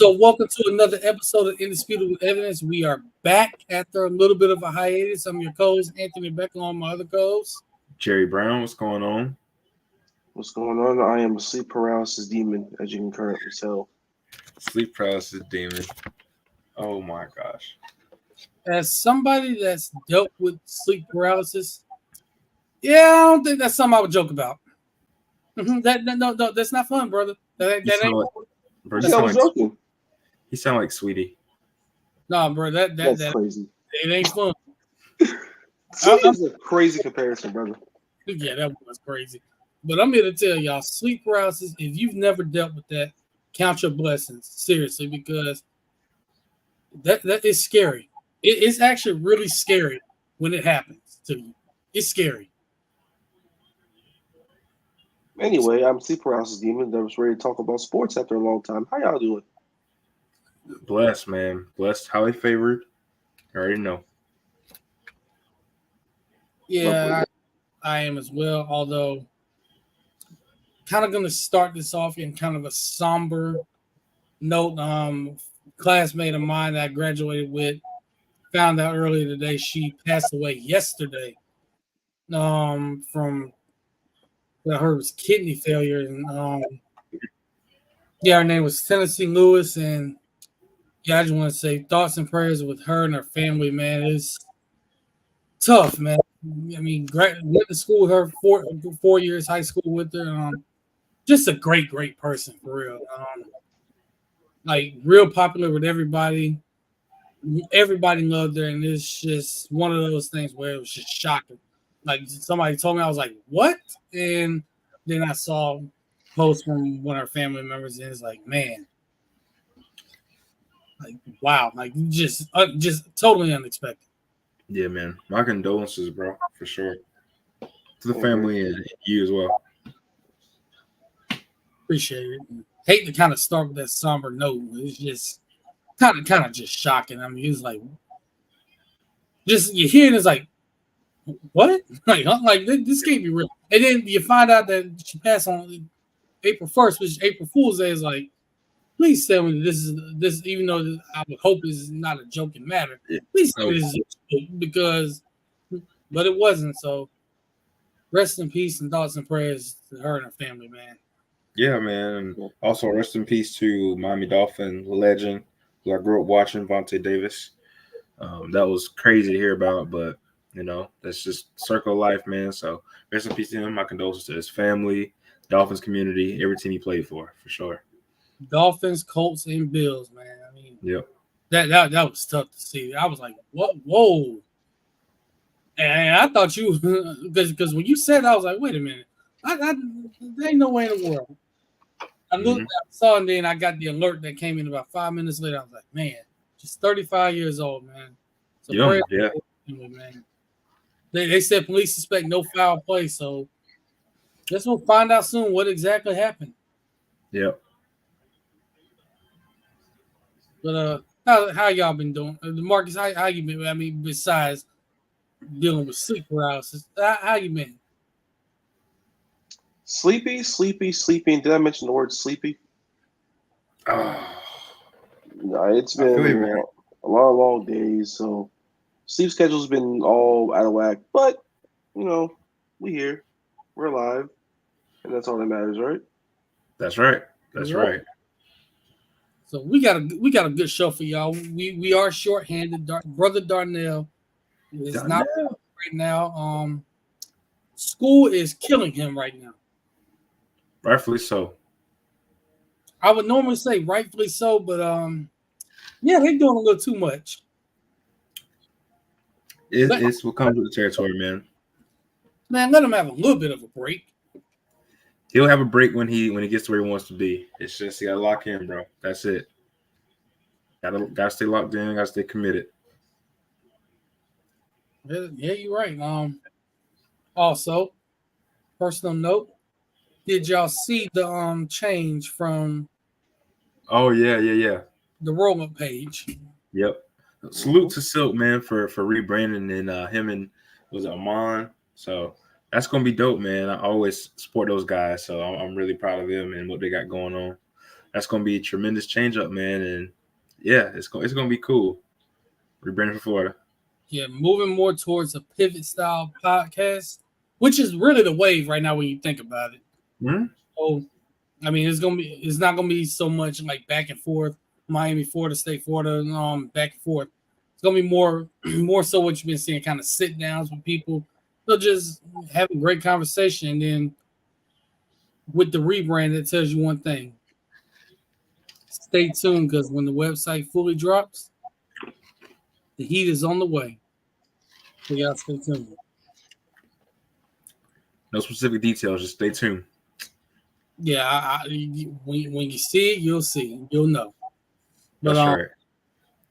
So, welcome to another episode of Indisputable Evidence. We are back after a little bit of a hiatus. I'm your co-host, Anthony Becker, on my other co-host. Jerry Brown, what's going on? What's going on? I am a sleep paralysis demon, as you can currently tell. Sleep paralysis demon. Oh my gosh. As somebody that's dealt with sleep paralysis, yeah, I don't think that's something I would joke about. No, that's not fun, brother. That ain't. Bro, I was joking. He sound like Sweetie. No, bro, That's crazy. It ain't fun. That's a crazy comparison, brother. Yeah, that was crazy. But I'm here to tell y'all, sleep paralysis, if you've never dealt with that, count your blessings, seriously, because that is scary. It's actually really scary when it happens to you. It's scary. Anyway, I'm sleep paralysis demon that was ready to talk about sports after a long time. How y'all doing? Blessed, man. Blessed, highly favored. I already know. Yeah, I am as well, although kind of going to start this off in kind of a somber note. Classmate of mine that I graduated with found out earlier today she passed away yesterday from what I heard was kidney failure. And her name was Tennessee Lewis. And yeah, I just want to say thoughts and prayers with her and her family, man. It's tough, man. I mean, went to school with her 4 years high school with her. Just a great person for real. Like real popular with everybody. Everybody loved her, and it's just one of those things where it was just shocking. Like somebody told me, I was like, "What?" And then I saw posts from one of her family members, and it's like, man, like wow, like just totally unexpected. Yeah, man. My condolences, bro, for sure. To the family and you as well. Appreciate it. Hate to kind of start with that somber note. It's just kind of just shocking. I mean, it's like just you hear it, it's like, what? Like this can't be real. And then you find out that she passed on April 1st, which is April Fool's Day. Is like, please tell me this, even though I would hope this is not a joking matter. Please tell me this is a joke because, but it wasn't. So, rest in peace and thoughts and prayers to her and her family, man. Yeah, man. Also, rest in peace to Miami Dolphin legend who I grew up watching, Vontae Davis. That was crazy to hear about, but that's just circle of life, man. So rest in peace to him. My condolences to his family, Dolphins community, every team he played for sure. Dolphins, Colts, and Bills, man. I mean, yep. That was tough to see. I was like, what? Whoa. And I thought you, because when you said that, I was like, wait a minute. There ain't no way in the world. I looked, I saw, and then I got the alert that came in about 5 minutes later. I was like, man, just 35 years old, man. So yeah. Man. They said police suspect no foul play, so guess we'll find out soon what exactly happened. Yep. But how y'all been doing, Marcus? How you been? I mean, besides dealing with sleep paralysis, how you been? Sleepy. Did I mention the word sleepy? No, it's been a lot of long days, so sleep schedule's been all out of whack. But we here, we're alive, and that's all that matters, right? That's right. That's right. So we got a good show for y'all. We are shorthanded. Brother Darnell is not right now. School is killing him right now. Rightfully so. I would normally say rightfully so, but yeah, they're doing a little too much. It's what comes with the territory, man. Man, let him have a little bit of a break. He'll have a break when he gets to where he wants to be. It's just you gotta lock in, bro. That's it. Gotta stay locked in. Gotta stay committed. Yeah, you're right. Also, personal note: did y'all see the change from? Oh yeah. The roll-up page. Yep. Salute to Silk, man, for rebranding and him and was it Amon. So that's gonna be dope, man. I always support those guys, so I'm really proud of them and what they got going on. That's going to be a tremendous change up, man. And yeah, it's going to be cool. Rebranding for Florida. Yeah, moving more towards a pivot style podcast, which is really the wave right now when you think about it. Mm-hmm. So, I mean, it's not gonna be so much like back and forth, Miami, Florida State, Florida, back and forth. It's gonna be more so what you've been seeing, kind of sit downs with people. They'll just have a great conversation, and then with the rebrand, it tells you one thing: stay tuned, because when the website fully drops, the heat is on the way. So you gotta stay tuned. No specific details. Just stay tuned. Yeah, when you see it, you'll see. You'll know. But That's right.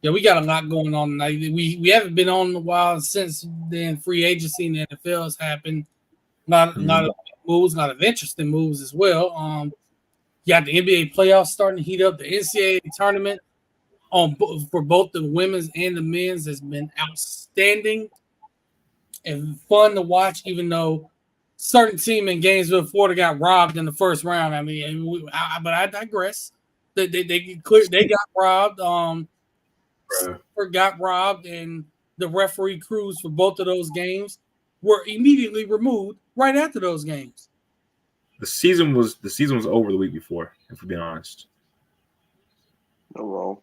yeah, we got a lot going on tonight. We haven't been on in a while since then. Free agency in the NFL has happened. A lot of moves, a lot of interesting moves as well. You got the NBA playoffs starting to heat up. The NCAA tournament for both the women's and the men's has been outstanding and fun to watch. Even though certain team in Gainesville, Florida, got robbed in the first round. I mean, but I digress. They got robbed. Got robbed, and the referee crews for both of those games were immediately removed right after those games. The season was over the week before, if we're being honest. No wrong.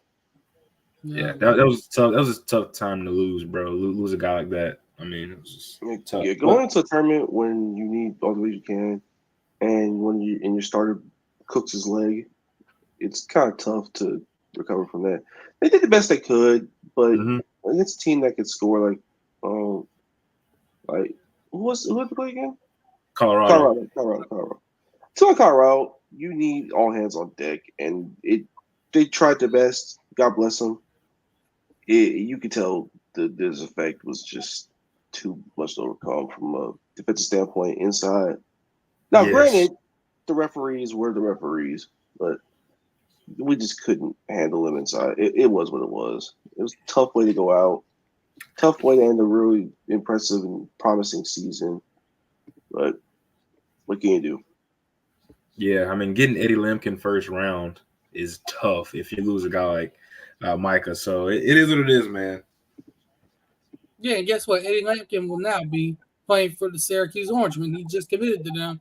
Yeah, that was tough. That was a tough time to lose, bro. Lose a guy like that. I mean, it was just tough. Yeah, going into a tournament when you need all the ways you can, and when your starter cooks his leg, it's kind of tough to recover from that. They did the best they could, but against a team that could score who had to play again? Colorado. So in Colorado, you need all hands on deck, and they tried their best. God bless them. You could tell this effect was just too much to overcome from a defensive standpoint inside. Now, Granted, the referees were the referees, but we just couldn't handle them inside. It was what it was. It was a tough way to go out. Tough way to end a really impressive and promising season. But what can you do? Yeah, I mean, getting Eddie Lampkin first round is tough if you lose a guy like Micah. So it is what it is, man. Yeah, and guess what? Eddie Lampkin will now be playing for the Syracuse Orangemen. He just committed to them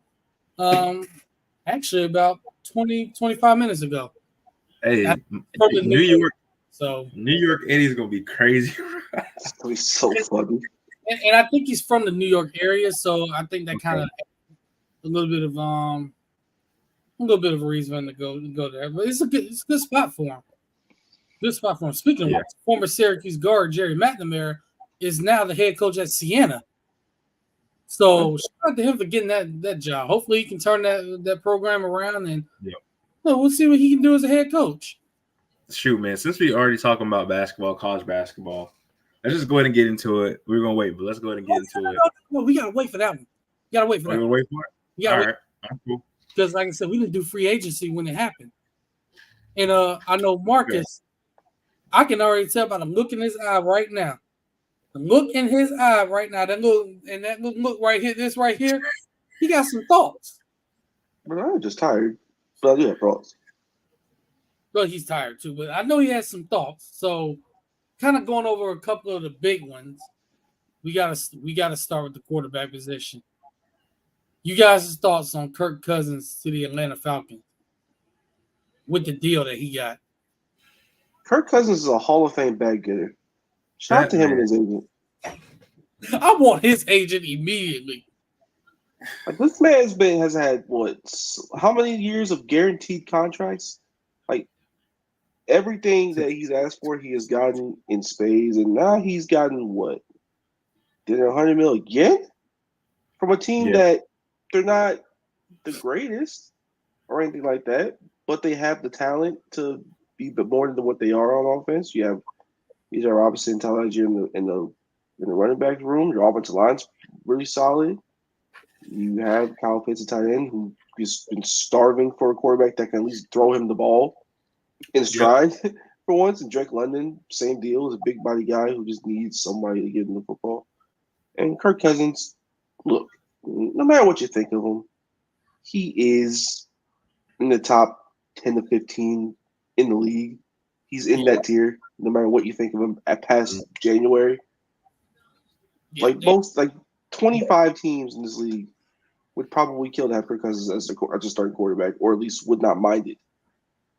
actually about 25 minutes ago. Hey, New York Eddie's going to be crazy. It's going to be so funny. And I think he's from the New York area, so I think that kind of a little bit of a reason to go there. But it's a good spot for him. Good spot for him. Speaking of which, former Syracuse guard Jerry McNamara is now the head coach at Siena. So shout out to him for getting that job. Hopefully he can turn that program around, and we'll see what he can do as a head coach. Shoot, man, since we already talking about basketball, college basketball, let's just go ahead and get into it. We're going to wait, but let's go ahead and get into it. No, we got to wait for that one. You got to wait for that. We're going to wait for it? Yeah. All right. I'm cool. Because like I said, we didn't do free agency when it happened. And I know Marcus, I can already tell by the look in his eye right now. The look in his eye right now, that look right here, this right here, he got some thoughts. But I'm just tired. But I do have thoughts. Well, he's tired too, but I know he has some thoughts. So kind of going over a couple of the big ones. We gotta start with the quarterback position. You guys' thoughts on Kirk Cousins to the Atlanta Falcons with the deal that he got? Kirk Cousins is a Hall of Fame bag getter. Shout out to him and his agent. I want his agent immediately. Like, this man has had how many years of guaranteed contracts? Like, everything that he's asked for, he has gotten in spades, and now he's gotten what? Did $100 million again from a team that they're not the greatest or anything like that, but they have the talent to be more than what they are on offense. You have these are obviously in the running back room. Your offensive line's really solid. You have Kyle Pitts, a tight end, who has been starving for a quarterback that can at least throw him the ball in stride for once. And Drake London, same deal, is a big body guy who just needs somebody to give him the football. And Kirk Cousins, look, no matter what you think of him, he is in the top 10 to 15 in the league. He's in that tier, no matter what you think of him at past January. Yeah, most 25 teams in this league would probably kill to have Kirk Cousins as a starting quarterback, or at least would not mind it.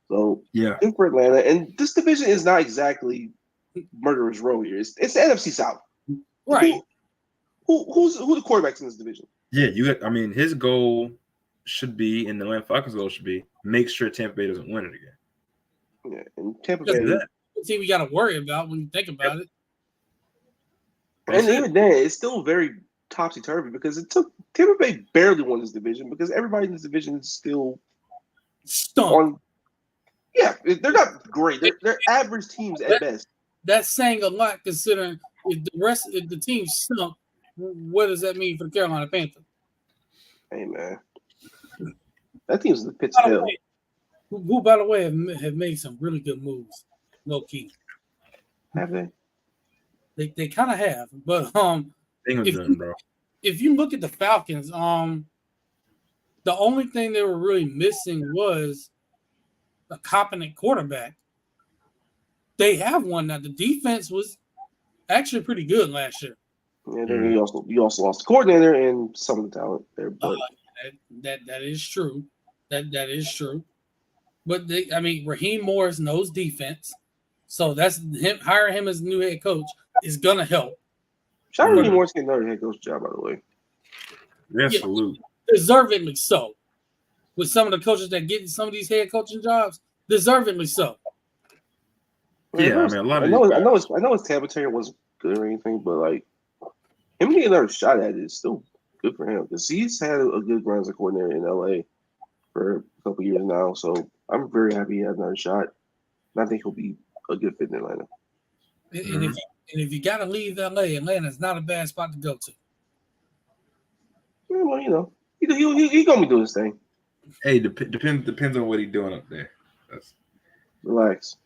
So good for Atlanta. And this division is not exactly murderer's row here. It's the NFC South. right. Who the quarterbacks in this division? Yeah, his goal should be, and the Atlanta Falcons' goal should be, make sure Tampa Bay doesn't win it again. Yeah, and Tampa Bay. The team we got to worry about when you think about it. And even then, it's still very topsy-turvy because it took Tampa Bay barely won this division because everybody in this division is still stunk. Yeah, they're not great. They're average teams at best. That's saying a lot considering if the team stunk, what does that mean for the Carolina Panthers? Hey, man. That team's in the pits of hell. Who, by the way, have made some really good moves, low key. Have they? They kind of have, but if you look at the Falcons, the only thing they were really missing was a competent quarterback. They have one now. The defense was actually pretty good last year. Yeah, you also lost the coordinator and some of the talent there, but that is true. That is true. But Raheem Morris knows defense, so that's him. Hiring him as new head coach is gonna help. Shout out to Raheem Morris getting another head coach job, by the way. Absolutely, deservedly so. With some of the coaches that get some of these head coaching jobs, deservedly so. Yeah, a lot of I know his Tampa tenure wasn't good or anything, but like him getting another shot at it is still good for him because he's had a good run as a coordinator in LA for a couple years now. So I'm very happy he had another shot. And I think he'll be a good fit in Atlanta. And if you got to leave LA, Atlanta's not a bad spot to go to. Yeah, well, he gonna be doing his thing. Hey, depends on what he's doing up there. Relax.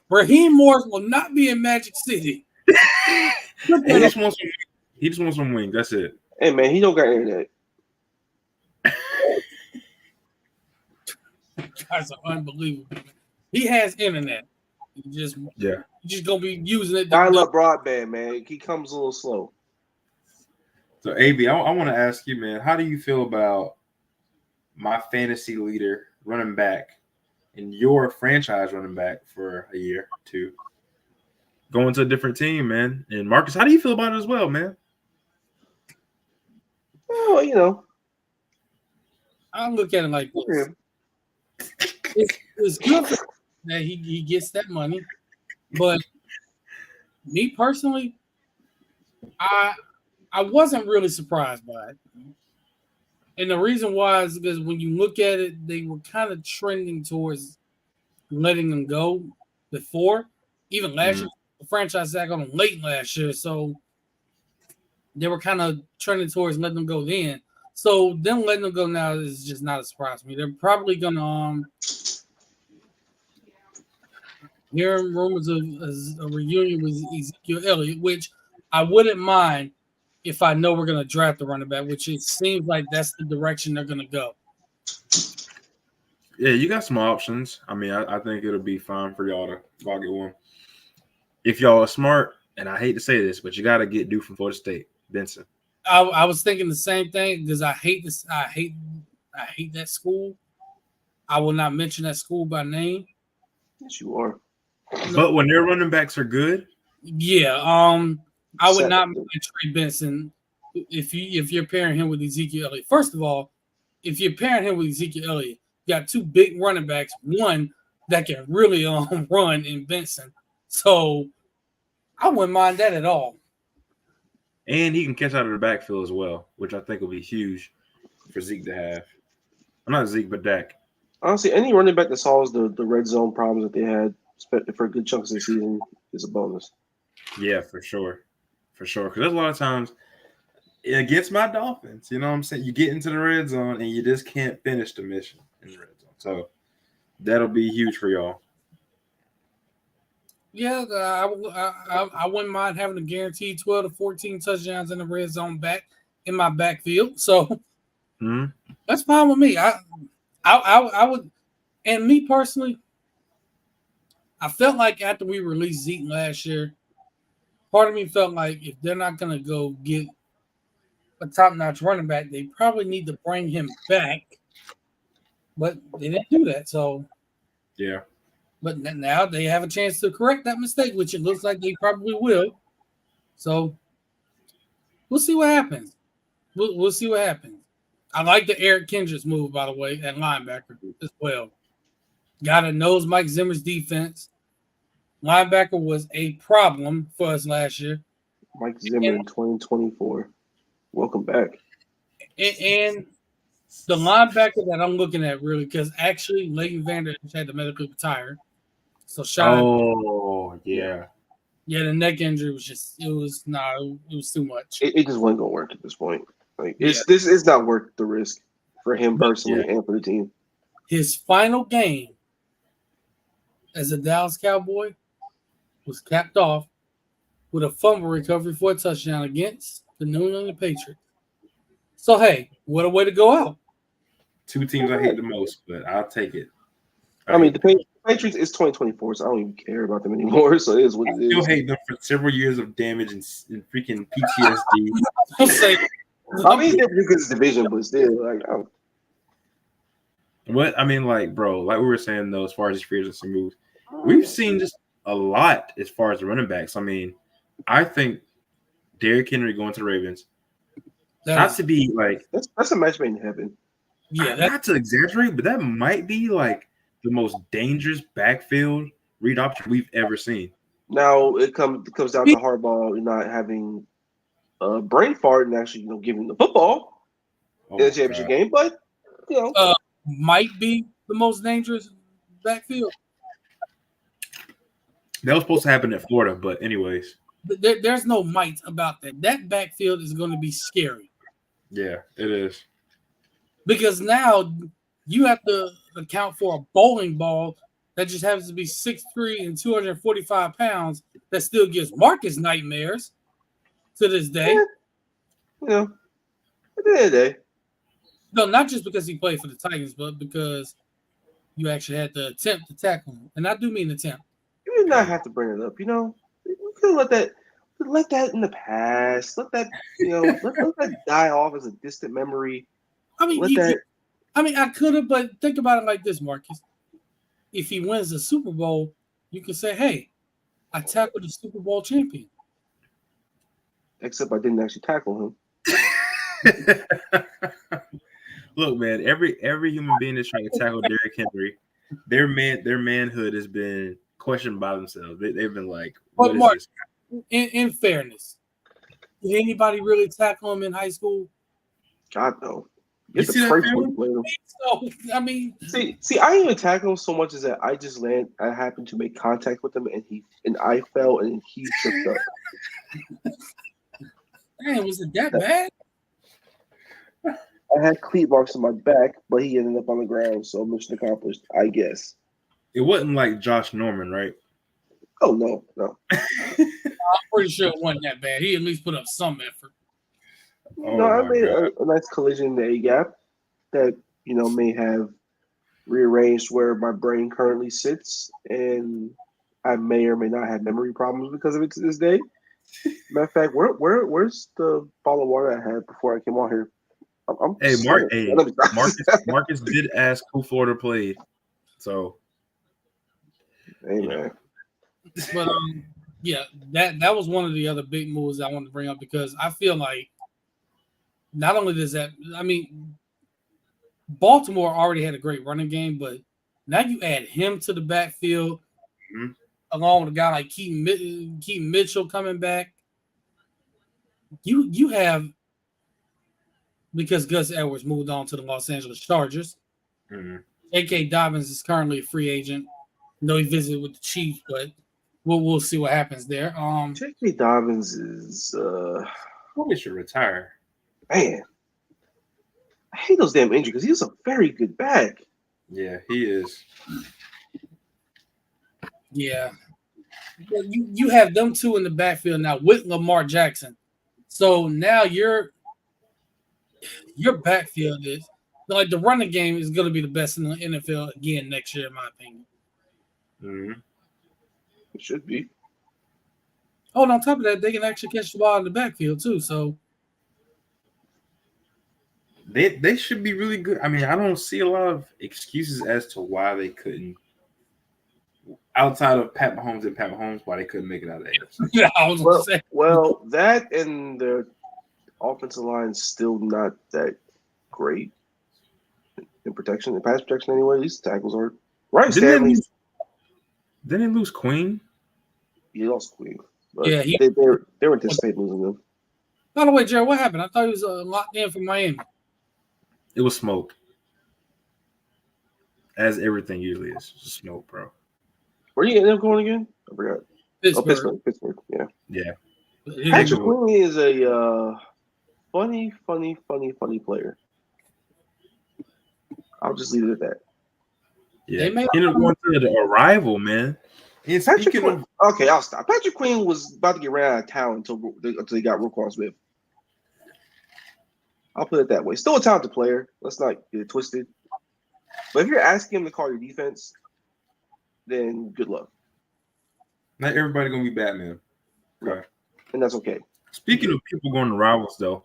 Raheem Morris will not be in Magic City. He just wants some wings. That's it. Hey man, he don't got internet. Guys are unbelievable. He has internet. You're just gonna be using it. Dial-up broadband, man. He comes a little slow. So, AB, I want to ask you, man, how do you feel about my fantasy leader running back and your franchise running back for a year, two, going to a different team, man? And Marcus, how do you feel about it as well, man? Well, I'll look at it like this. It's good that he gets that money, but me personally, I wasn't really surprised by it. And the reason why is because when you look at it, they were kind of trending towards letting them go before. Even last year, the franchise got on them late last year. So they were kind of trending towards letting them go then. So them letting them go now is just not a surprise to me. They're probably going to hearing rumors of a reunion with Ezekiel Elliott, which I wouldn't mind if I know we're going to draft the running back, which it seems like that's the direction they're going to go. Yeah, you got some options. I think it'll be fine for y'all to get one. If y'all are smart, and I hate to say this, but you got to get due from Florida State, Benson. I was thinking the same thing because I hate this. I hate that school. I will not mention that school by name. Yes, you are. But when their running backs are good, I would not mind Trey Benson if you're pairing him with Ezekiel Elliott. First of all, if you're pairing him with Ezekiel Elliott, you got two big running backs, one that can really run in Benson. So I wouldn't mind that at all. And he can catch out of the backfield as well, which I think will be huge for Zeke to have. I'm not Zeke, but Dak. Honestly, any running back that solves the red zone problems that they had for good chunks of the season is a bonus. Yeah, for sure. Because there's a lot of times against my Dolphins, you know what I'm saying? You get into the red zone and you just can't finish the mission in the red zone. So that'll be huge for y'all. Yeah, I wouldn't mind having a guaranteed 12 to 14 touchdowns in the red zone back in my backfield. So Mhm. That's fine with me. I would, and me personally, I felt like after we released Zeke last year, part of me felt like if they're not gonna go get a top-notch running back, they probably need to bring him back. But they didn't do that. So, Yeah. but now they have a chance to correct that mistake, which it looks like they probably will. So we'll see what happens. We'll see what happens. I like the Eric Kendricks move, by the way, at linebacker as well. Guy that knows Mike Zimmer's defense. Linebacker was a problem for us last year. Mike Zimmer in 2024. Welcome back. And the linebacker that I'm looking at really, because actually Leighton Vander had to medically retire. So Oh, yeah. Yeah, the neck injury was it was too much. It just wasn't gonna work at this point. Like Yeah. this is not worth the risk for him personally Yeah. and for the team. His final game as a Dallas Cowboy was capped off with a fumble recovery for a touchdown against the New England Patriots. So hey, what a way to go out. Two teams I hate the most, but I'll take it. I mean, the Patriots is 2024, so I don't even care about them anymore. So it is what it is. I still hate them for several years of damage and freaking PTSD. I mean, they're because it's division, but still, like, What I mean, like, bro, like we were saying though, as far as free agency moves, we've seen just a lot as far as the running backs. I mean, I think Derrick Henry going to the Ravens, not to be like that's a match made in heaven. Yeah, not to exaggerate, but that might be like the most dangerous backfield read option we've ever seen. Now it comes down to Harbaugh not having a brain fart and actually giving the football in the championship game, but might be the most dangerous backfield. That was supposed to happen in Florida, but anyways. There's no might about that. That backfield is going to be scary. Yeah, it is. Because now you have to account for a bowling ball that just happens to be 6'3" and 245 pounds that still gives Marcus nightmares to this day. At the end of the day. No, not just because he played for the Titans, but because you actually had to attempt to tackle him. And I do mean attempt. You did not have to bring it up, We could let that in the past. Let that, let that die off as a distant memory. I mean, I could have, but think about it like this, Marcus. If he wins the Super Bowl, you can say, hey, I tackled the Super Bowl champion. Except I didn't actually tackle him. Look, man, every human being that's trying to tackle Derrick Henry, their manhood has been questioned by themselves. They've been like, what Mark, is this? In fairness, did anybody really tackle him in high school? God, no. You see that film? So, I mean, see, I didn't even tackle him so much as that I happened to make contact with him, and I fell and he tripped up. Man, was it that bad? I had cleat marks on my back, but he ended up on the ground, so mission accomplished, I guess. It wasn't like Josh Norman, right? Oh, no. I'm pretty sure it wasn't that bad. He at least put up some effort. I made a nice collision in the A-gap that, may have rearranged where my brain currently sits, and I may or may not have memory problems because of it to this day. Matter of fact, where's the bottle of water I had before I came on here? Marcus did ask who Florida played, so. Hey, man. But yeah, that was one of the other big moves I wanted to bring up because I feel like not only does that, I mean, Baltimore already had a great running game, but now you add him to the backfield along with a guy like Keaton Mitchell coming back. You have, because Gus Edwards moved on to the Los Angeles Chargers. J.K. Dobbins is currently a free agent. No, he visited with the Chiefs, but we'll see what happens there. J.K. Dobbins is probably should retire. Man, I hate those damn injuries because he's a very good back. Yeah, he is. Yeah, you have them two in the backfield now with Lamar Jackson. So now you're Your backfield is like the running game is going to be the best in the NFL again next year, in my opinion. Mm-hmm. It should be. Oh, and on top of that, they can actually catch the ball in the backfield too. So They should be really good. I mean, I don't see a lot of excuses as to why they couldn't, outside of Pat Mahomes, why they couldn't make it out of the AFC. yeah, I was gonna say. Well, that and the offensive line is still not that great in protection, in pass protection anyway. At least tackles are right. Stanley. Didn't they lose Queen? He lost Queen. But Yeah, they were anticipating losing them. By the way, Jared, what happened? I thought he was locked in for Miami. It was smoke. As everything usually is. Just smoke, bro. Where you end up going again? I forgot. Pittsburgh. Pittsburgh. Yeah. Yeah. Patrick Queen is a funny player. I'll just leave it at that. Yeah. He ended up going to the arrival, man. And speaking of, okay, I'll stop. Patrick Queen was about to get ran out of town until they got Roquan Smith. I'll put it that way. Still a talented player. Let's not get it twisted. But if you're asking him to call your defense, then good luck. not everybody gonna be Batman. Okay. And that's okay. Speaking of people going to rivals, though,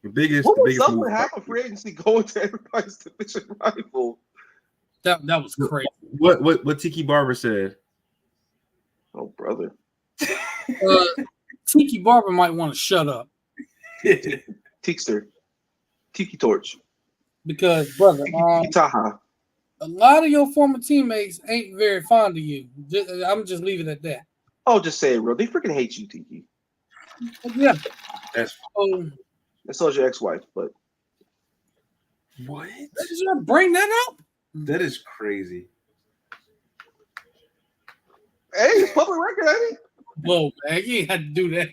the biggest What move. would happen free agency going to everybody's division rival? That was crazy. What Tiki Barber said? Oh, brother. Tiki Barber might want to shut up. Tikster. Tiki Torch. Because, brother, Taha. a lot of your former teammates ain't very fond of you. I'm just leaving it at that. Oh, just say it, bro. They freaking hate you, Tiki. Yeah. That's So, so is your ex-wife, but what? did you bring that up? That is crazy. hey, it's public record, ain't it? Blow, man. You ain't had to do that.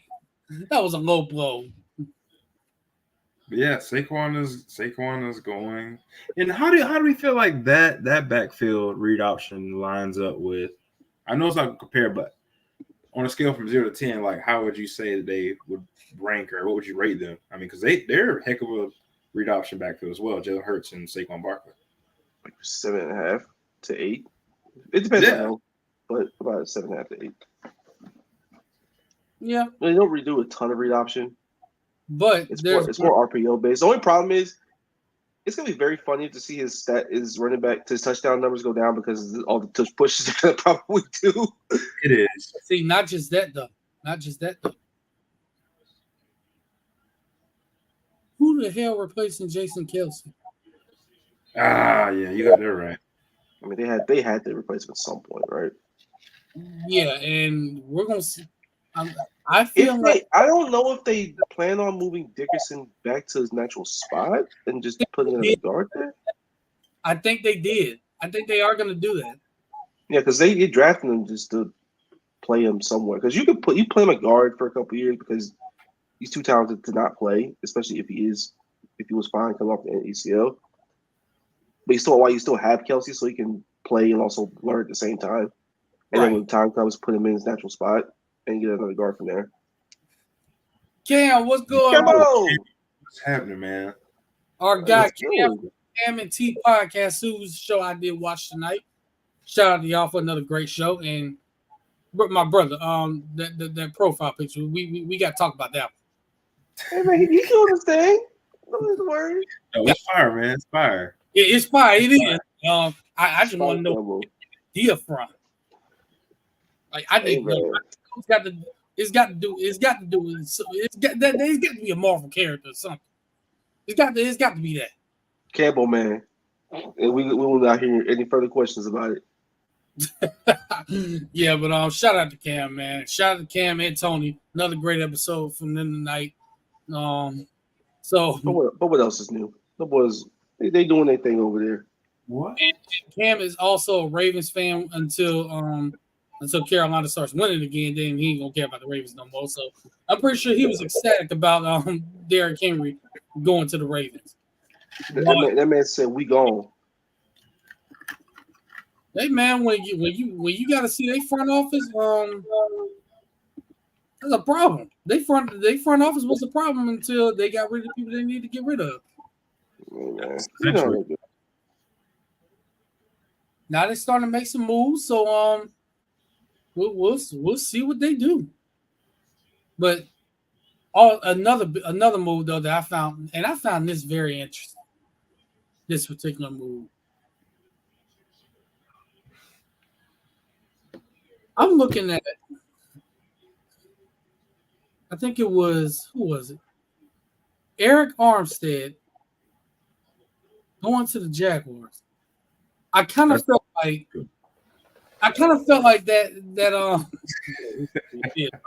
That was a low blow. But yeah, Saquon is going. And how do we feel like that backfield read option lines up with? I know it's not compared, but on a scale from 0 to 10, like how would you say that they would rank, or what would you rate them? I mean, because they're a heck of a read option backfield as well. Jalen Hurts and Saquon Barkley. Like 7.5 to 8. It depends on how, but about 7.5 to 8. Yeah. They don't redo a ton of read option. But it's more RPO based. The only problem is it's gonna be very funny to see his running back his touchdown numbers go down because all the touch pushes are gonna probably do. It is. See, not just that though. Who the hell replacing Jason Kelce? Yeah, you got that right. I mean, they had to replace him at some point, right? Yeah, and we're gonna see. I feel like I don't know if they plan on moving Dickerson back to his natural spot and just putting him in a guard there. I think they did. I think they are going to do that. Yeah, because they drafted him just to play him somewhere. Because you play him a guard for a couple of years because he's too talented to not play, especially if he was fine coming off the ACL. But you still have Kelce, so he can play and also learn at the same time. And then when the time comes, put him in his natural spot and get another guard from there. Cam, what's going on? What's happening, man? Our guy Cam and T Podcast, whose show I did watch tonight. Shout out to y'all for another great show. And my brother, that profile picture, we got to talk about that one. Hey man, he killed his thing. No worries. No, it's fire, man. It's fire. It's fire. It is. I just want to know the front. Like I think it's got to do. There's got to be a Marvel character or something. It's got to be that. Campbell, man. And we will not hear any further questions about it. Yeah, but shout out to Cam, man. Shout out to Cam and Tony. Another great episode from them tonight. But what else is new? The boys, they doing their thing over there. What? And Cam is also a Ravens fan until Carolina starts winning again. Then he ain't gonna care about the Ravens no more. So I'm pretty sure he was ecstatic about Derrick Henry going to the Ravens. That man said, "We gone." Hey man, when you got to see their front office, That's a problem. They front office was a problem until they got rid of people they need to get rid of. Man. Now they're starting to make some moves, so we'll see what they do. But another move though that I found this very interesting. This particular move. I'm looking at it. I think it was who was it? Eric Armstead going to the Jaguars. I kind of felt like that yeah,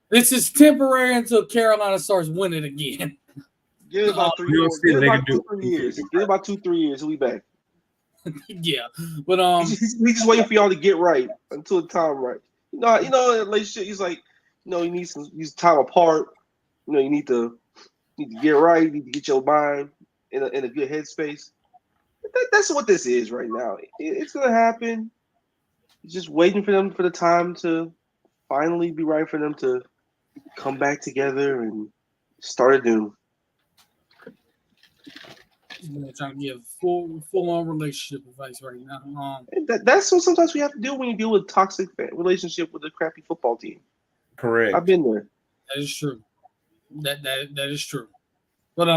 this is temporary until Carolina starts winning again. Give it about 3 years. Give it about 2-3 years. Give it about 2-3 years. We'll be back. Yeah, but we just waiting for y'all to get right until the time right. You know, like shit. He's like, you need some time apart. You need to get right. You need to get your mind in a good headspace. That's what this is right now. It's gonna happen. Just waiting for them for the time to finally be right for them to come back together and start anew. I'm trying to give full on relationship advice right now. That's what sometimes we have to do when you deal with toxic relationship with a crappy football team. Correct. I've been there. That is true. That is true. But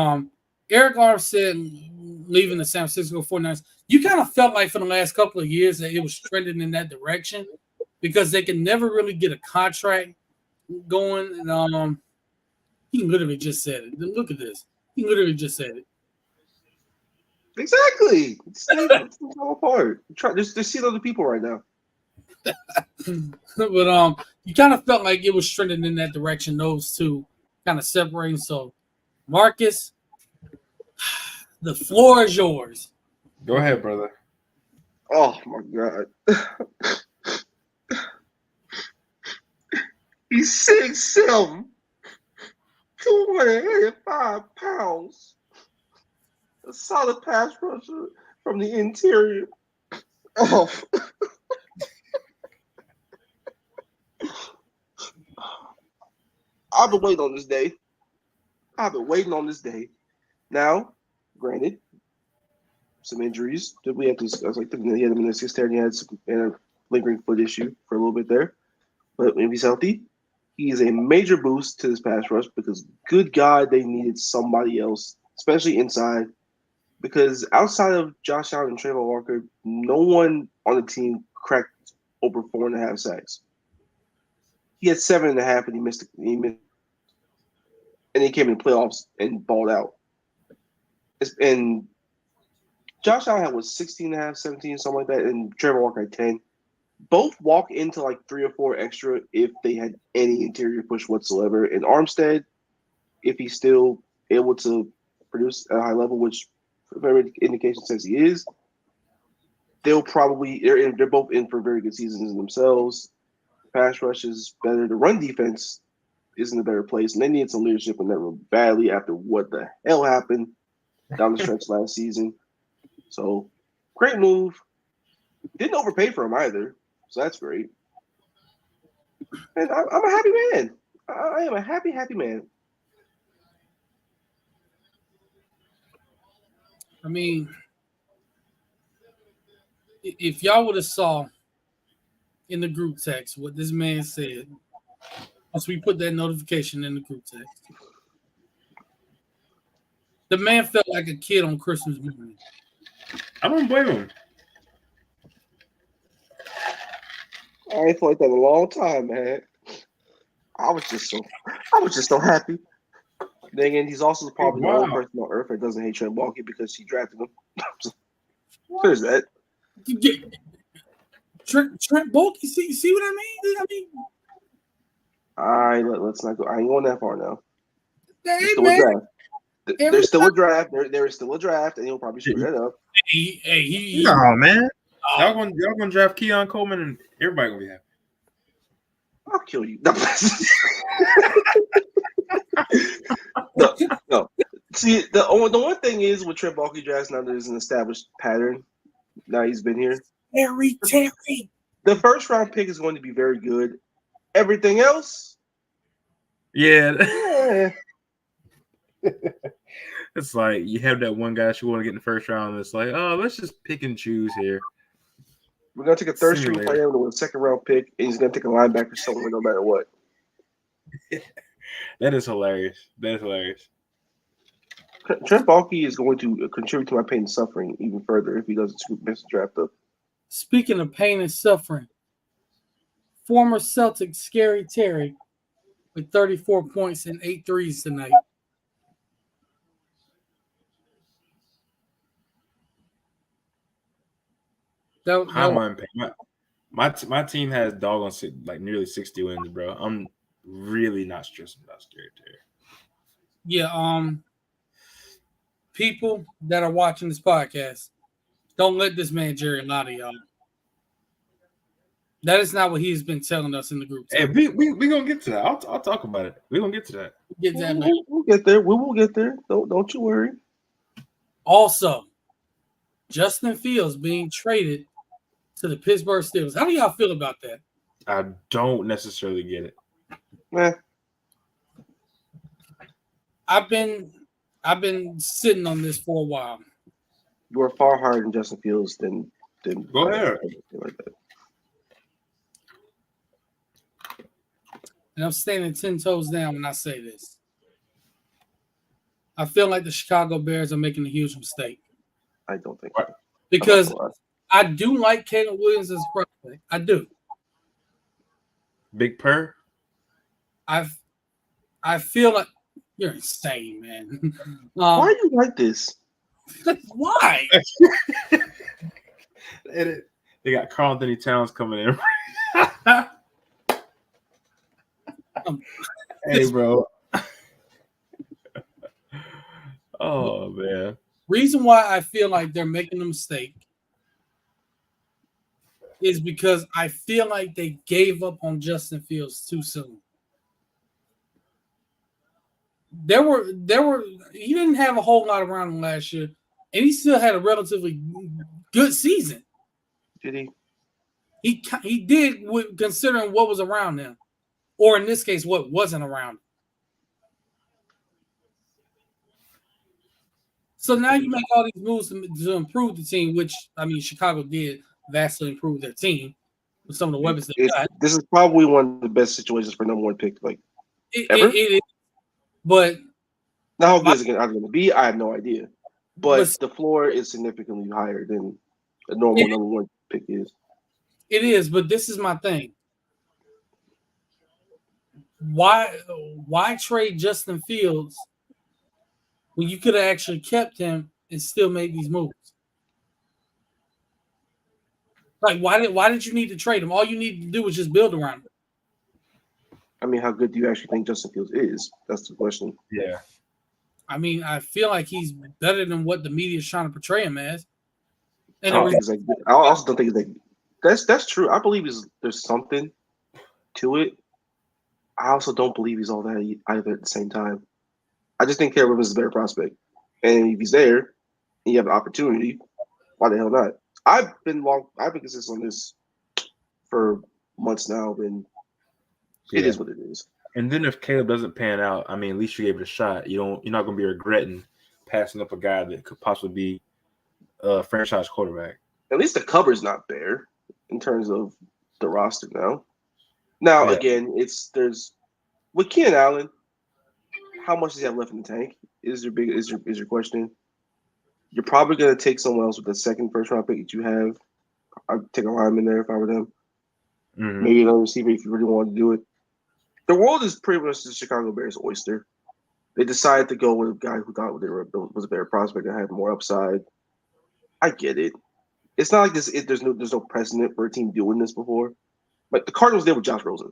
Eric Armstead leaving the San Francisco 49ers, you kind of felt like for the last couple of years that it was trending in that direction because they can never really get a contract going. And he literally just said it. Look at this. He literally just said it. Exactly. It's all apart. There's see other people right now. But you kind of felt like it was trending in that direction. Those two kind of separating. So, Marcus, the floor is yours. Go ahead, brother. Oh my God. He's 6'7", 285 pounds. A solid pass rusher from the interior. Oh. I've been waiting on this day. Now, granted, some injuries that we have to discuss. Like he had a meniscus tear and he had a lingering foot issue for a little bit there. But if he's healthy, he is a major boost to this pass rush because, good God, they needed somebody else, especially inside. Because outside of Josh Allen and Trayvon Walker, no one on the team cracked over 4.5 sacks. He had 7.5, and he missed. And he came in the playoffs and balled out. And Josh Allen had 16.5, 17, something like that, and Trayvon Walker had 10. Both walk into like 3 or 4 extra if they had any interior push whatsoever. And Armstead, if he's still able to produce at a high level, which every indication says he is, they're both in for very good seasons themselves. Pass rush is better. The run defense is in a better place, and they need some leadership in that room badly after what the hell happened down the stretch last season. So, great move. Didn't overpay for him either, so that's great. And I'm a happy man. I am a happy man. I mean, if y'all would have saw in the group text what this man said, once we put that notification in the group text, the man felt like a kid on Christmas morning. I don't blame him. I ain't felt like that in a long time, man. I was just so happy. Then again, he's also probably the only person on earth that doesn't hate Trent Baalke because she drafted him. There's that. Trent Baalke, see what I mean? All right, let's not go. I ain't going that far now. Hey, There's still a draft. There is still a draft, and he'll probably screw that up. No, man. Y'all gonna draft Keon Coleman, and everybody gonna be happy. I'll kill you. No. See, the one thing is with Trent Baalke drafts now there's an established pattern. Now he's been here. Terry. The first round pick is going to be very good. Everything else, yeah. It's like you have that one guy you want to get in the first round, and it's like, oh, let's just pick and choose here. We're gonna take a third string player with a second round pick, and he's gonna take a linebacker somewhere no matter what. That is hilarious. Trent Baalke is going to contribute to my pain and suffering even further if he doesn't miss the draft up. Speaking of pain and suffering, former Celtic Scary Terry with 34 points and 8 threes tonight. My team has doggone like nearly 60 wins, bro. I'm really not stressing about Scary Terry. Yeah, people that are watching this podcast, don't let this man Jerry lie to y'all. That is not what he's been telling us in the group. Hey, we gonna get to that. I'll talk about it. We're gonna get to that. We'll get there. We will get there. Don't you worry. Also, Justin Fields being traded to the Pittsburgh Steelers. How do y'all feel about that? I don't necessarily get it. I've been sitting on this for a while. You are far harder than Justin Fields than go ahead. Like that. And I'm standing 10 toes down when I say this. I feel like the Chicago Bears are making a huge mistake. I don't think so. Because I do like Caleb Williams as a prospect. I do. Big purr? I feel like you're insane, man. Why are you like this? Why? They got Carl Anthony Towns coming in. Hey, bro. Oh, man. Reason why I feel like they're making a mistake is because I feel like they gave up on Justin Fields too soon. There were he didn't have a whole lot around him last year, and he still had a relatively good season. Did he? He did, considering what was around him, or in this case, what wasn't around him. So now you make all these moves to improve the team, which, I mean, Chicago did vastly improve their team with some of the weapons they got. This is probably one of the best situations for number one pick, ever. It is. But now, how good is it going to be? I have no idea. But the floor is significantly higher than a normal number one pick is. It is, but this is my thing. Why trade Justin Fields when you could have actually kept him and still made these moves? Like, why did you need to trade him? All you need to do was just build around him. I mean, how good do you actually think Justin Fields is? That's the question. Yeah. I mean, I feel like he's better than what the media is trying to portray him as. And I also don't think he's like that's true. I believe there's something to it. I also don't believe he's all that either at the same time. I just think Caleb is a better prospect. And if he's there and you have an opportunity, why the hell not? I've been consistent on this for months now, and it is what it is. And then if Caleb doesn't pan out, I mean, at least you gave it a shot. You're not going to be regretting passing up a guy that could possibly be a franchise quarterback. At least the cover's not there in terms of the roster now. Now, again, there's with Keenan Allen, how much does he have left in the tank? Is your question? You're probably going to take someone else with the second first round pick that you have. I'd take a lineman there if I were them. Mm-hmm. Maybe another receiver if you really wanted to do it. The world is pretty much the Chicago Bears oyster. They decided to go with a guy who thought was a better prospect and had more upside. I get it. It's not like this. There's no precedent for a team doing this before. Like the Cardinals did with Josh Rosen,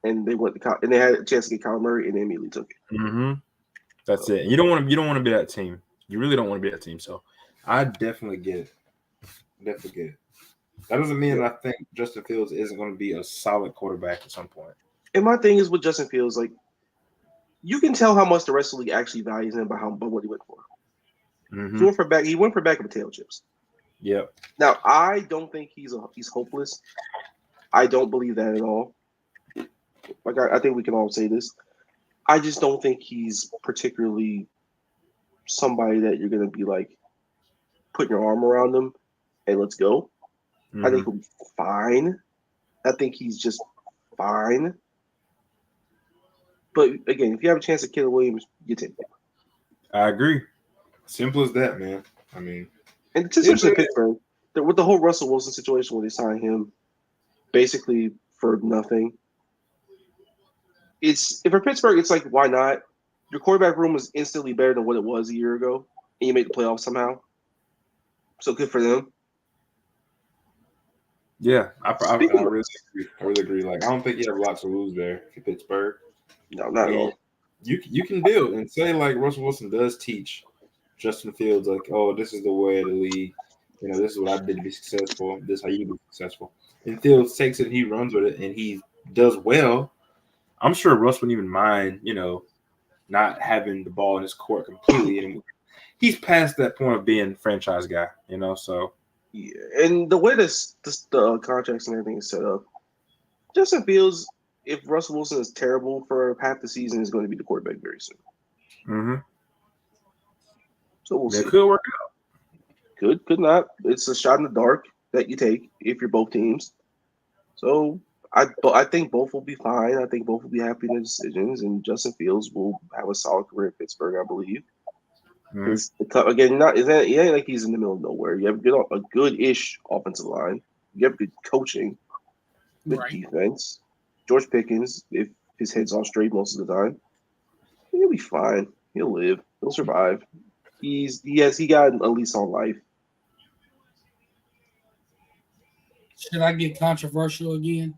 and they went and they had a chance to get Kyler Murray, and they immediately took it. Mm-hmm. That's it. You don't want to be that team. You really don't want to be that team. So I definitely get it. Definitely get it. That doesn't mean that I think Justin Fields isn't going to be a solid quarterback at some point. And my thing is with Justin Fields, like you can tell how much the rest of the league actually values him by what he went for. Mm-hmm. He went for backup potato chips. Yep. Now I don't think he's hopeless. I don't believe that at all. Like I think we can all say this. I just don't think he's particularly somebody that you're gonna be like putting your arm around him and let's go. Mm-hmm. I think he'll be fine. I think he's just fine. But again, if you have a chance at Caleb Williams, you take it. I agree. Simple as that, man. I mean, and especially in Pittsburgh, with the whole Russell Wilson situation where they signed him basically for nothing. If for Pittsburgh, it's like, why not? Your quarterback room was instantly better than what it was a year ago, and you made the playoffs somehow. So good for them. Yeah, I really agree. Like, I don't think you have a lot to lose there for Pittsburgh. No, not at all. You can build and say like Russell Wilson does teach Justin Fields like, oh, this is the way of the league. You know, this is what I did to be successful. This is how you be successful. And Fields takes it, and he runs with it, and he does well. I'm sure Russ wouldn't even mind, you know, not having the ball in his court completely anymore. He's past that point of being franchise guy, you know. So yeah, and the way the contracts and everything is set up, Justin Fields, if Russell Wilson is terrible for half the season, is going to be the quarterback very soon. mm-hmm. So we'll see. It could work out. Could not. It's a shot in the dark that you take if you're both teams. So I think both will be fine. I think both will be happy in their decisions, and Justin Fields will have a solid career in Pittsburgh, I believe. Again, he ain't like he's in the middle of nowhere. You have a good-ish offensive line. You have good coaching, good defense. George Pickens, if his head's on straight most of the time, he'll be fine. He'll live. He'll survive. He got a lease on life. Should I get controversial again?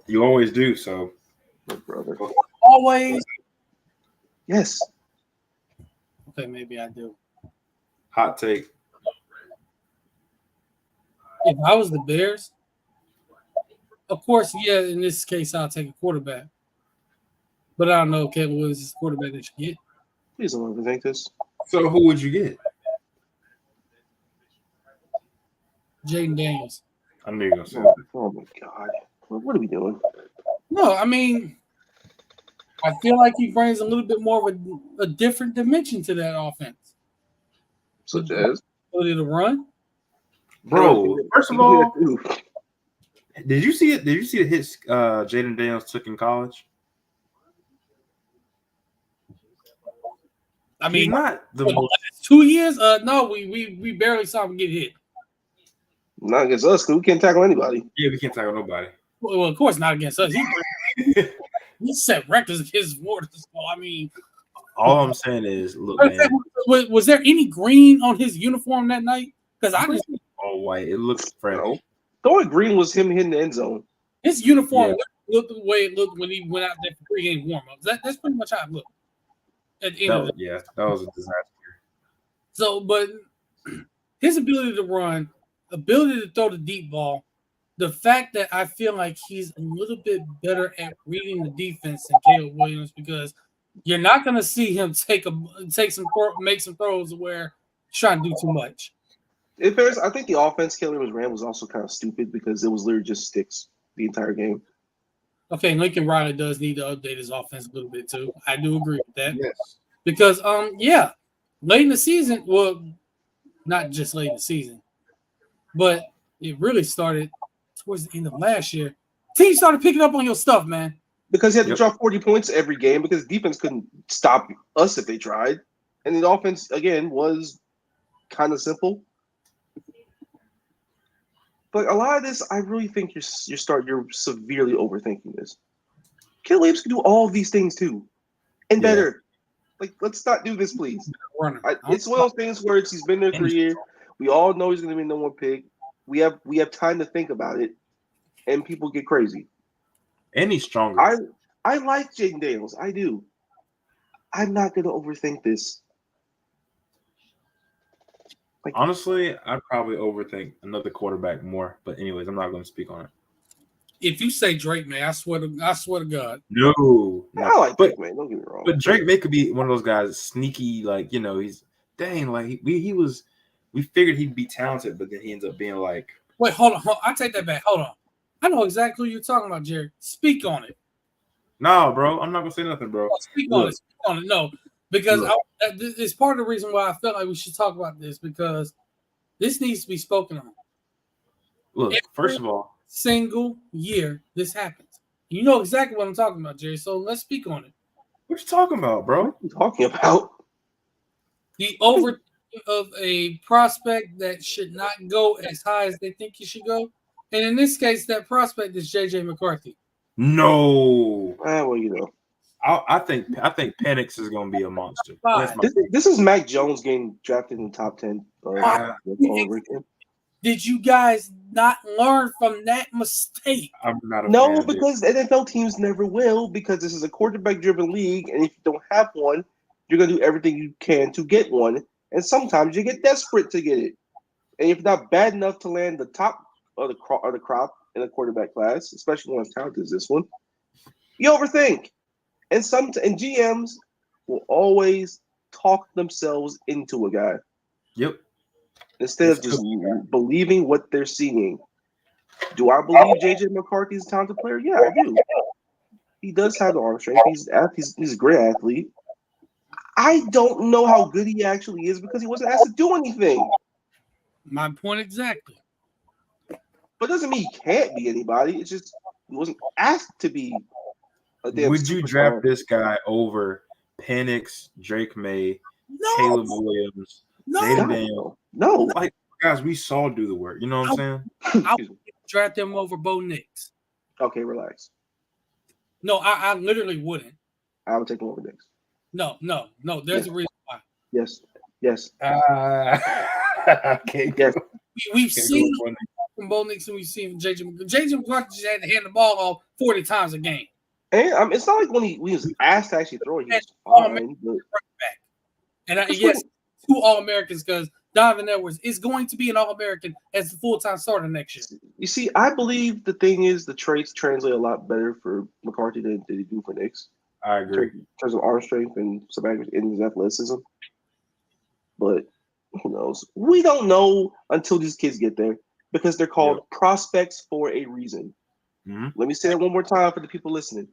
You always do, so. Brother. Always? Yes. Okay, maybe I do. Hot take. If I was the Bears, of course, yeah, in this case, I'll take a quarterback. But I don't know if Caleb Williams is the quarterback that you get. Please don't overthink this. So who would you get? Jaden Daniels. I knew you were going to say that. Oh, my God. What are we doing? No, I mean, I feel like he brings a little bit more of a different dimension to that offense. Such as? Ability to run. Bro, first of all, did you see it? Did you see the hits Jaden Daniels took in college? I mean, not the most 2 years. No, we barely saw him get hit. Not against us, because we can't tackle anybody. Yeah, we can't tackle nobody. Well, of course not against us. He set records against Florida. So, I mean, all I'm saying is, look, man. Was there any green on his uniform that night? Because I just all white. It looked fresh. No. The only green was him hitting the end zone. His uniform looked the way it looked when he went out there for pregame warm-ups. That's pretty much how it looked. At the end of that was a disaster. So, but his ability to run, ability to throw the deep ball, the fact that I feel like he's a little bit better at reading the defense than Caleb Williams, because you're not going to see him make some throws where he's trying to do too much. I think the offense Caleb Williams ran was also kind of stupid because it was literally just sticks the entire game. Okay, Lincoln Riley does need to update his offense a little bit too. I do agree with that. Yes. Because late in the season, well, not just late in the season, but it really started towards the end of last year. Teams started picking up on your stuff, man. Because he had to drop 40 points every game because defense couldn't stop us if they tried. And the offense, again, was kind of simple. But a lot of this, I really think you're severely overthinking this. Caleb Williams can do all of these things too, and better. Like, let's not do this, please. It's one of those things where he's been there for a year. We all know he's going to be no one pick. We have time to think about it, and people get crazy. And he's stronger. I like Jaden Daniels. I do. I'm not going to overthink this. Honestly, I'd probably overthink another quarterback more. But anyways, I'm not going to speak on it. If you say Drake May, I swear to God. No. I like but Drake, man. Don't get me wrong. but Drake May could be one of those guys, sneaky, like he's dang, like we figured he'd be talented, but then he ends up being like. Wait, hold on. I take that back. Hold on. I know exactly who you're talking about, Jerry. Speak on it. No, bro, I'm not gonna say nothing, bro. Speak on it. Speak on it. No, because it's part of the reason why I felt like we should talk about this because this needs to be spoken on. Look, first of all, single year this happens. You know exactly what I'm talking about, Jerry. So let's speak on it. What you talking about, bro? What are you talking about? The over of a prospect that should not go as high as they think he should go. And in this case, that prospect is JJ McCarthy. No. Well, you know. I think Penix is going to be a monster. This is Mac Jones getting drafted in the top 10. Did you guys not learn from that mistake? I'm not a no, fan, because NFL teams never will, because this is a quarterback-driven league, and if you don't have one, you're going to do everything you can to get one, and sometimes you get desperate to get it. And if you're not bad enough to land the top of the crop in a quarterback class, especially one as talented as this one, you overthink. And GMs will always talk themselves into a guy. Yep. Instead of just believing what they're seeing. Do I believe JJ McCarthy is a talented player? Yeah, I do. He does have the arm strength. He's a great athlete. I don't know how good he actually is because he wasn't asked to do anything. My point exactly. But it doesn't mean he can't be anybody. It's just he wasn't asked to be a damn Would you superstar. draft this guy over Penix, Drake May, Caleb Williams, David Daniel? No. Like, guys, we saw do the work. You know what I'm saying? I would draft them over Bo Nix. Okay, relax. No, I literally wouldn't. I would take him over Nix. No. There's a reason why. Yes. Okay. Yes. We've seen from Bo Nix and we've seen from JJ McCarthy just had to hand the ball off 40 times a game. And it's not like when he was asked to actually throw it, he was fine. And yes, 2 All-Americans because Donovan Edwards is going to be an All-American as the full-time starter next year. You see, I believe the thing is the traits translate a lot better for McCarthy than they do for Nix. I agree. In terms of arm strength and some in his athleticism. But who knows? We don't know until these kids get there because they're called prospects for a reason. Mm-hmm. Let me say that one more time for the people listening.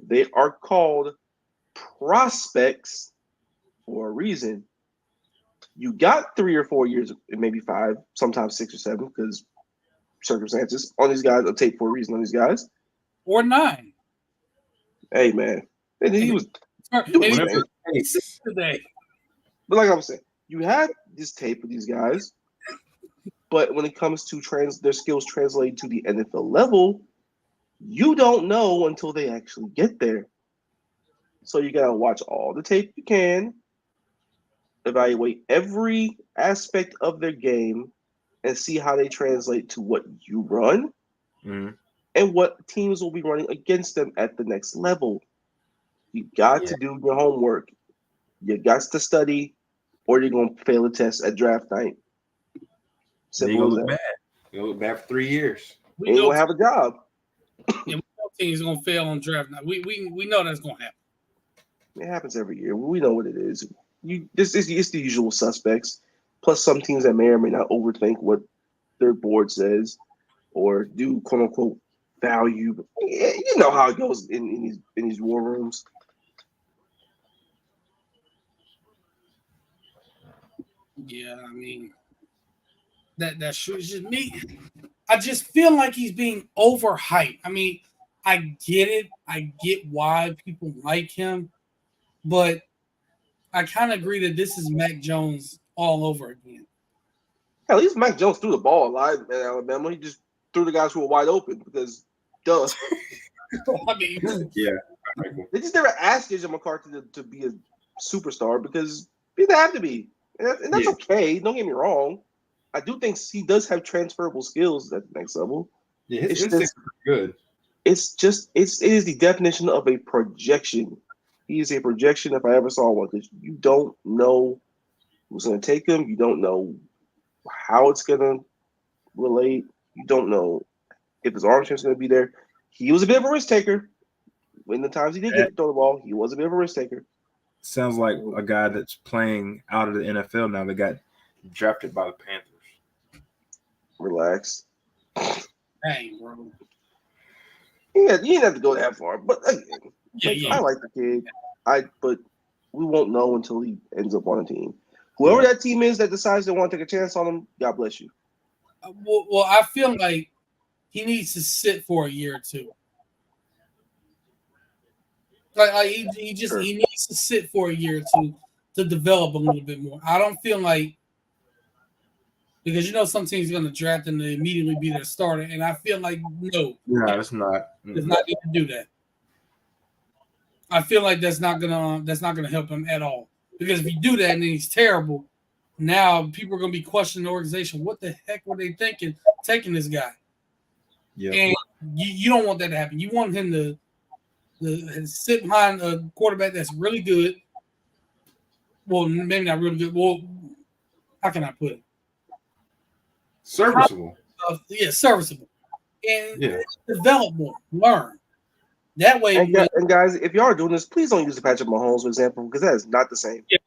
They are called prospects for a reason. You got 3 or 4 years, maybe 5, sometimes 6 or 7, because circumstances on these guys. I'll take for a reason on these guys. Or 9. Hey, man. And he was doing today. But like I was saying, you have this tape of these guys, but when it comes to their skills translated to the NFL level, you don't know until they actually get there. So you got to watch all the tape you can, evaluate every aspect of their game, and see how they translate to what you run and what teams will be running against them at the next level. You got to do your homework. You got to study, or you're going to fail a test at draft night. Simple as that. You'll look bad for 3 years. And you'll have a job. Yeah, we know teams going to fail on draft night. We know that's going to happen. It happens every year. We know what it is. It's the usual suspects, plus some teams that may or may not overthink what their board says or do quote unquote value. You know how it goes in these war rooms. Yeah, I mean that's just me. I just feel like he's being overhyped. I mean, I get it. I get why people like him, but I kind of agree that this is Mac Jones all over again. At least Mac Jones threw the ball a lot in Alabama. He just threw the guys who were wide open because, duh. I mean, yeah. They just never asked JJ McCarthy to be a superstar because he didn't have to be. And that's okay. Don't get me wrong. I do think he does have transferable skills at the next level. Yeah, his instincts are good. It is the definition of a projection. He is a projection if I ever saw one because you don't know who's going to take him. You don't know how it's going to relate. You don't know if his arm strength is going to be there. He was a bit of a risk taker. When the times he did get to throw the ball, he was a bit of a risk taker. Sounds like a guy that's playing out of the NFL now that got drafted by the Panthers. Relax. Dang, bro. Yeah, you didn't have to go that far. But again, Yeah. I like the kid. But we won't know until he ends up on a team. Whoever that team is that decides they want to take a chance on him, God bless you. Well, I feel like he needs to sit for a year or two. Like he needs to sit for a year or two to develop a little bit more. I don't feel like, because some teams are going to draft him to immediately be their starter, and I feel like no, it's not. Does not need to do that. I feel like that's not gonna help him at all. Because if you do that and then he's terrible, now people are gonna be questioning the organization. What the heck were they thinking taking this guy? Yeah, and you don't want that to happen. You want him to sit behind a quarterback that's really good. Well, maybe not really good. Well, how can I put it? Serviceable. Serviceable. And develop more, learn. That way, and guys, if y'all are doing this, please don't use the Patrick Mahomes example because that is not the same. Yeah,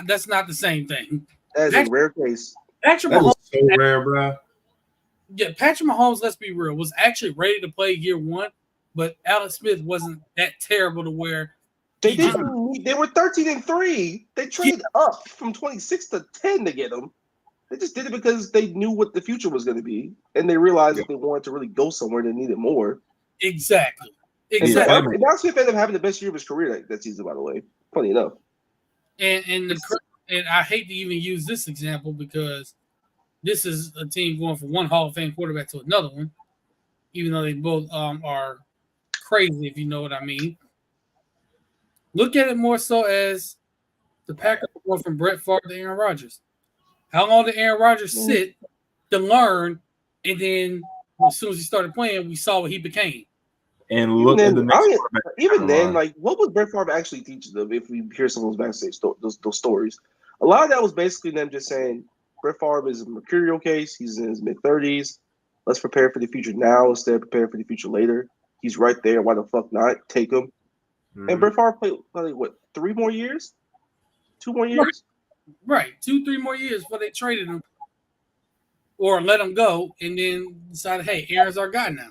that's not the same thing. That is a rare case. Patrick Mahomes is so rare, bro. Yeah, Patrick Mahomes, let's be real, was actually ready to play year one, but Alex Smith wasn't that terrible to where they were 13-3. They traded up from 26 to 10 to get him. They just did it because they knew what the future was going to be, and they realized if they wanted to really go somewhere, they needed more. Exactly. And now Smith ended up having the best year of his career that season, by the way. Funny enough. And I hate to even use this example because this is a team going from one Hall of Fame quarterback to another one, even though they both are crazy, if you know what I mean. Look at it more so as the Packers going from Brett Favre to Aaron Rodgers. How long did Aaron Rodgers sit to learn, and then as soon as he started playing, we saw what he became. And look at the next then, like, what was Brett Favre actually teaching them? If we hear some of those backstage those stories, a lot of that was basically them just saying Brett Favre is a mercurial case. He's in his mid-30s. Let's prepare for the future now instead of prepare for the future later. He's right there. Why the fuck not? Take him. Mm-hmm. And Brett Favre played what, 3 more years? 2 more years? Right. 2-3 more years before they traded him or let him go, and then decided, hey, Aaron's our guy now.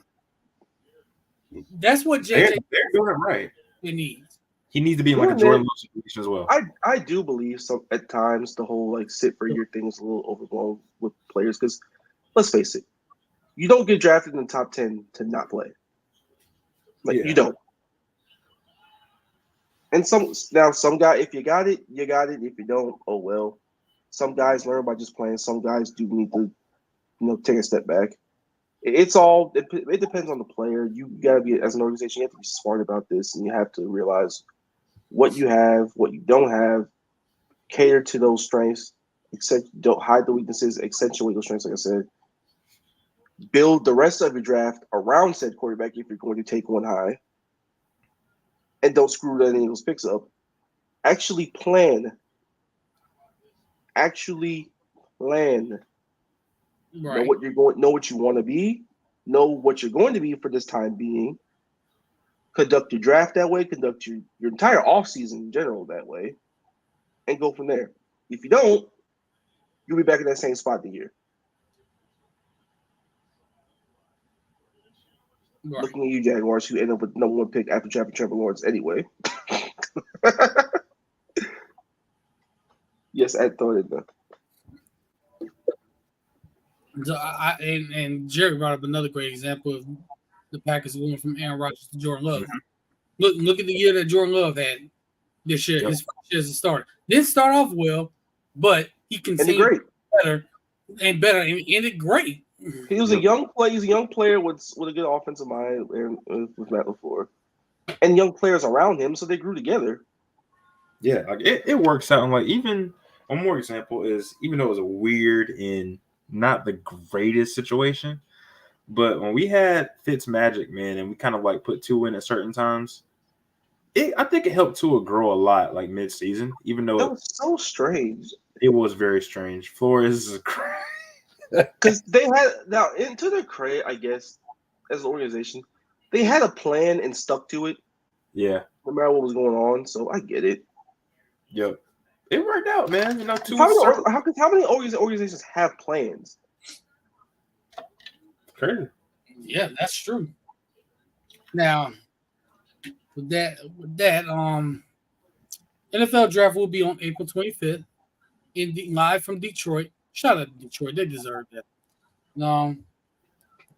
That's what JJ. They're doing it right. He needs. He needs to be in like a Jordan Love situation as well. I do believe at times the whole like sit for a year thing is a little overblown with players because let's face it, you don't get drafted in the top 10 to not play. You don't. And some guy, if you got it, you got it. If you don't, oh well. Some guys learn by just playing. Some guys do need to, take a step back. It depends on the player. You gotta be, as an organization, you have to be smart about this, and you have to realize what you have, what you don't have, cater to those strengths, don't hide the weaknesses, accentuate those strengths, like I said. Build the rest of your draft around said quarterback if you're going to take one high. And don't screw any of those picks up. Actually plan. Right. Know what you want to be. Know what you're going to be for this time being. Conduct your draft that way. Conduct your entire offseason in general that way. And go from there. If you don't, you'll be back in that same spot the year. Right. Looking at you, Jaguars, who end up with number 1 pick after drafting Trevor Lawrence anyway. Yes, I thought it. And Jerry brought up another great example of the Packers going from Aaron Rodgers to Jordan Love. Mm-hmm. Look at the year that Jordan Love had this year. Yep. His first year as a starter. Didn't start off well, but he continued better and ended great. He was a young player. He's a young player with a good offensive mind with Matt LaFleur, and young players around him, so they grew together. Yeah, like it works out. And like even one more example is, even though it was a weird and not the greatest situation, but when we had Fitzmagic, man, and we kind of like put 2 in at certain times, I think it helped Tua grow a lot, like mid-season. Even though that was so strange. It was very strange. Flores is crazy. Because they had, now into their credit, I guess, as an organization, they had a plan and stuck to it. Yeah. No matter what was going on, so I get it. Yep. It worked out, man. You know, how many organizations have plans? Crazy. Yeah, that's true. Now, with that, NFL draft will be on April 25th live from Detroit. Shout out to Detroit; they deserve that.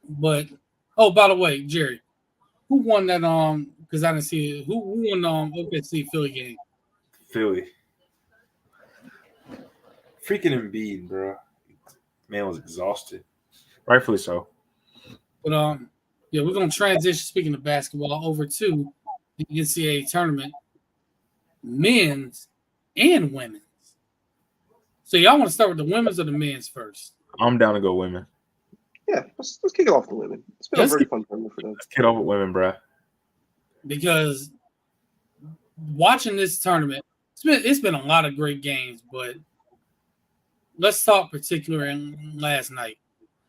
But by the way, Jerry, who won that? Because I didn't see it. Who won OKC Philly game? Philly. Freaking Embiid, bro. Man was exhausted. Rightfully so. But yeah, we're gonna transition. Speaking of basketball, over to the NCAA tournament, men's and women's. So y'all want to start with the women's or the men's first? I'm down to go women. Yeah, let's kick it off with the women. It's been a very fun tournament for them. Let's kick it off with women, bro. Because watching this tournament, it's been a lot of great games, but let's talk particularly in last night.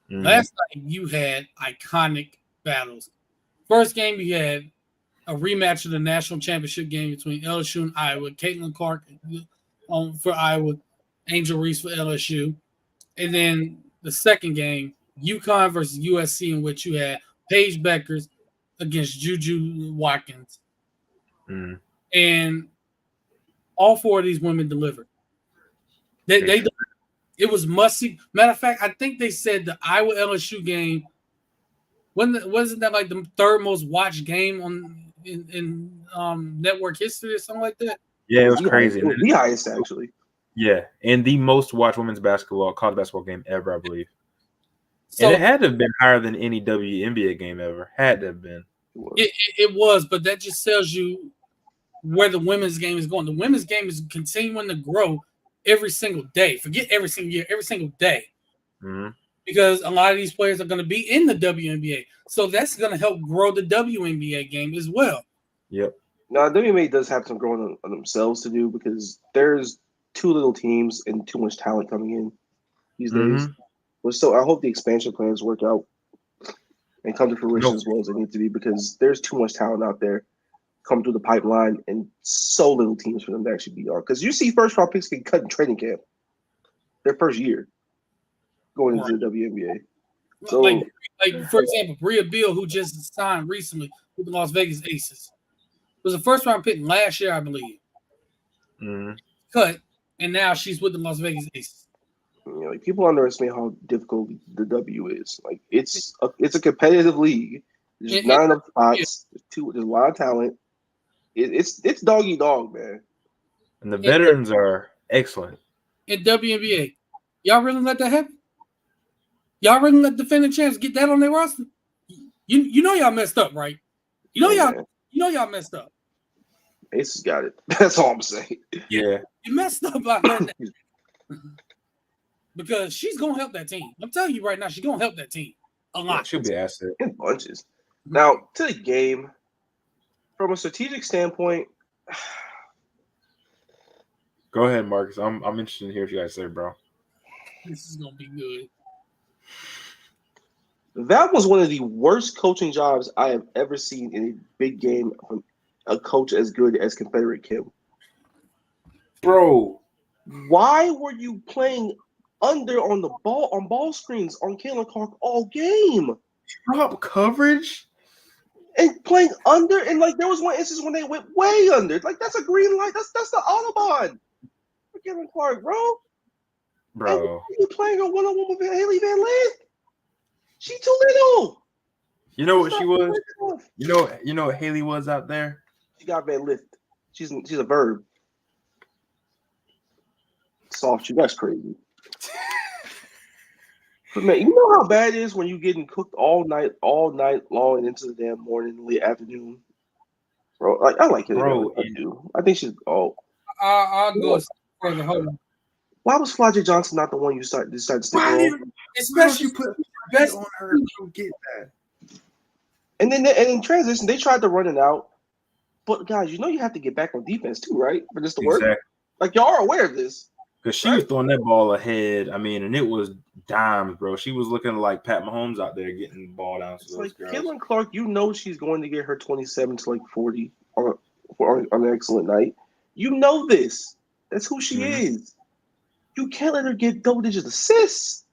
Mm-hmm. Last night you had iconic battles. First game you had a rematch of the national championship game between LSU and Iowa. Caitlin Clark for Iowa, Angel Reese for LSU. And then the second game, UConn versus USC, in which you had Paige Beckers against Juju Watkins. Mm. And all four of these women delivered. It was must-see. Matter of fact, I think they said the Iowa LSU game wasn't that like the third most watched game in network history or something like that? Yeah, it was crazy. It was the highest, actually. Yeah, and the most watched women's college basketball game ever, I believe. So, and it had to have been higher than any WNBA game ever. Had to have been. It was, but that just tells you where the women's game is going. The women's game is continuing to grow every single day. Forget every single year, every single day. Mm-hmm. Because a lot of these players are going to be in the WNBA. So that's going to help grow the WNBA game as well. Yep. Now, WNBA does have some growing on themselves to do because there's too little teams and too much talent coming in these days. But so I hope the expansion plans work out and come to fruition as well as they need to be because there's too much talent out there come through the pipeline and so little teams for them to actually be on. Because you see first round picks get cut in training camp their first year going into the WNBA. So, like for example, Bria Beal, who just signed recently with the Las Vegas Aces, was a first round pick last year, I believe. Mm-hmm. Cut, and now she's with the Las Vegas Aces. You know, like people underestimate how difficult the W is. Like it's a competitive league. There's not enough spots. There's a lot of talent. It's dog eat dog, man. And the veterans are excellent. In WNBA, y'all really let that happen? Y'all really let defending champs get that on their roster? You know y'all messed up, right? You know y'all messed up. Aces got it. That's all I'm saying. Yeah. You messed up by letting that. Because she's gonna help that team. I'm telling you right now, she's gonna help that team a lot. Yeah, she'll be an asset in bunches. Now to the game, from a strategic standpoint. Go ahead, Marcus. I'm interested to hear what you guys say, bro. This is gonna be good. That was one of the worst coaching jobs I have ever seen in a big game from a coach as good as Confederate Kim. Bro, why were you playing under on the ball screens on Caitlin Clark all game? Drop coverage and playing under, and like there was one instance when they went way under. Like that's a green light. That's the Autobahn for Caitlin Clark, bro. And you playing a one-on-one with Haley Van Lith? She too little. You know what she was? You know what Haley was out there? She got Van Lith. She's a verb. Soft. That's crazy. But man, you know how bad it is when you're getting cooked all night long and into the damn morning, late afternoon, bro. Like I like it, bro. I do. I think she's. Oh, I'll go further. Hold on. Why was Flajie Johnson not the one you decided to stick on? Especially you put best on her. I don't get that. And then in transition, they tried to run it out. But guys, you know you have to get back on defense too, right? For this to work. Like y'all are aware of this. Because she was throwing that ball ahead. I mean, and it was dimes, bro. She was looking like Pat Mahomes out there getting the ball down to It's those like girls. Caitlin Clark, you know she's going to get her 27 to like 40 on an excellent night. You know this. That's who she is. You can't let her get double-digit assists.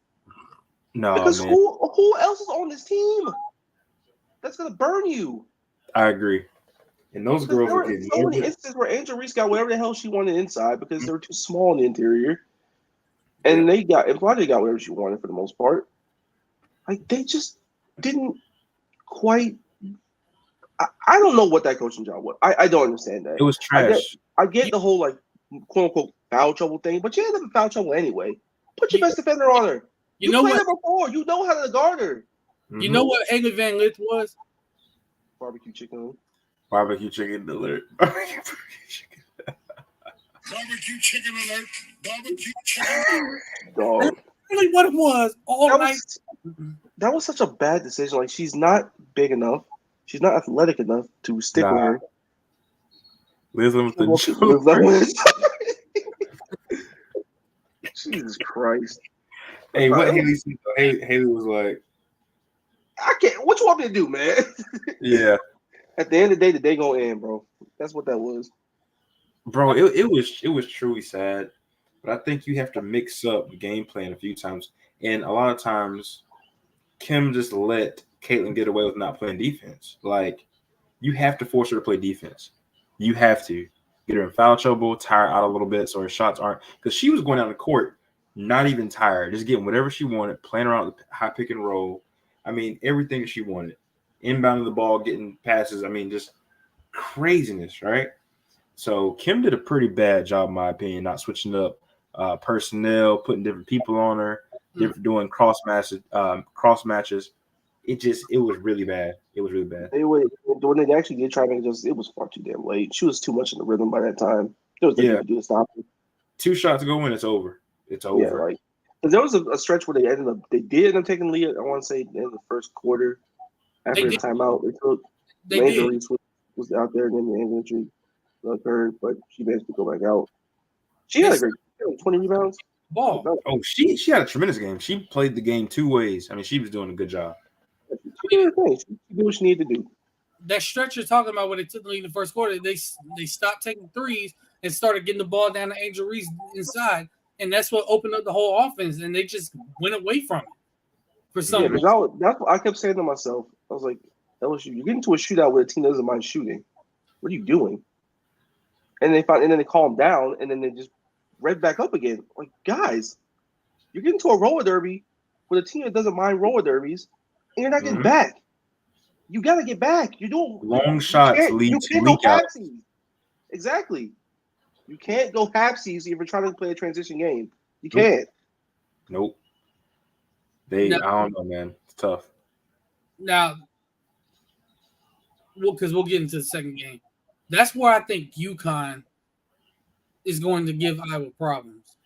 No, because man. who else is on this team? That's gonna burn you. I agree. And those girls there are were getting so many instances where Angel Reese got whatever the hell she wanted inside because they were too small in the interior. And Claudia got whatever she wanted for the most part. Like they just didn't quite. I don't know what that coaching job was. I don't understand that. It was trash. I get the whole like quote unquote foul trouble thing, but you ended up in foul trouble anyway. Put your best defender on her. You know played her before. You know how to guard her. You know what Haley Van Lith was? Barbecue chicken. Barbecue chicken alert. Barbecue chicken alert. Barbecue chicken. Dog. Really what it was all night. That was such a bad decision. Like she's not big enough. She's not athletic enough to stick with her. Jesus Christ. Hey, what Haley said? Haley was like, I can't. What you want me to do, man? Yeah. At the end of the day gonna end, bro. That's what that was. Bro, it was truly sad. But I think you have to mix up the game plan a few times. And a lot of times, Kim just let Caitlin get away with not playing defense. Like, you have to force her to play defense. You have to get her in foul trouble, tire out a little bit so her shots aren't – because she was going down the court not even tired, just getting whatever she wanted, playing around the high pick and roll. I mean, everything she wanted. Inbounding the ball, getting passes. I mean, just craziness, right? So Kim did a pretty bad job, in my opinion, not switching up personnel, putting different people on her, doing cross matches. It was really bad. It was really bad. When they actually did try to make it was far too damn late. She was too much in the rhythm by that time. There was nothing to do to stop her. 2 shots go in, it's over. It's over. Yeah, right. Because there was a stretch where they did end up taking the lead. I want to say in the first quarter after the timeout they took. Angel Reese was out there, and then the injury occurred, but she managed to go back out. She had a great 20 rebounds. Ball. Oh, she had a tremendous game. She played the game 2 ways. I mean, she was doing a good job. She did what she needed to do. That stretch you're talking about when they took the lead in the first quarter, they stopped taking threes and started getting the ball down to Angel Reese inside, and that's what opened up the whole offense, and they just went away from it for some reason. That's what I kept saying to myself. I was like, LSU, you're getting to a shootout where the team doesn't mind shooting. What are you doing? And then they calmed down, and then they just rev back up again. Like, guys, you're getting to a roller derby with a team that doesn't mind roller derbies, and you're not getting back. You got to get back. You're doing long shots lead to leak out. Exactly. You can't go halfsies if you're trying to play a transition game. You can't. Nope. I don't know, man. It's tough. Now, because we'll get into the second game. That's where I think UConn is going to give Iowa problems.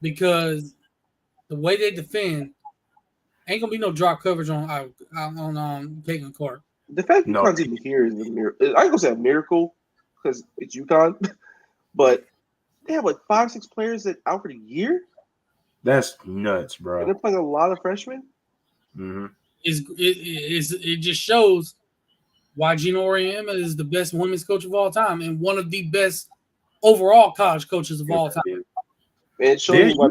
Because the way they defend, ain't going to be no drop coverage on Caitlin Clark. The fact UConn's even here is a miracle. I ain't going to say a miracle because it's UConn, but they have like 5-6 players that out for the year. That's nuts, bro. And they're playing a lot of freshmen. Mm-hmm. It just shows why Gino Auriemma is the best women's coach of all time and one of the best overall college coaches of all time. And it shows you why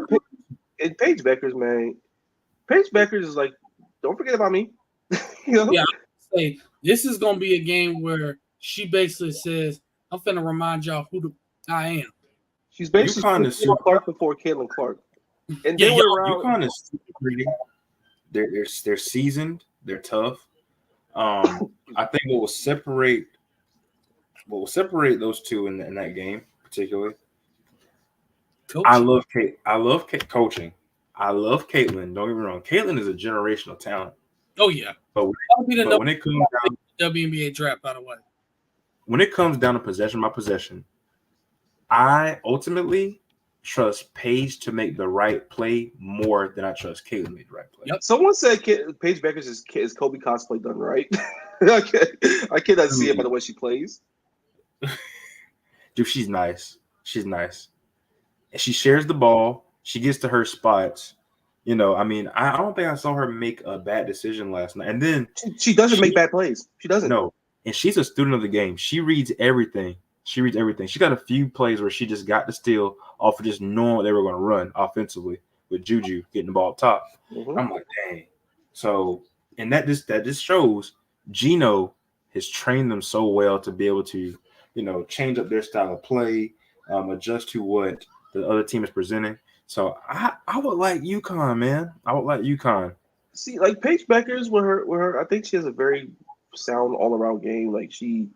Paige Beckers, man. Paige Beckers is like, don't forget about me. You know? Yeah, say this is gonna be a game where she basically says, "I'm finna remind y'all who I am." She's basically Caitlin Clark before Caitlin Clark. And they were around. UConn is super pretty. They're seasoned. They're tough. I think what will separate those two in that game, particularly. Coaching. I love coaching. I love Caitlin. Don't get me wrong. Caitlin is a generational talent. Oh yeah. But when it comes down WNBA draft, by the way. When it comes down to possession by possession, I ultimately trust Paige to make the right play more than I trust Caitlin to make the right play. Yep. Someone said Paige Beckers is Kobe cosplay done right. I cannot see it by the way she plays. Dude, she's nice. She's nice. She shares the ball. She gets to her spots. You know, I mean, I don't think I saw her make a bad decision last night. And then she doesn't make bad plays. She doesn't. No, and she's a student of the game. She reads everything. She got a few plays where she just got the steal off of just knowing what they were going to run offensively with Juju getting the ball up top. Mm-hmm. I'm like, dang. So, and that just shows Gino has trained them so well to be able to, you know, change up their style of play, adjust to what the other team is presenting. So I would like UConn, man. I would like UConn. See, like Paige Beckers with her, I think she has a very sound all around game. Like she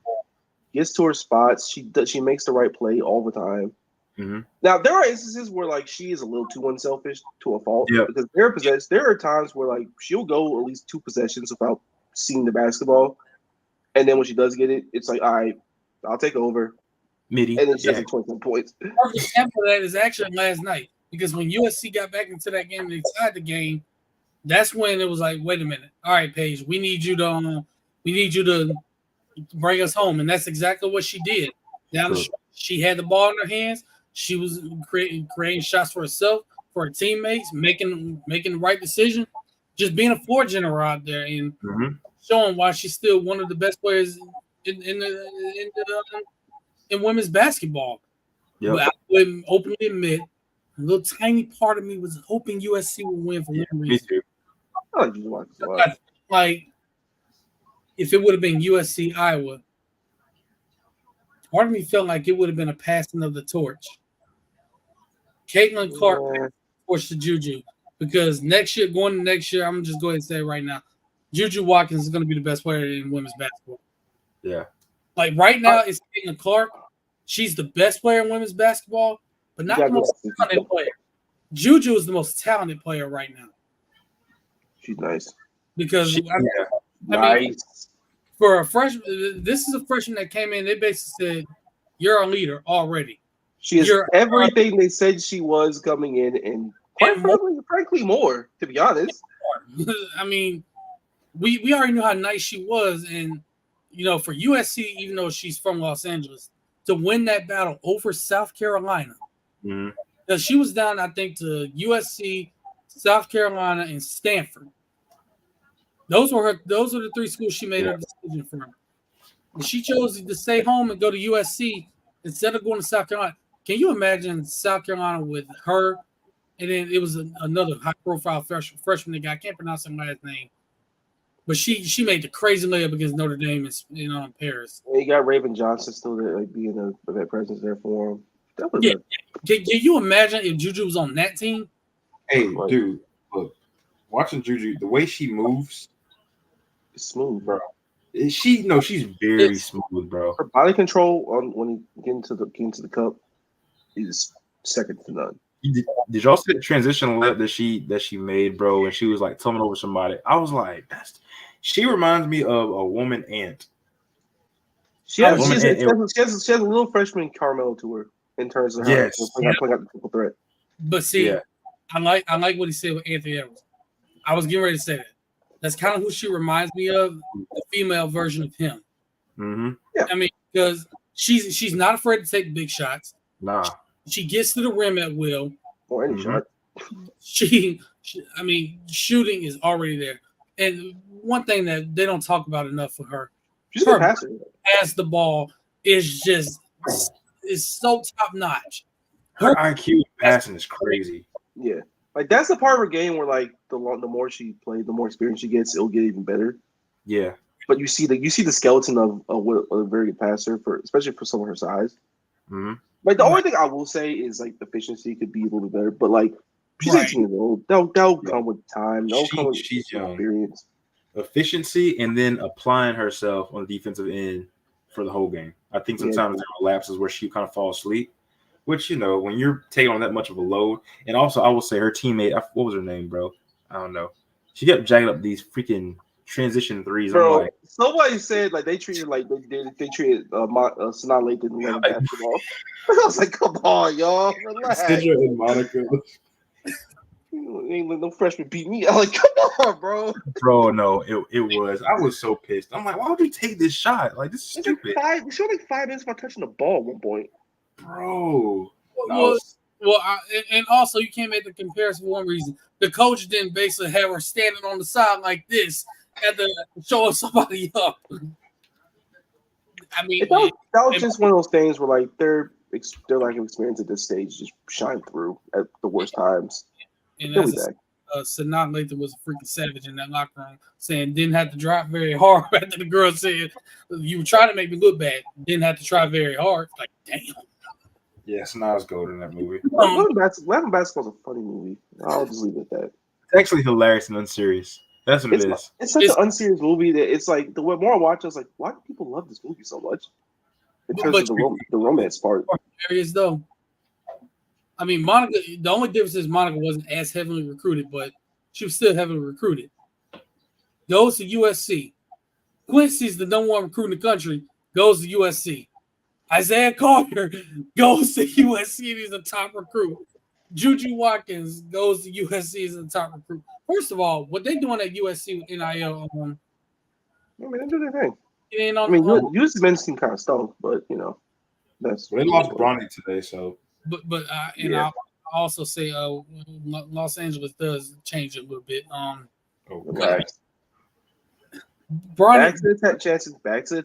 gets to her spots, she makes the right play all the time. Mm-hmm. Now there are instances where like she is a little too unselfish to a fault because there are times where like she'll go at least 2 possessions without seeing the basketball, and then when she does get it, it's like, all right, I'll take over. Midi, and then she has like 21 points. Perfect example of that is actually last night because when USC got back into that game, they tied the game. That's when it was like, wait a minute, all right, Paige, we need you to bring us home, and that's exactly what she did. Now she had the ball in her hands. She was creating shots for herself, for her teammates, making the right decision, just being a floor general out there and showing why she's still one of the best players in women's basketball. Yep. But I would openly admit, a little tiny part of me was hoping USC would win for one reason. Me too. Like, if it would have been USC Iowa, part of me felt like it would have been a passing of the torch. Caitlin Clark forced to Juju because going to next year, I'm gonna just go ahead and say it right now, Juju Watkins is going to be the best player in women's basketball. Yeah. Like right now, it's Caitlin Clark. She's the best player in women's basketball, but not the most talented player. Juju is the most talented player right now. She's nice. Because I mean, for a freshman, this is a freshman that came in. They basically said, "You're a leader already." She is everything they said she was coming in, and quite frankly, more. To be honest, I mean, we already knew how nice she was, and you know, for USC, even though she's from Los Angeles, to win that battle over South Carolina, because she was down, I think, to USC, South Carolina, and Stanford. Those are the 3 schools she made her decision from. And she chose to stay home and go to USC instead of going to South Carolina. Can you imagine South Carolina with her? And then it was another high-profile freshman that I can't pronounce her last name, but she made the crazy layup against Notre Dame in Paris. And you got Raven Johnson still there, like being that presence there for him. That was Can you imagine if Juju was on that team? Hey, dude, look, watching Juju, the way she moves. Smooth, bro. She's very smooth, bro. Her body control when you get into the cup is second to none. Did y'all see the transition layup that she made, bro? And she was like tumbling over somebody. I was like, she reminds me of a woman ant. She has a little freshman Carmelo to her in terms of how playing out the triple threat. But see, I like what he said with Anthony Edwards. I was getting ready to say that. That's kind of who she reminds me of, the female version of him. Mm-hmm. Yeah. I mean, because she's not afraid to take big shots. Nah. She gets to the rim at will. Or any shot. She, shooting is already there. And one thing that they don't talk about enough with her, she's a passer. Pass the ball is so top notch. Her IQ passing is crazy. Yeah. Like that's the part of her game where like the more she plays, the more experience she gets, it'll get even better. Yeah. But you see the skeleton of a very good passer especially for someone her size. Mm-hmm. Like the only thing I will say is like efficiency could be a little bit better, but like she's 18 years old. That'll come with time. She's young. Experience. Efficiency and then applying herself on the defensive end for the whole game. I think sometimes there are lapses where she kind of falls asleep. Which, when you're taking on that much of a load, and also I will say her teammate, what was her name, bro? I don't know. She kept jacking up these freaking transition threes. Bro, like, somebody said like they treated they treated Sanaa Lathan like basketball. I was like, come on, y'all, relax. Sidra and Monica. Ain't let no freshman beat me. I'm like, come on, bro. Bro, no, it was. I was so pissed. I'm like, why would you take this shot? Like, this is stupid. We showed like 5 minutes about touching the ball at one point. Bro. Well, Well, and also you can't make the comparison for one reason. The coach didn't basically have her standing on the side like this at the showing somebody up. I mean, That was just one of those things where like their lack of experience at this stage just shine through at the worst times. and They'll be as back. Sanaa Lathan was a freaking savage in that locker room, saying didn't have to drop very hard after the girl said you were trying to make me look bad, didn't have to try very hard. Like, damn. Yeah, Sanaa's gold in that movie. Weapon Basketball is a funny movie. I'll just leave it at that. It's actually hilarious and unserious. That's what it is. It's such an unserious movie that it's like the more I watch, I was like, why do people love this movie so much? In terms of the romance part. Areas though. I mean, Monica. The only difference is Monica wasn't as heavily recruited, but she was still heavily recruited. Goes to USC. Quincy's the number one recruit in the country. Goes to USC. Isaiah Carter goes to USC and he's a top recruit. Juju Watkins goes to USC as a top recruit. First of all, what they doing at USC with NIL? I mean, they do their thing. I mean, USC men's team kind of stunk, but you know, that's they lost Bronny today, so. But I'll also say Los Angeles does change a little bit. Okay. Bronny, back to the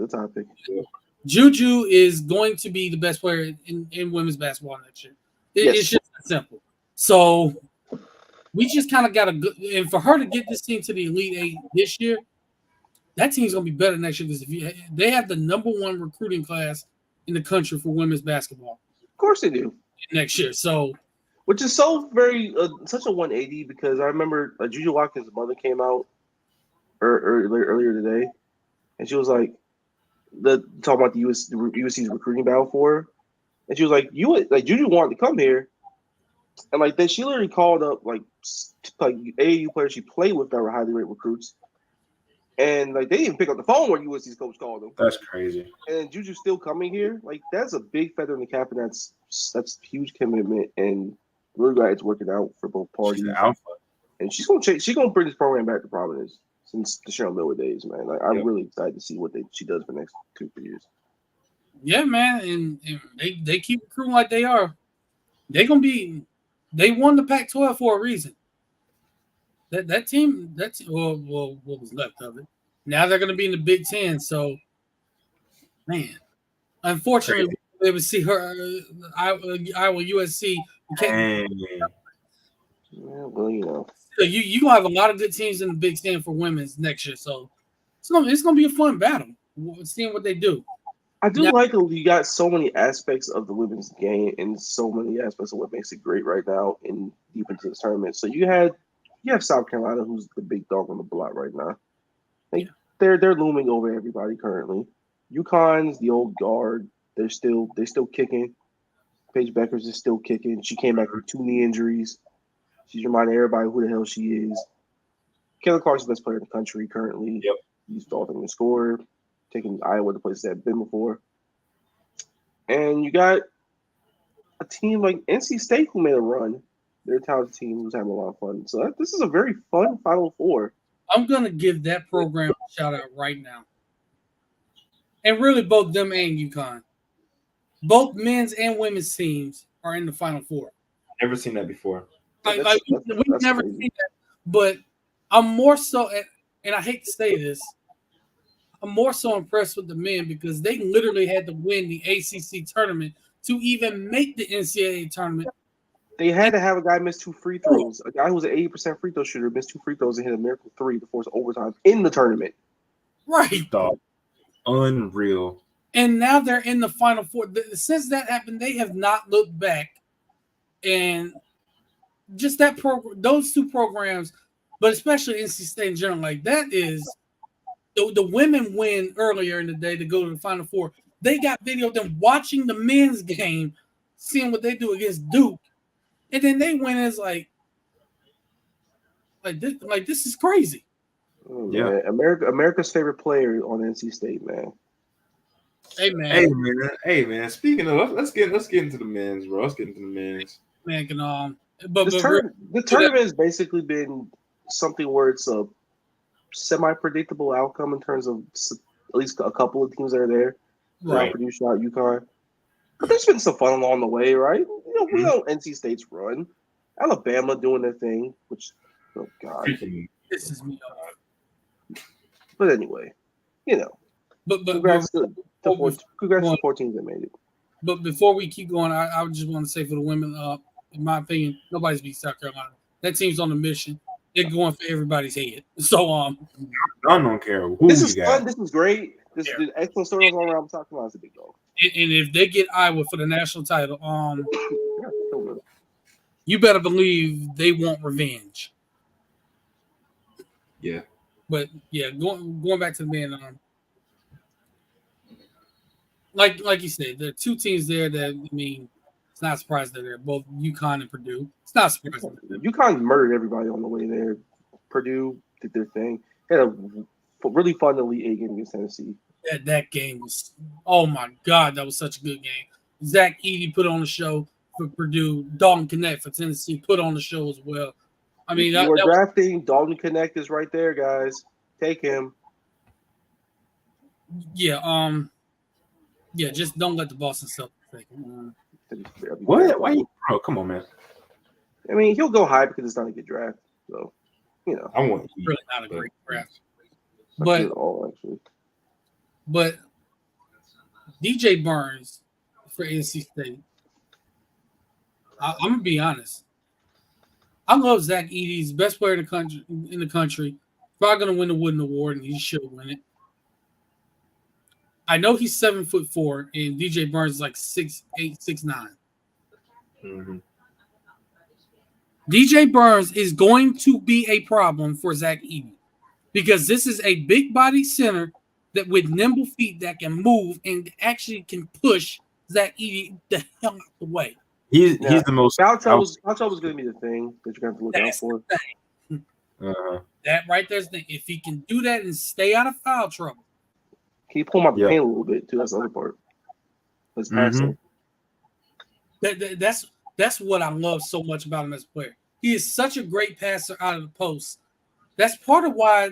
topic. Yeah. Juju is going to be the best player in women's basketball next year. It's just that simple. So we just kind of got to, and for her to get this team to the Elite Eight this year, that team's going to be better next year because they have the number one recruiting class in the country for women's basketball. Of course they do. Next year. So, which is so very, such a 180 because I remember Juju Watkins' mother came out earlier today and she was like, talking about the USC's recruiting battle for her. And she was like, Juju wanted to come here. And like then she literally called up like AAU players she played with that were highly rated recruits. And like they didn't pick up the phone when USC's coach called them. That's crazy. And Juju's still coming here. Like that's a big feather in the cap, and that's huge commitment. And really glad it's working out for both parties. She's alpha. And she's gonna bring this program back to prominence since the Cheryl Miller days, man. Like I'm really excited to see what she does for the next 2-3 years. Yeah, man, and they keep recruiting like they are. They won the Pac-12 for a reason. That team, well, what was left of it. Now they're going to be in the Big Ten. So, man, unfortunately, we will see her Iowa USC. Yeah, well, you know, so you gonna have a lot of good teams in the Big Ten for women's next year. So it's gonna be a fun battle. Seeing what they do. I do like that you got so many aspects of the women's game and so many aspects of what makes it great right now in deep into this tournament. So you have South Carolina, who's the big dog on the block right now. They're looming over everybody currently. UConn's the old guard. They're still kicking. Paige Beckers is still kicking. She came back with 2 knee injuries. She's reminding everybody who the hell she is. Kayla Clark's the best player in the country currently. Yep. He's the ultimate scorer, taking Iowa to places they've been before. And you got a team like NC State who made a run. They're a talented team who's having a lot of fun. So this is a very fun Final Four. I'm going to give that program a shout out right now. And really both them and UConn. Both men's and women's teams are in the Final Four. Never seen that before. We've never seen that. But I'm more so, and I hate to say this, I'm more so impressed with the men because they literally had to win the ACC tournament to even make the NCAA tournament. They had to have a guy miss 2 free throws. A guy who was an 80% free throw shooter missed 2 free throws and hit a miracle 3 to force overtime in the tournament. Right. Dog. Unreal. And now they're in the Final Four. Since that happened, they have not looked back. And just that those 2 programs, but especially NC State in general, like that is the women win earlier in the day to go to the Final Four. They got video of them watching the men's game, seeing what they do against Duke. And then they win as like this is crazy. Oh, yeah, America's favorite player on NC State, man. Hey man. Speaking of, let's get into the men's, bro. Let's get into the men's. Man, the tournament has basically been something where it's a semi-predictable outcome in terms of at least a couple of teams that are there. Right. Purdue shot UConn. But there's been some fun along the way, right? We know NC State's run. Alabama doing their thing, which, oh God. This is me off. But anyway, But congrats to before the 4 teams that made it. But before we keep going, I just want to say for the women, in my opinion, nobody's beat South Carolina. That team's on a mission. They're going for everybody's head. So I don't care who this you is got. fun. This is great. This is excellent stories all around. South Carolina's a big dog. And if they get Iowa for the national title, Yeah, so good. you better believe they want revenge. Yeah. But yeah, going back to the men, like you said, there are two teams there that it's not surprising that they're both UConn and Purdue. It's not surprising. UConn murdered everybody on the way there. Purdue did their thing. They had a really fun Elite Eight game against Tennessee. That game was, oh my God, that was such a good game. Zach Edey put on the show for Purdue. Dalton Connect for Tennessee put on the show as well. I mean, we're drafting. Dalton Connect is right there, guys. Take him. Yeah, just don't let the Boston Celtics take him. What? Why? Bro, come on, man. I mean, he'll go high because it's not a good draft. So, I want really not a great draft. But DJ Burns for NC State. I'm gonna be honest. I love Zach Edey. He's the best player in the country. Probably gonna win the Wooden Award, and he should win it. I know he's 7'4", and DJ Burns is like 6'8", 6'9". Mm-hmm. DJ Burns is going to be a problem for Zach Edey because this is a big body center that with nimble feet that can move and actually can push Zach Edey the hell out the way. He's the most. Foul trouble was going to be the thing that you're going to have to look out for. That right there's the thing. If he can do that and stay out of foul trouble. Can you pull him out the paint a little bit too? That's the other part. That's passing. That's what I love so much about him as a player. He is such a great passer out of the post. That's part of why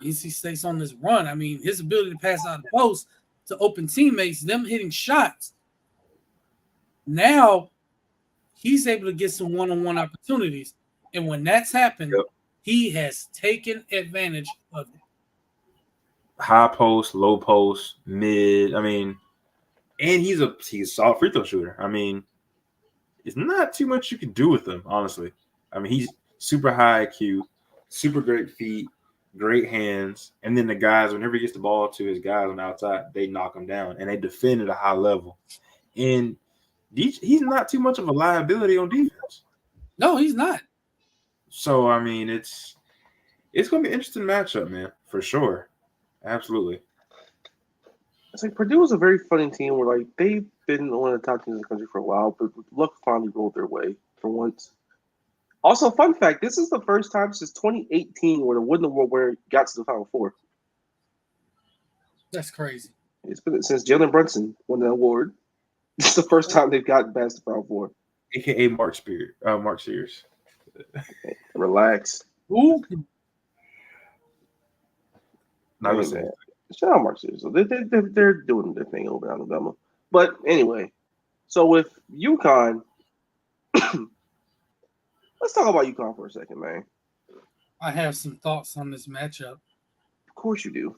NC State's on this run. I mean, his ability to pass out of the post to open teammates, them hitting shots. Now he's able to get some one-on-one opportunities. And when that's happened, he has taken advantage of it. High post, low post, mid. I mean, and he's a solid free throw shooter. I mean, it's not too much you can do with him, honestly. I mean, he's super high IQ, super great feet, great hands. And then the guys, whenever he gets the ball to his guys on the outside, they knock him down and they defend at a high level. And he's not too much of a liability on defense. No, he's not. So, I mean, it's going to be an interesting matchup, man, for sure. Absolutely. It's like Purdue is a very funny team where, like, they've been one of the top teams in the country for a while, but luck finally rolled their way for once. Also, fun fact, this is the first time since 2018 where the Wooden Award winner got to the Final Four. That's crazy. It's been since Jalen Brunson won the award. This is the first time they've gotten past the Final Four. AKA Mark Sears. Okay, relax. Ooh. Not gonna say. Shout out Mark Sears. So they're doing their thing over in Alabama. But anyway, so with UConn, let's talk about UConn for a second, man. I have some thoughts on this matchup. Of course you do.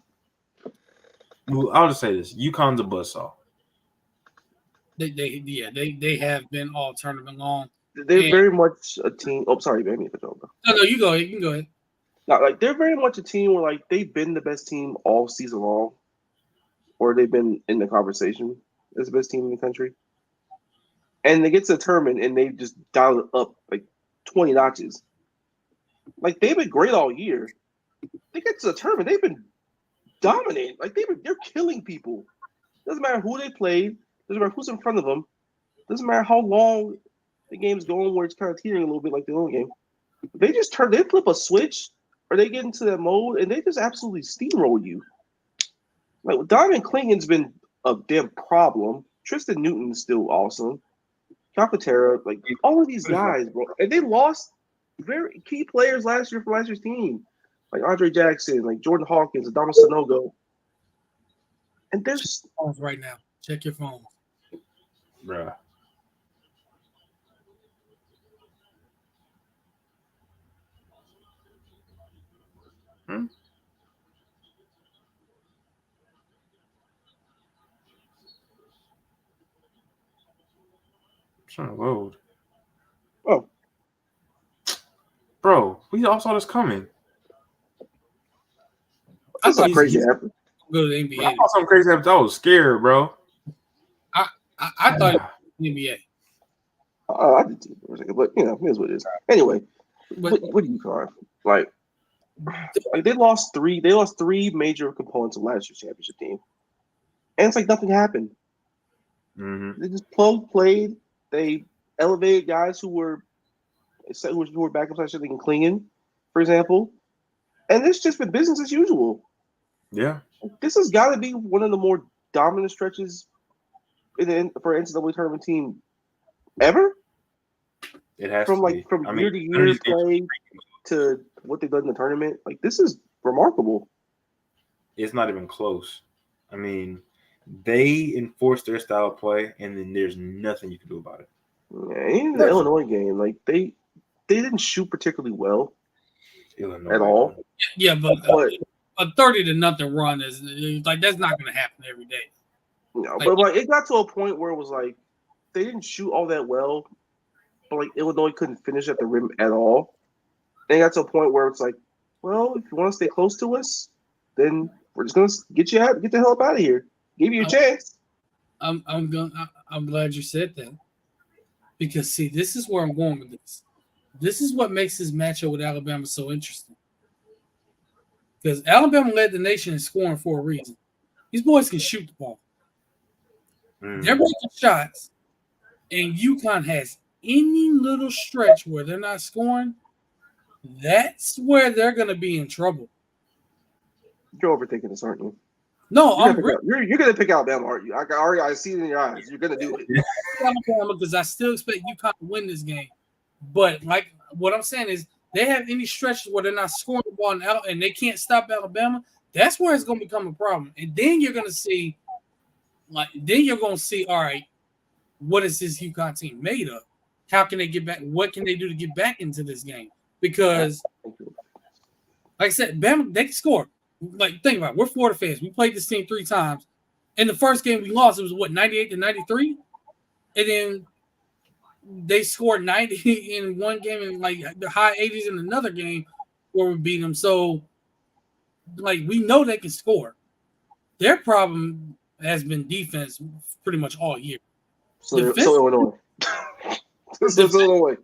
Well, I'll just say this: UConn's a buzzsaw. They have been all tournament long. They're very much a team. Oh, sorry, baby. No, you go ahead. You can go ahead. No, like they're very much a team where like they've been the best team all season long, or they've been in the conversation as the best team in the country. And they get to the tournament and they just dial it up like 20 notches. Like they've been great all year. They get to the tournament, they've been dominant. Like they're killing people. Doesn't matter who they played. Doesn't matter who's in front of them. Doesn't matter how long the game's going, where it's kind of teetering a little bit like the own game. They flip a switch, or they get into that mode, and they just absolutely steamroll you. Like Diamond Klingon's been a damn problem. Tristan Newton's still awesome. Calcaterra, like all of these guys, bro, and they lost very key players last year from last year's team, like Andre Jackson, like Jordan Hawkins, Adama Sanogo. And there's phones right now. Check your phone. Bruh. Trying to load. Oh, Bro, we all saw this coming. I that's thought not he's crazy happened. go to the I NBA. thought something crazy happened. I was scared, bro. I thought it was the NBA. I did too for a second, but here's what it is. Anyway, But what do you call like they lost three. They lost three major components of last year's championship team, and it's like nothing happened. Mm-hmm. They just played. They elevated guys who were backups. I should think Klingen, for example, and it's just been business as usual. Yeah. This has got to be one of the more dominant stretches for an NCAA tournament team ever. It has From to be. from I year mean, to year play to what they've done in the tournament, like this is remarkable. it's not even close. I mean, they enforce their style of play, and then there's nothing you can do about it. Yeah, even the Illinois game, like they didn't shoot particularly well Illinois at all. yeah, but But a 30-0 run is like that's not going to happen every day. but like it got to a point where it was like they didn't shoot all that well, but like Illinois couldn't finish at the rim at all. They got to a point where it's like, well, if you want to stay close to us, then we're just gonna get the hell up out of here. Give you a chance. I'm glad you said that because see, this is where I'm going with this. This is what makes this matchup with Alabama so interesting. Because Alabama led the nation in scoring for a reason. These boys can shoot the ball. They're making shots, and UConn has any little stretch where they're not scoring. That's where they're going to be in trouble. You're overthinking this, aren't you? No, you're gonna pick Alabama, aren't you? I see it in your eyes. You're gonna do it. Alabama because I still expect UConn to win this game. But like what I'm saying is, they have any stretches where they're not scoring the ball and they can't stop Alabama. That's where it's going to become a problem. And then you're going to see, all right, what is this UConn team made of? How can they get back? What can they do to get back into this game? Because, like I said, Bama, they can score. Like, think about it. We're Florida fans. We played this team 3 times. In the first game we lost, it was 98-93? And then they scored 90 in one game and like the high 80s in another game where we beat them. So, like, we know they can score. Their problem has been defense pretty much all year. So Illinois. So Illinois.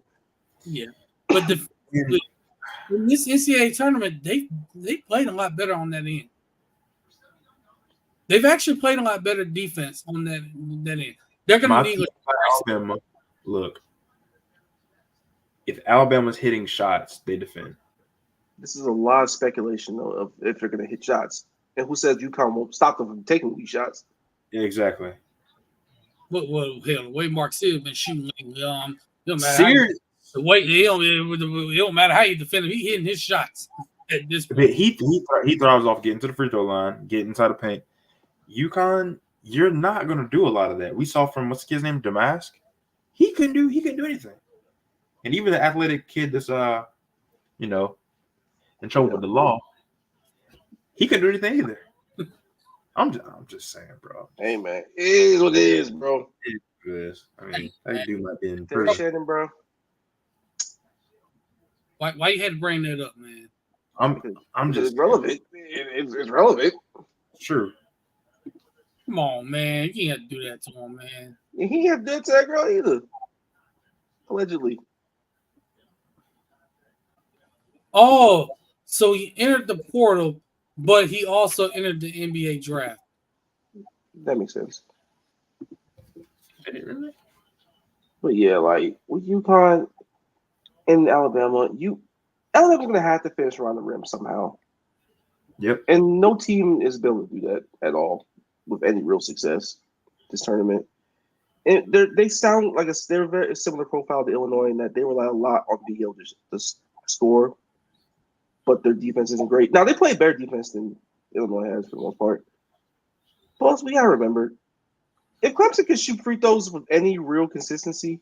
Yeah. But in this NCAA tournament, they played a lot better on that end. They've actually played a lot better defense on that end. They're going to need Alabama. Look, if Alabama's hitting shots, they defend. This is a lot of speculation though of if they're going to hit shots, and who says UConn won't stop them from taking these shots? Yeah, exactly. Well, hell, the way Mark Steele has been shooting, don't matter Serious. it don't matter how you defend him. He hitting his shots at this point. He thrives off getting to the free throw line, getting inside the paint. UConn, you're not going to do a lot of that. We saw from what's the kid's name, Damask. He couldn't do anything. And even the athletic kid that's in trouble with the law, he couldn't do anything either. I'm just saying, bro. Hey man, it is what it is, bro. It is. I mean, that dude might be in Terry prison. Shannon, bro. Why you had to bring that up, man? I'm just relevant. It's relevant. True. Come on, man. You can't have to do that to him, man. He have done to that girl either. Allegedly. Oh, so he entered the portal, but he also entered the NBA draft. That makes sense. But yeah, like with UConn and Alabama, Alabama's gonna have to finish around the rim somehow. Yep. And no team is able to do that at all with any real success this tournament. And they sound like they're a very similar profile to Illinois in that they rely a lot on being able to score, but their defense isn't great. Now they play better defense than Illinois has for the most part. Plus, we gotta remember if Clemson can shoot free throws with any real consistency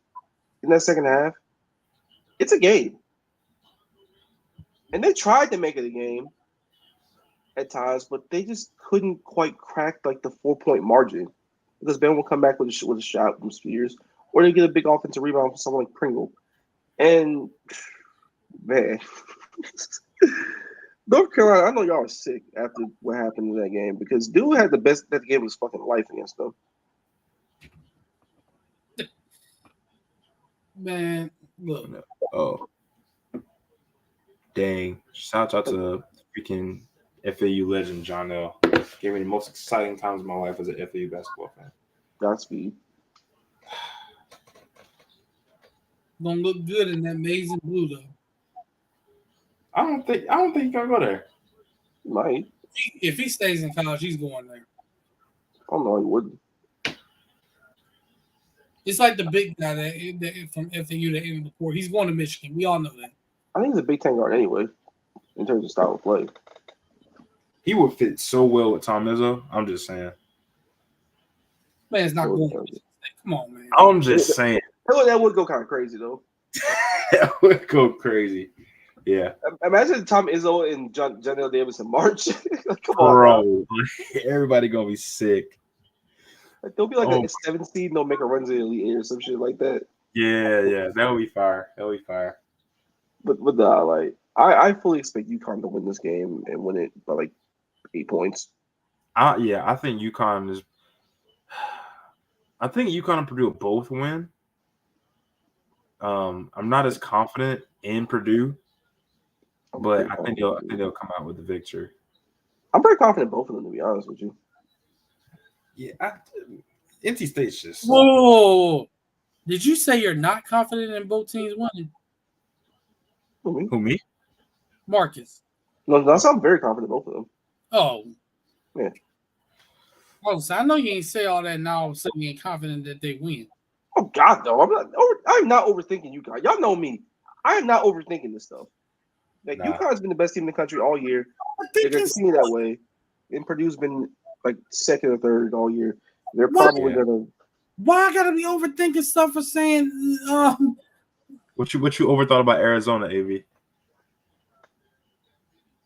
in that second half, it's a game. And they tried to make it a game at times, but they just couldn't quite crack like the 4-point margin because Ben will come back with a shot from Spears, or they get a big offensive rebound from someone like Pringle. And man, North Carolina, I know y'all are sick after what happened in that game because dude had the best that game of his fucking life against them. Man, look. Oh, dang! Shout out to freaking FAU legend John L. Gave me the most exciting times of my life as an FAU basketball fan. Godspeed. Gonna look good in that amazing blue though. I don't think he can go there. Might. If he stays in college, he's going there. I don't know. He wouldn't. It's like the big guy that from FAU that entered the court. He's going to Michigan. We all know that. I think he's a Big Ten guard anyway, in terms of style of play. He would fit so well with Tom Izzo. I'm just saying. Man, it's not going. Come on, man. I'm just saying. That would go kind of crazy though. That would go crazy. Yeah. Imagine Tom Izzo and Janelle Davis in March. Come on, bro. Everybody gonna be sick. Like, they'll be like a 7 seed and they'll make a run to the Elite Eight or some shit like that. Yeah, that would be fire. But like I fully expect UConn to win this game and win it by like 8 points. I think UConn is. I think UConn and Purdue both win. I'm not as confident in Purdue, but I think they'll come out with the victory. I'm pretty confident in both of them, to be honest with you. Yeah, NC State's just. Whoa! Did you say you're not confident in both teams winning? Who, me? Marcus. No, I'm very confident in both of them. Oh. Yeah. Oh, so I know you ain't say all that now. All of a sudden you ain't confident that they win. Oh God, no! I'm not overthinking UConn. Y'all know me. I am not overthinking this stuff. Like UConn's been the best team in the country all year. They're going to continue that way. And Purdue's been like second or third all year. They're probably going to. Why I gotta be overthinking stuff for saying? What you overthought about Arizona, AV?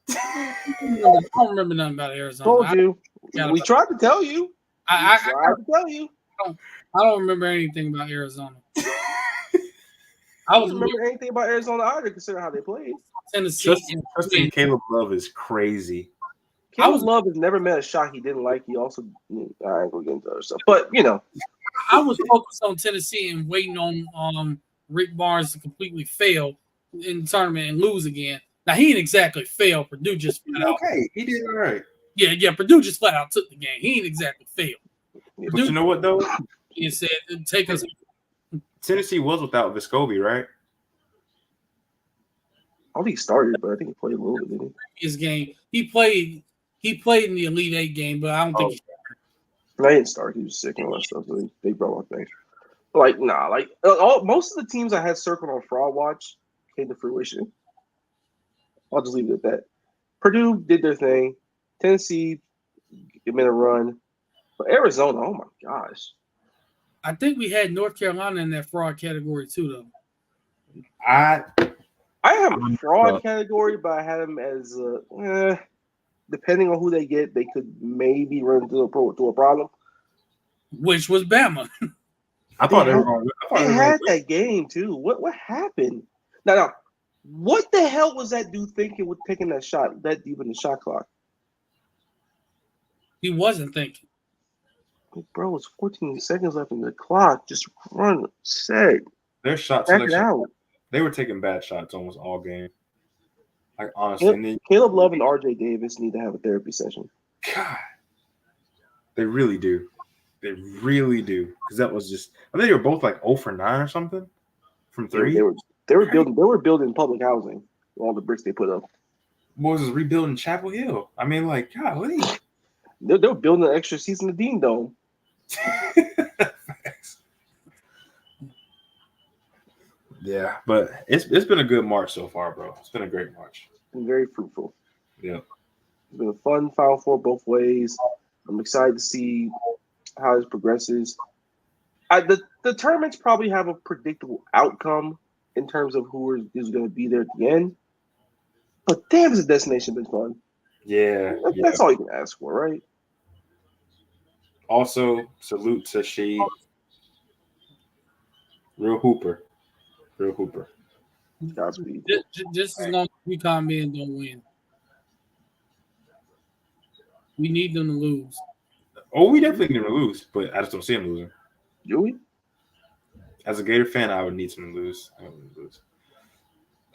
I don't remember nothing about Arizona. Told you. We tried to tell you. I tried to tell you. I don't remember anything about Arizona. I don't remember anything about Arizona either, considering how they played. Tennessee. Trusting Caleb Love is crazy. Caleb Love has never met a shot he didn't like. He also, I ain't gonna get into other stuff, but you know, I was focused on Tennessee and waiting on Rick Barnes to completely fail in the tournament and lose again. Now he didn't exactly fail. Purdue just he did all right. Yeah. Purdue just flat out took the game. He didn't exactly fail. But you know what though? He said, "Take us." Tennessee was without Vescovi, right? I don't think he started, but I think he played a little bit, didn't he? His game. He played in the Elite Eight game, but I don't think he started. No, he didn't start. He was sick and all that stuff. So they brought my thing. Like, nah, like most of the teams I had circled on Fraud Watch came to fruition. I'll just leave it at that. Purdue did their thing. Tennessee made a run. But Arizona, oh my gosh. I think we had North Carolina in that fraud category too, though. I have a fraud category, but I had them as depending on who they get, they could maybe run into a problem. Which was Bama. I thought they were going. They had that game too. What happened? Now, what the hell was that dude thinking with taking that shot that deep in the shot clock? He wasn't thinking. Bro, it's 14 seconds left in the clock. Just run, set. Their shot selection. They were taking bad shots almost all game. Like honestly, Caleb Love and RJ Davis need to have a therapy session. God, they really do. They really do. Because that was just. I think they were both like 0 for 9 or something from 3. They were building public housing. All the bricks they put up. Moses rebuilding Chapel Hill. I mean, like, golly. They're building an extra seats in the Dean Dome. Yeah, but it's been a good March so far, bro. It's been a great March. It's been very fruitful. Yeah. It's been a fun Final Four both ways. I'm excited to see how it progresses. The tournaments probably have a predictable outcome in terms of who is going to be there at the end. But damn, has the destination been fun? Yeah, That's all you can ask for, right? Also, salute to Sheed. Real hooper. Godspeed. Just as long as UConn men don't win. We need them to lose. Oh, we definitely need them to lose, but I just don't see them losing. Do we? As a Gator fan, I would need them to lose.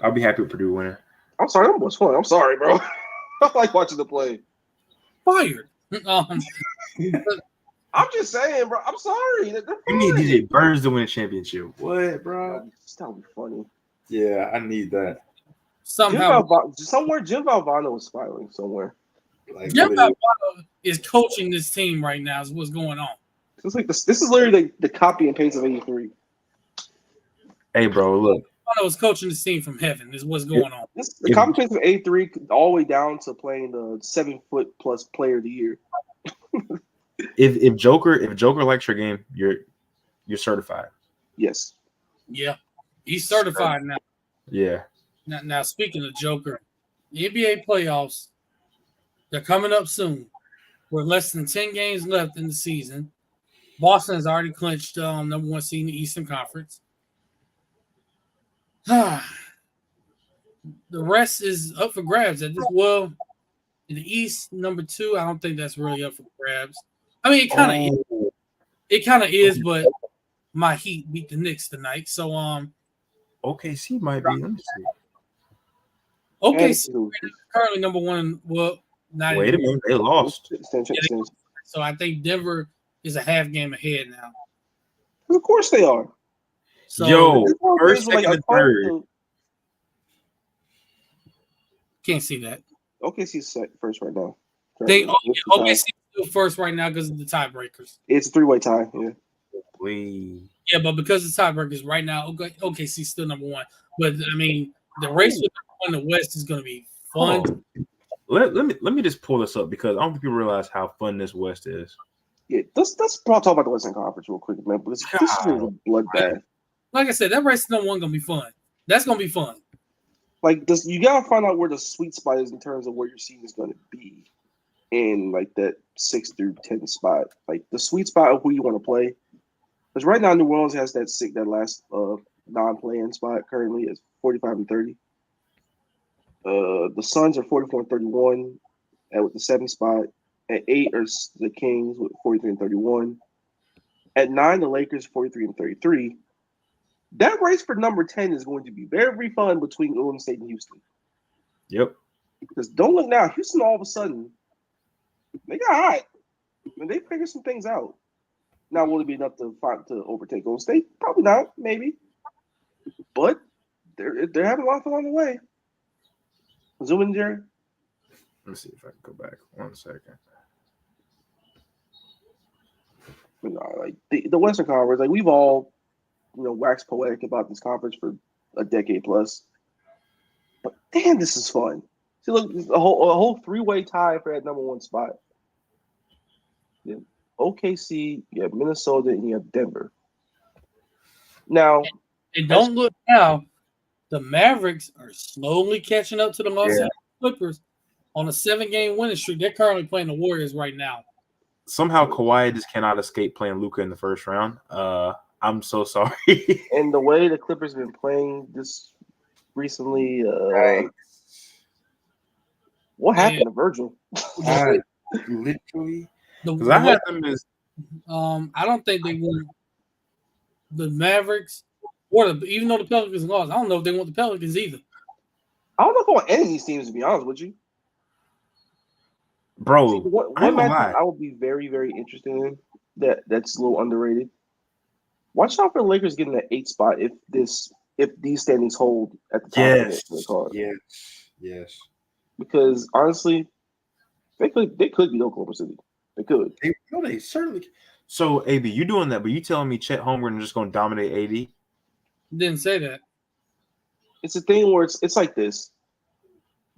I'll be happy with Purdue winning. I'm sorry, that was fun. I'm sorry, bro. I like watching the play. Fired. I'm just saying, bro. I'm sorry. You need DJ Burns to win a championship. What, bro? That would be funny. Yeah, I need that. Somehow, Jim Valvano is smiling somewhere. Like, Jim Valvano is coaching this team right now. Is what's going on. It's like this is literally the copy and paste of 83. Hey, bro, look. Valvano is coaching this team from heaven. Is what's going on. The copy and paste of 83 all the way down to playing the 7-foot plus player of the year. If Joker likes your game, you're certified. Yes. Yeah, he's certified now. Yeah. Now speaking of Joker, the NBA playoffs, they're coming up soon. With less than 10 games left in the season. Boston has already clinched number 1 seed in the Eastern Conference. The rest is up for grabs at this. Well, in the East, number 2, I don't think that's really up for grabs. I mean, it kind of is. It kind of is, but my Heat beat the Knicks tonight, so OKC might be. Let me see. OKC currently number 1. Well, not wait a minute, they lost. So I think Denver is a half game ahead now. Of course they are. So, yo, first, second, and third. Can't see that. OKC's first right now. OKC is still first right now because of the tiebreakers. It's a 3-way tie. Yeah. Yeah, but because of the tiebreakers right now, OKC is still number 1. But I mean, the race with the West is going to be fun. Let me just pull this up because I don't think people realize how fun this West is. Yeah, let's talk about the Western Conference real quick, man. This is a bloodbath. Like I said, that race number 1 going to be fun. That's going to be fun. Like this, you gotta find out where the sweet spot is in terms of where your seed is going to be in like that 6 through 10 spot. Like the sweet spot of who you want to play. Because right now, New Orleans has that last non-playing spot currently is 45-30. The Suns are 44-31 with the 7th spot. At 8 are the Kings with 43-31. At 9, the Lakers 43-33. That race for number 10 is going to be very fun between Golden State and Houston. Yep. Because don't look now, Houston all of a sudden they got hot. And they figured some things out. Now, will it be enough to overtake Golden State? Probably not, maybe. But they're having a lot of fun on the way. Zoom in, Jerry. Let me see if I can go back 1 second. But no, like the Western Conference, like we've all, waxed poetic about this conference for a decade plus. But damn, this is fun. See, look, a whole 3-way tie for that number 1 spot. Yeah. OKC, you have Minnesota, and you have Denver. Now, and don't look now. The Mavericks are slowly catching up to the Los Angeles Clippers on a 7-game winning streak. They're currently playing the Warriors right now. Somehow Kawhi just cannot escape playing Luka in the first round. I'm so sorry. And the way the Clippers have been playing this recently, what happened to Virgil? Literally. Because I had them as I don't think they want the Mavericks, even though the Pelicans lost. I don't know if they want the Pelicans either. I don't know if I want any of these teams, to be honest with you. Bro, one match I would be very, very interested in that's a little underrated. Watch out for the Lakers getting that 8 spot if these standings hold at the top of the card. Yes. Because honestly, they could beat Oklahoma City. They could. They certainly. So AB, you doing that? But you telling me Chet Holmgren is just going to dominate AD? Didn't say that. It's a thing where it's like this.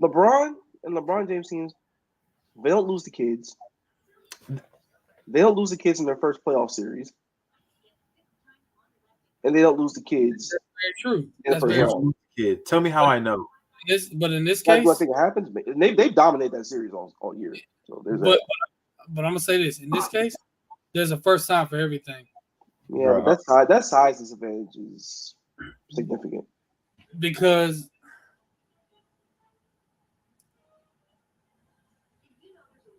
LeBron and LeBron James teams, they don't lose the kids. They don't lose the kids in their first playoff series, and they don't lose the kids Very true. in the That's first very round. true. Kid, tell me how I know. But in this Like, do I case, think it happens? They dominate that series all year. So there's but that. but I'm gonna say this. In this case, there's a first time for everything Yeah, but that size disadvantage is significant. because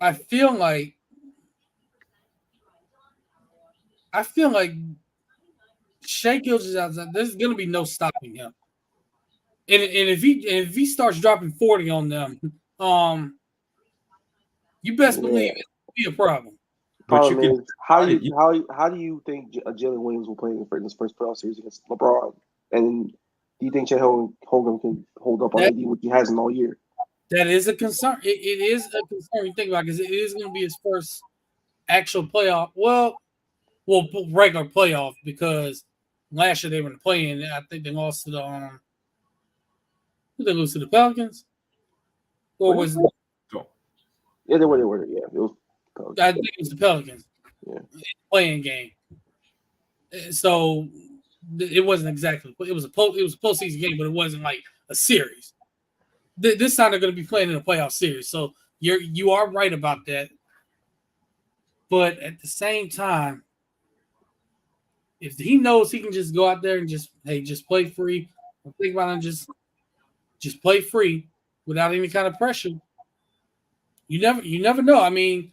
I feel like Shea Gilgeous outside. There's gonna be no stopping him. And if he starts dropping 40 on them, you best believe it'll be a problem. But you Problem can is, how do you think Jalen Williams will play in his first playoff series against LeBron? And do you think Chet Holmgren can hold up on AD, which he hasn't all year? That is a concern. It is a concern you think about because it is going to be his first actual playoff. Well, regular playoff because last year they were in the play-in. I think they lost to the did they lose to the Pelicans? Or was it? Yeah, they were. Yeah, it was. Pelicans. I think it was the Pelicans. Yeah, playing game. So it wasn't exactly. It was a postseason game, but it wasn't like a series. This time they're going to be playing in a playoff series. So you are right about that. But at the same time, if he knows he can just go out there and just play free, think about it, and just play free without any kind of pressure. You never know. I mean,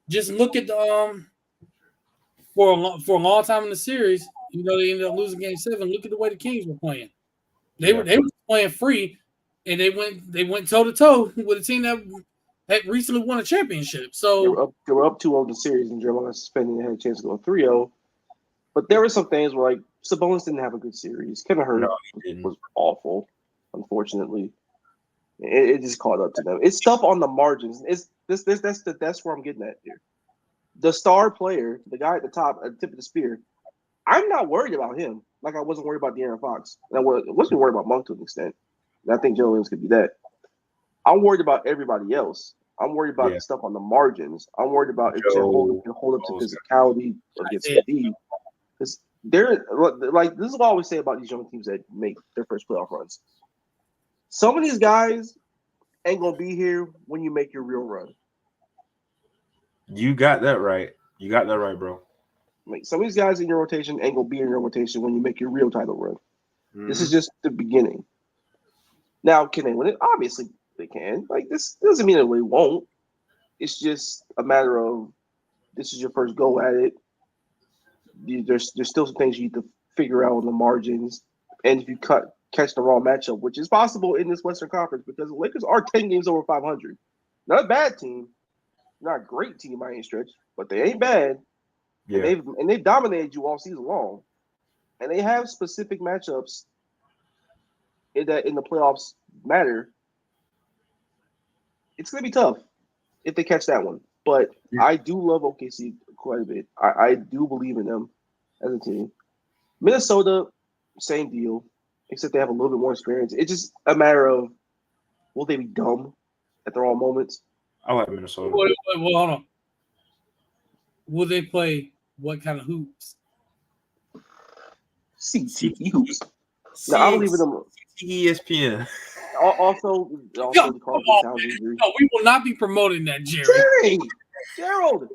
just look at the for a long time in the series, they ended up losing Game 7. Look at the way the Kings were playing. They were playing free, and they went toe to toe with a team that recently won a championship. So they were up 2-0 the series, and Draymond suspended and had a chance to go 3-0. But there were some things where, like, Sabonis didn't have a good series. Kevin Hurt was awful, unfortunately. It just caught up to them. It's stuff on the margins. That's where I'm getting at here. The star player, the guy at the top, at the tip of the spear, I'm not worried about him like I wasn't worried about De'Aaron Fox. And I wasn't worried about Monk to an extent. And I think Joe Williams could be that. I'm worried about everybody else. I'm worried about the stuff on the margins. I'm worried about if Chet Holmgren can hold up to physicality against AD. Because they're like, this is what I always say about these young teams that make their first playoff runs. Some of these guys ain't gonna be here when you make your real run. You got that right. You got that right, bro. Like, some of these guys in your rotation ain't gonna be in your rotation when you make your real title run. Mm-hmm. This is just the beginning. Now, can they win it? Obviously, they can. Like, this doesn't mean that they won't. It's just a matter of this is your first go at it. There's still some things you need to figure out on the margins, and if you catch the wrong matchup, which is possible in this Western Conference, because the Lakers are 10 games over 500. Not a bad team, not a great team by any stretch, but they ain't bad. Yeah. And they've dominated you all season long, and they have specific matchups in the playoffs matter. It's gonna be tough if they catch that one, but I do love OKC quite a bit. I do believe in them as a team. Minnesota, same deal, except they have a little bit more experience. It's just a matter of will they be dumb at the wrong moments? I like Minnesota. Well, hold on. Will they play what kind of hoops? CTE hoops. No, I believe in them. ESPN. Also no, we will not be promoting that, Gerald.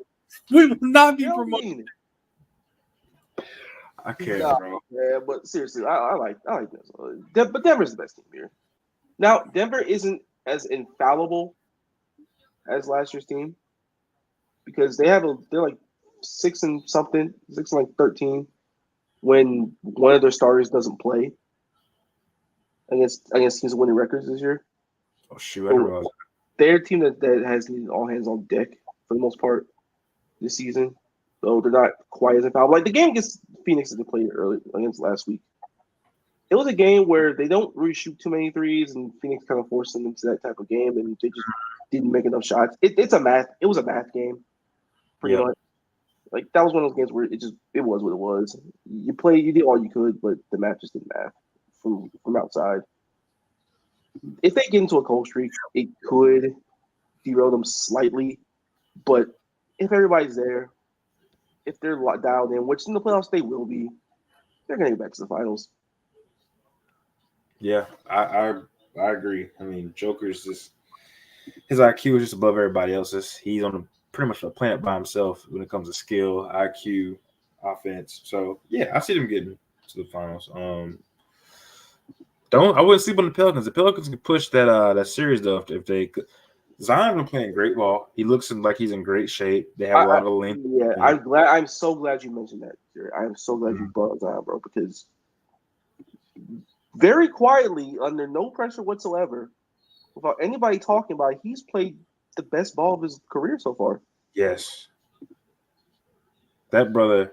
We will not be promoting. I can't, bro. Yeah, but seriously, I like this. But Denver's the best team here. Now, Denver isn't as infallible as last year's team because they're like 6 and 13 when one of their starters doesn't play against teams winning records this year. Oh shoot, I didn't realize that. They're a team that has needed all hands on deck for the most part this season. So they're not quite as infallible. Like the game against Phoenix that they played early against last week. It was a game where they don't really shoot too many threes, and Phoenix kind of forced them into that type of game, and they just didn't make enough shots. It was a math game, pretty much. Like that was one of those games where it was what it was. You did all you could, but the math just didn't math from outside. If they get into a cold streak, it could derail them slightly, but if everybody's there, if they're dialed in, which in the playoffs they will be, they're gonna get back to the finals. Yeah, I agree. I mean, Joker's just his IQ is just above everybody else's. He's on pretty much a planet by himself when it comes to skill, IQ, offense. So yeah, I see them getting to the finals. I wouldn't sleep on the Pelicans. The Pelicans can push that series though if they could. Zion's been playing great ball. He looks like he's in great shape. They have a lot of length. Yeah, I'm glad. I'm so glad you mentioned that, Jerry. I am so glad you brought up Zion, bro, because very quietly, under no pressure whatsoever, without anybody talking about it, he's played the best ball of his career so far. Yes. That brother,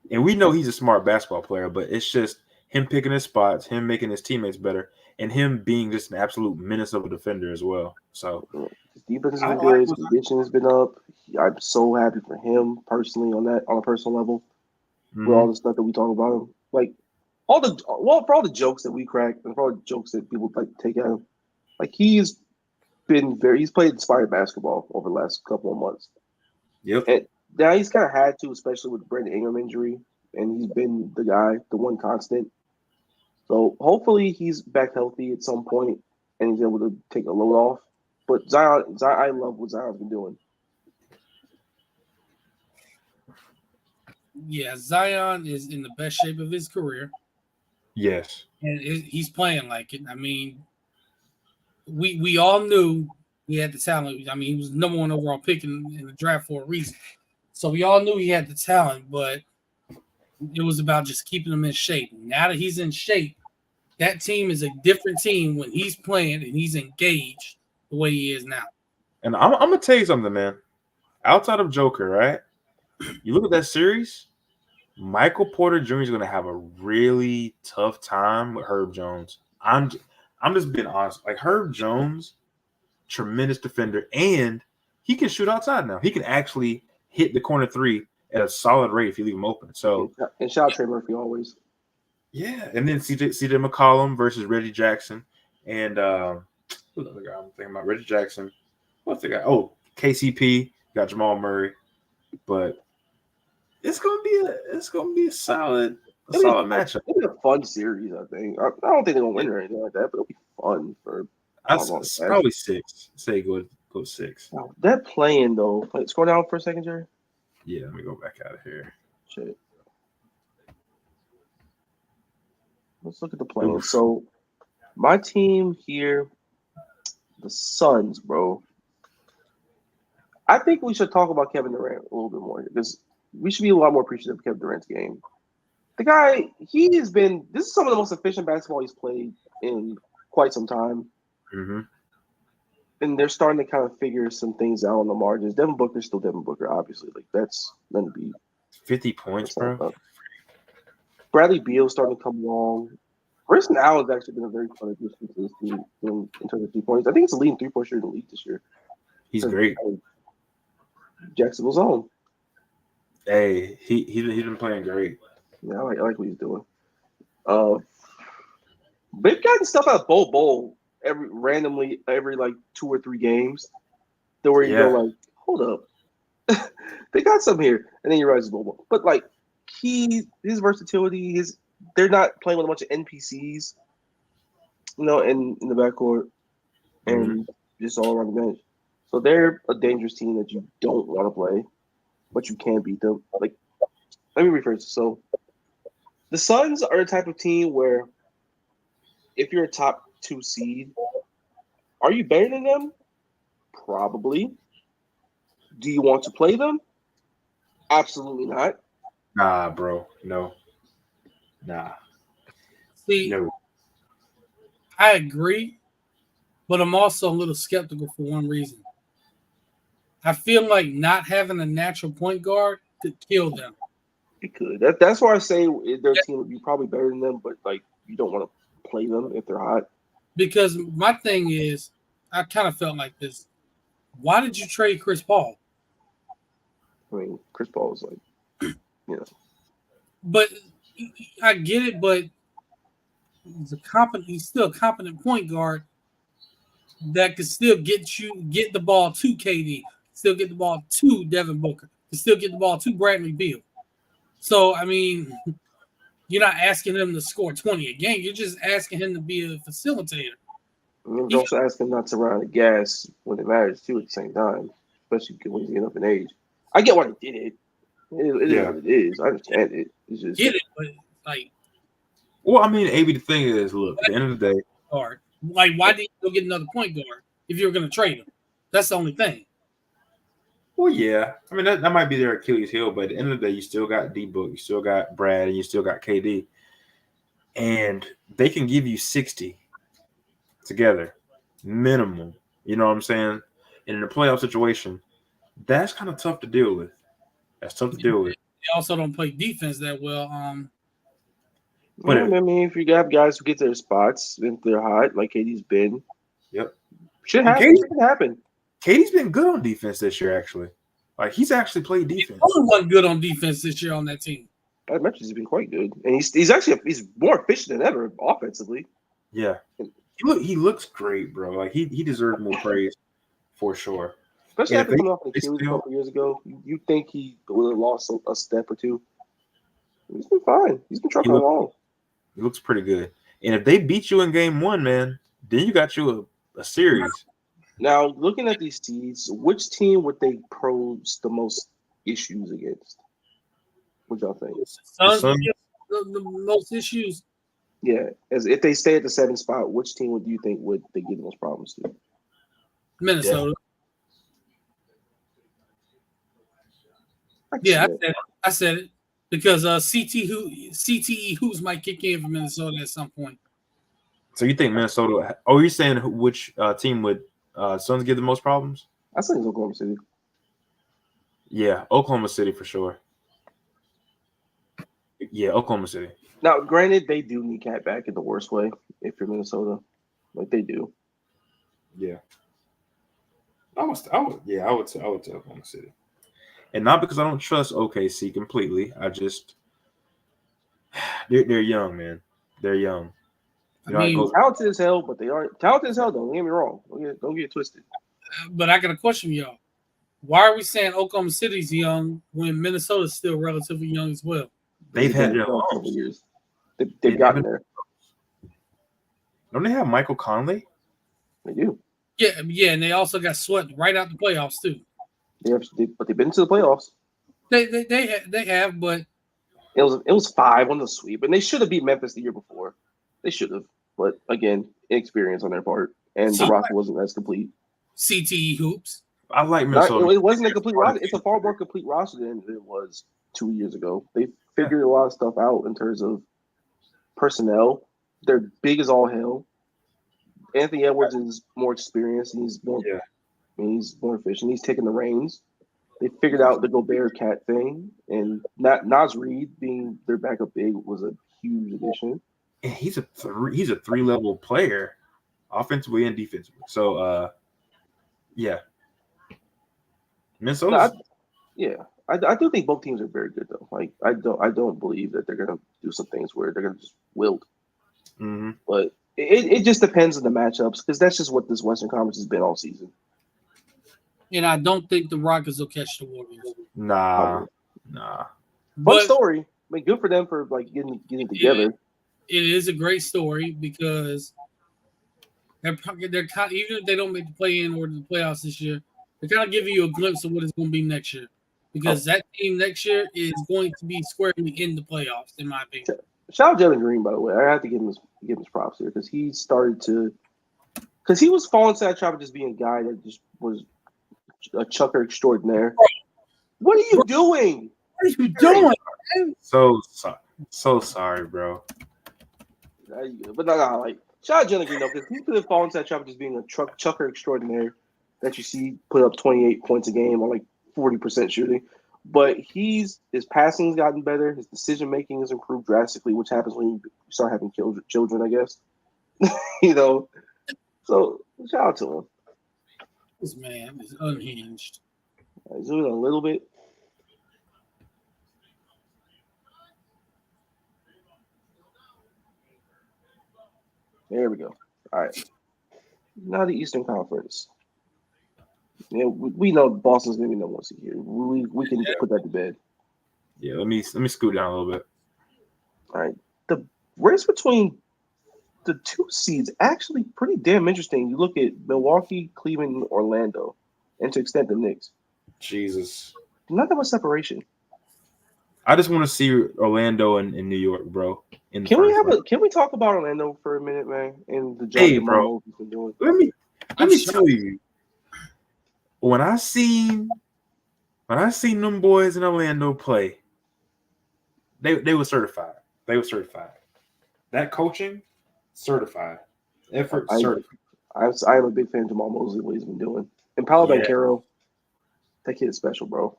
and we know he's a smart basketball player, but it's just him picking his spots, him making his teammates better, and him being just an absolute menace of a defender as well. So his defense has been good. His condition has been up. I'm so happy for him personally on a personal level. With all the stuff that we talk about him, like for all the jokes that we crack and for all the jokes that people like to take at him, like he's played inspired basketball over the last couple of months. Yep. And now he's kind of had to, especially with the Brandon Ingram injury, and he's been the guy, the one constant. So hopefully he's back healthy at some point and he's able to take a load off. But Zion, I love what Zion's been doing. Yeah, Zion is in the best shape of his career. Yes. And he's playing like it. I mean, we all knew he had the talent. I mean, he was number one overall pick in the draft for a reason. So we all knew he had the talent, but it was about just keeping him in shape. Now that he's in shape, that team is a different team when he's playing and he's engaged the way he is now. And I'm gonna tell you something, man. Outside of Joker, right? You look at that series, Michael Porter Jr. is gonna have a really tough time with Herb Jones. I'm just being honest. Like Herb Jones, tremendous defender, and he can shoot outside now. He can actually hit the corner three at a solid rate if you leave him open. So and shout out Trey Murphy always. Yeah, and then CJ McCollum versus Reggie Jackson, and who's the other guy I'm thinking about? Reggie Jackson. What's the guy? Oh, KCP got Jamal Murray, but it's gonna be a solid matchup. It'll be a fun series, I think. I don't think they're gonna win or anything like that, but it'll be fun for. Probably 6. Say go 6. Wow, that playing though. Scroll down for a second, Jerry. Yeah, let me go back out of here. Shit. Let's look at the playing. So, my team here, the Suns, bro. I think we should talk about Kevin Durant a little bit more because we should be a lot more appreciative of Kevin Durant's game. The guy, this is some of the most efficient basketball he's played in quite some time. Mm-hmm. And they're starting to kind of figure some things out on the margins. Devin Booker's still Devin Booker, obviously. Like, that's going to be 50 points, bro. Bradley Beal's starting to come along. Grayson Allen's actually been a very fun addition to this team in terms of 3 points. I think it's a leading 3-point shooter in the league this year. He's great. Jacksonville's own. Hey, he's been playing great. Yeah, I like what he's doing. They've gotten stuff out of Bowl every like 2 or 3 games. That where you go like, hold up, they got some here, and then you realize it's Bowl. But like his versatility, they're not playing with a bunch of NPCs, in the backcourt and just all around the bench. So they're a dangerous team that you don't want to play, but you can beat them. Like, let me rephrase this. So the Suns are the type of team where if you're a top 2 seed, are you better than them? Probably. Do you want to play them? Absolutely not. Nah, bro. No. Nah. See, no. I agree, but I'm also a little skeptical for one reason. I feel like not having a natural point guard could kill them. It could. That's why I say their team would be probably better than them, but like you don't want to play them if they're hot. Because my thing is, I kind of felt like this. Why did you trade Chris Paul? I mean, Chris Paul is like, But I get it, but he's still a competent point guard that could still get the ball to KD. still get the ball to Devin Booker, can still get the ball to Bradley Beal. So, I mean, you're not asking him to score 20 a game. You're just asking him to be a facilitator. And you're also asking him not to run out of gas when it matters, too, at the same time, especially when he's getting up in age. I get why he did it. It is what it is. I understand it. It's just get it, but like, well, I mean, AB, the thing is, look, at the end of the day, guard. Like, why did you go get another point guard if you were going to trade him? That's the only thing. well, yeah, I mean that might be their Achilles heel, but at the end of the day, you still got D-Book, you still got Brad, and you still got KD, and they can give you 60 together, minimum. You know what I'm saying? And in a playoff situation, that's kind of tough to deal with. That's tough to deal with. They also don't play defense that well. But I mean, if you have guys who get their spots if they're hot, like KD's been, yep, should happen. It can happen. KD's been good on defense this year, actually. Like he's actually played defense. He wasn't good on defense this year on that team. I mentioned he's been quite good, and he's actually more efficient than ever offensively. Yeah, he looks great, bro. Like he deserves more praise for sure. Especially after coming off an Achilles a couple years ago, you think he would have lost a step or two. He's been fine. He's been trucking along. He looks pretty good. And if they beat you in game one, man, then you got you a series. Now, looking at these seeds, which team would they pose the most issues against? What y'all think? Suns the most issues. Yeah, as if they stay at the 7th spot, which team do you think would they give the most problems to? Minnesota. Yeah, I said it because CTE Hoops might kick in for Minnesota at some point. So you think Minnesota? Oh, you're saying which team would Suns give the most problems? I think it's Oklahoma City. Yeah, Oklahoma City for sure. Yeah, Oklahoma City. Now, granted, they do need Cat back in the worst way if you're Minnesota, like they do. Yeah, I would say Oklahoma City, and not because I don't trust OKC completely. I just they're young, man. They're young. You know, talented as hell, but they aren't talented as hell. Don't get me wrong. Don't get twisted. But I got a question, y'all. Why are we saying Oklahoma City's young when Minnesota's still relatively young as well? They've had their couple years. They've gotten there. Don't they have Michael Conley? They do. Yeah, and they also got swept right out the playoffs too. But they've been to the playoffs. They have, but it was 5 on the sweep, and they should have beat Memphis the year before. They should have, but again, inexperience on their part, and the roster wasn't as complete. CTE Hoops. I like Minnesota. It wasn't a complete roster. It's a far more complete roster than it was 2 years ago. They figured a lot of stuff out in terms of personnel. They're big as all hell. Anthony Edwards is more experienced, and he's more efficient. He's taking the reins. They figured out the Gobert Cat thing, and Naz Reid being their backup big was a huge addition. And he's a 3-level player, offensively and defensively. So, yeah. Minnesota. I do think both teams are very good though. Like I don't believe that they're gonna do some things where they're gonna just wilt. Mm-hmm. But it just depends on the matchups because that's just what this Western Conference has been all season. And I don't think the Rockets will catch the Warriors. Nah. Fun story. I mean, good for them for like getting together. It is a great story because they're kind of, even if they don't make the play-in or the playoffs this year, they're kind of giving you a glimpse of what it's going to be next year. Because that team next year is going to be squarely in the playoffs, in my opinion. Shout out Jalen Green, by the way. I have to give him his props here because he started to – because he was falling to that trap of just being a guy that just was a chucker extraordinaire. What are you doing? What are you doing? So sorry, bro. But no, like shout out Jalen Green though, because he could have fallen to that trap of just being a chucker extraordinaire that you see put up 28 points a game on like 40% shooting. But his passing's gotten better. His decision making has improved drastically, which happens when you start having children, I guess. You know, so shout out to him. This man is unhinged. Zoom in a little bit. There we go. All right. Now the Eastern Conference. Yeah, we know Boston's gonna be number 1 seed here. We can put that to bed. Yeah, let me scoot down a little bit. All right. The race between the 2 seeds actually pretty damn interesting. You look at Milwaukee, Cleveland, and Orlando, and to extent the Knicks. Jesus. Not that much separation. I just want to see Orlando and New York, bro. Can we talk about Orlando for a minute, man? And the job Hey, that bro. Momo's been doing. Let me tell you. When I seen them boys in Orlando play, they were certified. They were certified. That coaching, certified. Effort, certified. I am a big fan of Jamal Mosley, what he's been doing. And Paolo Banchero, that kid is special, bro.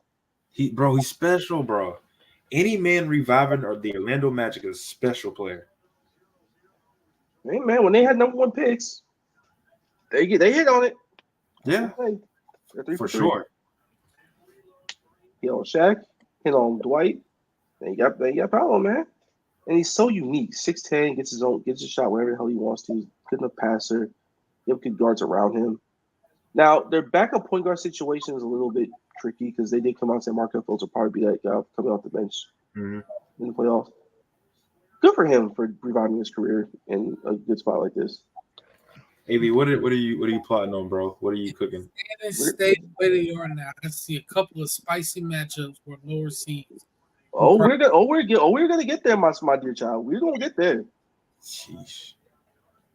He's special, bro. Any man reviving or the Orlando Magic is a special player. Hey, man, when they had number 1 picks, they hit on it. Yeah, for sure. Hit on Shaq, hit on Dwight. They got Paolo, man. And he's so unique. 6'10", gets his shot wherever the hell he wants to. He's good enough passer. You have good guards around him. Now, their backup point guard situation is a little bit tricky because they did come out and say Markelle Fultz will probably be that guy coming off the bench in the playoffs. Good for him for reviving his career in a good spot like this. AB, what are you plotting on, bro? What are you cooking? Stay where they are now. I see a couple of spicy matchups for lower seeds. We're gonna get there, my dear child. We're gonna get there. Sheesh.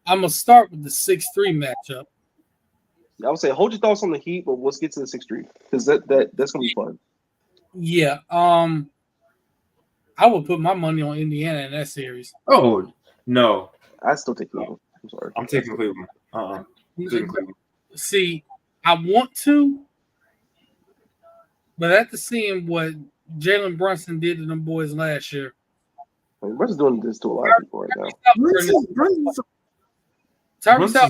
I'm gonna start with the 6-3 matchup. I would say hold your thoughts on the Heat, but let's get to the 6-3 because that's gonna be fun. Yeah. I would put my money on Indiana in that series. Oh no, I still take Cleveland. I'm sorry. I'm taking Cleveland. Taking Cleveland. See, I want to, but after seeing what Jalen Brunson did to them boys last year, I mean, Brunson's doing this to a lot of people right now. Brunson's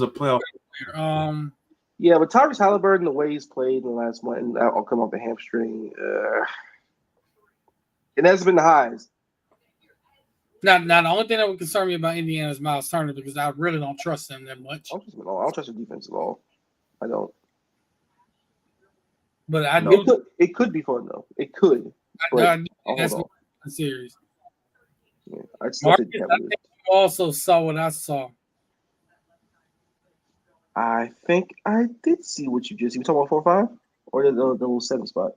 a playoff. Yeah, but Tyrese Halliburton, the way he's played in the last month, and I'll come off the hamstring. It hasn't been the highs. Now, the only thing that would concern me about Indiana is Miles Turner because I really don't trust them that much. I don't trust the defense at all. I don't. But I do. do. It could be fun though. It could. I do that's what the series. Yeah, I think you also saw what I saw. I think I did see what you just. You talking about 4-5 or the little 7 spot?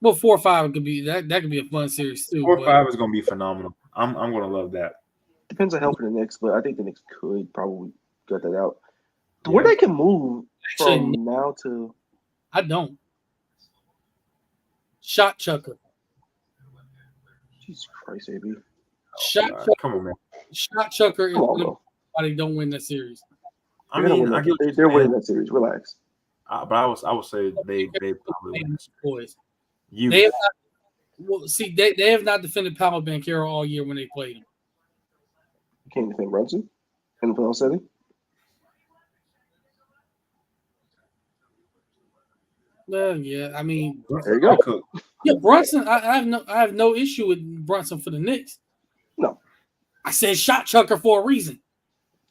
Well, 4-5 could be that could be a fun series too. 4-5 is going to be phenomenal. I'm going to love that. Depends on help for the Knicks, but I think the Knicks could probably gut that out. Yeah. Where they can move from now to, I don't. Shot chucker. Jesus Christ, AB. Come on, man. Shot chucker is nobody don't win that series. I mean, they're winning that series. Relax. But I would say they probably win this boys. They have not, they have not defended Paolo Banchero all year when they played him. You can't defend Brunson in the playoff setting. Well, yeah, I mean, there you go. Yeah, Brunson. I have no issue with Brunson for the Knicks. No, I said shot chucker for a reason.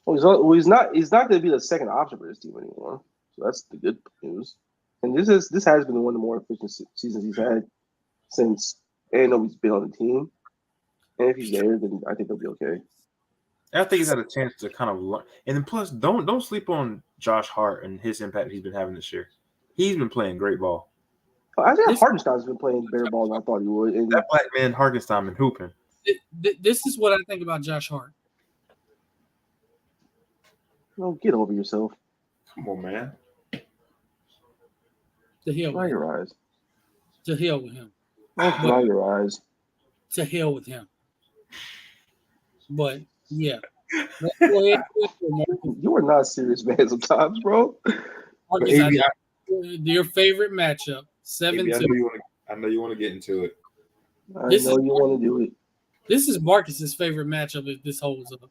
Well, he's not going to be the second option for this team anymore. So that's the good news. And this has been one of the more efficient seasons he's had since Anano's been on the team. And if he's there, then I think he'll be okay. I think he's had a chance to kind of learn. And then plus, don't sleep on Josh Hart and his impact he's been having this year. He's been playing great ball. I think Hartenstein's been playing better ball than I thought he would. And that black man Hartenstein been hooping. This is what I think about Josh Hart. Oh, get over yourself. Come on, man. To hell with your eyes. To hell with him. Dry your eyes. To hell with him. But yeah. You are not serious, man, sometimes, bro. Your favorite matchup. 7-2. I know you want to get into it. I know you want to do it. This is Marcus's favorite matchup if this holds up.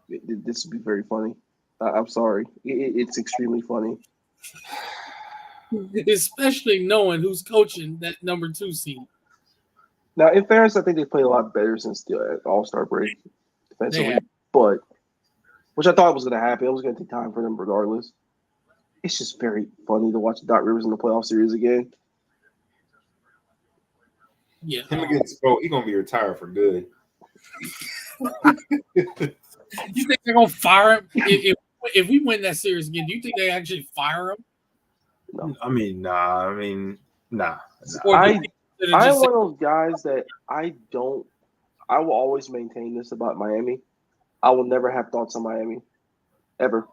This would be very funny. I'm sorry. It's extremely funny. Especially knowing who's coaching that number 2 seed. Now, in fairness, I think they played a lot better since the All-Star break defensively. But, which I thought was going to happen. It was going to take time for them regardless. it's just very funny to watch Doc Rivers in the playoff series again. Yeah. Him against Spo, he's gonna be retired for good. You think they're gonna fire him if we win that series again? Do you think they actually fire him? No. I mean, nah. Or do I you think they're I'm just one of those guys that I will always maintain this about Miami. I will never have thoughts on Miami. Ever.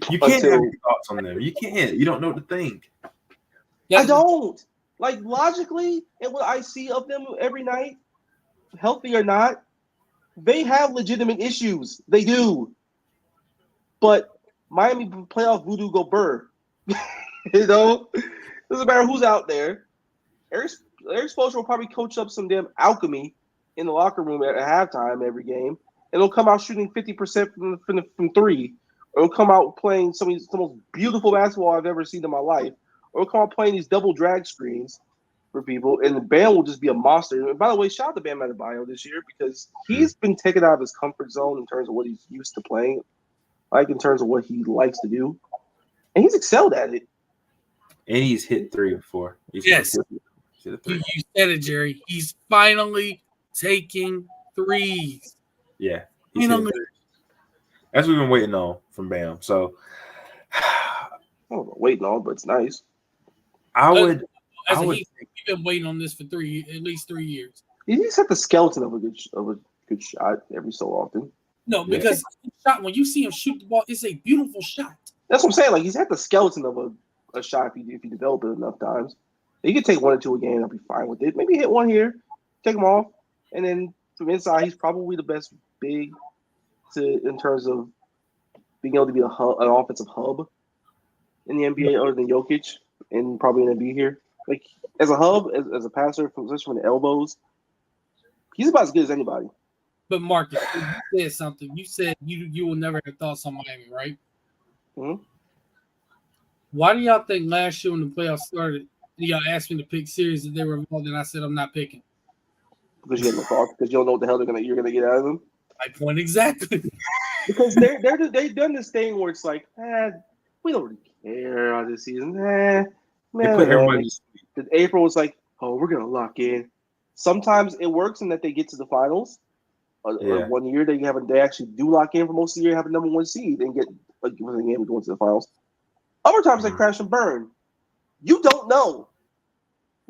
You can't have Until your thoughts on them. You can't. You don't know what to think. I don't. Like logically, and what I see of them every night, healthy or not, they have legitimate issues. They do. But Miami playoff voodoo go burr. You know? Doesn't matter who's out there. Eric Spoelstra will probably coach up some damn alchemy in the locker room at halftime every game, and he'll come out shooting 50% from three, or he'll come out playing some of the most beautiful basketball I've ever seen in my life, or he'll come out playing these double drag screens for people, and Bam will just be a monster. And by the way, shout out to Bam Adebayo this year because he's been taken out of his comfort zone in terms of what he's used to playing, like in terms of what he likes to do, and he's excelled at it. And he's hit 3 or 4. Yes. You said it, Jerry. He's finally taking threes. Yeah. Finally. That's what we've been waiting on from Bam. So I don't know, waiting on, but it's nice. we've been waiting on this for at least 3 years. He just had the skeleton of a good shot every so often. No, because when you see him shoot the ball, it's a beautiful shot. That's what I'm saying. Like he's had the skeleton of a shot if you develop it enough times. He could take 1 or 2 a game. I'll be fine with it. Maybe hit one here, take him off, and then from inside, he's probably the best big in terms of being able to be an offensive hub in the NBA other than Jokic, and probably going to be here. Like as a hub, as a passer, especially from the elbows, he's about as good as anybody. But Marcus, you said something. You said you will never have thoughts on Miami, right? Mm-hmm. Why do y'all think last year when the playoffs started, y'all asked me to pick series that they were involved in? I said I'm not picking. Because you have no thoughts. Because you don't know what the hell you're gonna get out of them. My point exactly. Because they've done this thing where it's like, we don't really care about this season. They put everybody. April was like, oh, we're gonna lock in. Sometimes it works in that they get to the finals. Or 1 year they actually do lock in for most of the year, have a number 1 seed, and get like win the game and go into the finals. Other times they crash and burn. You don't know.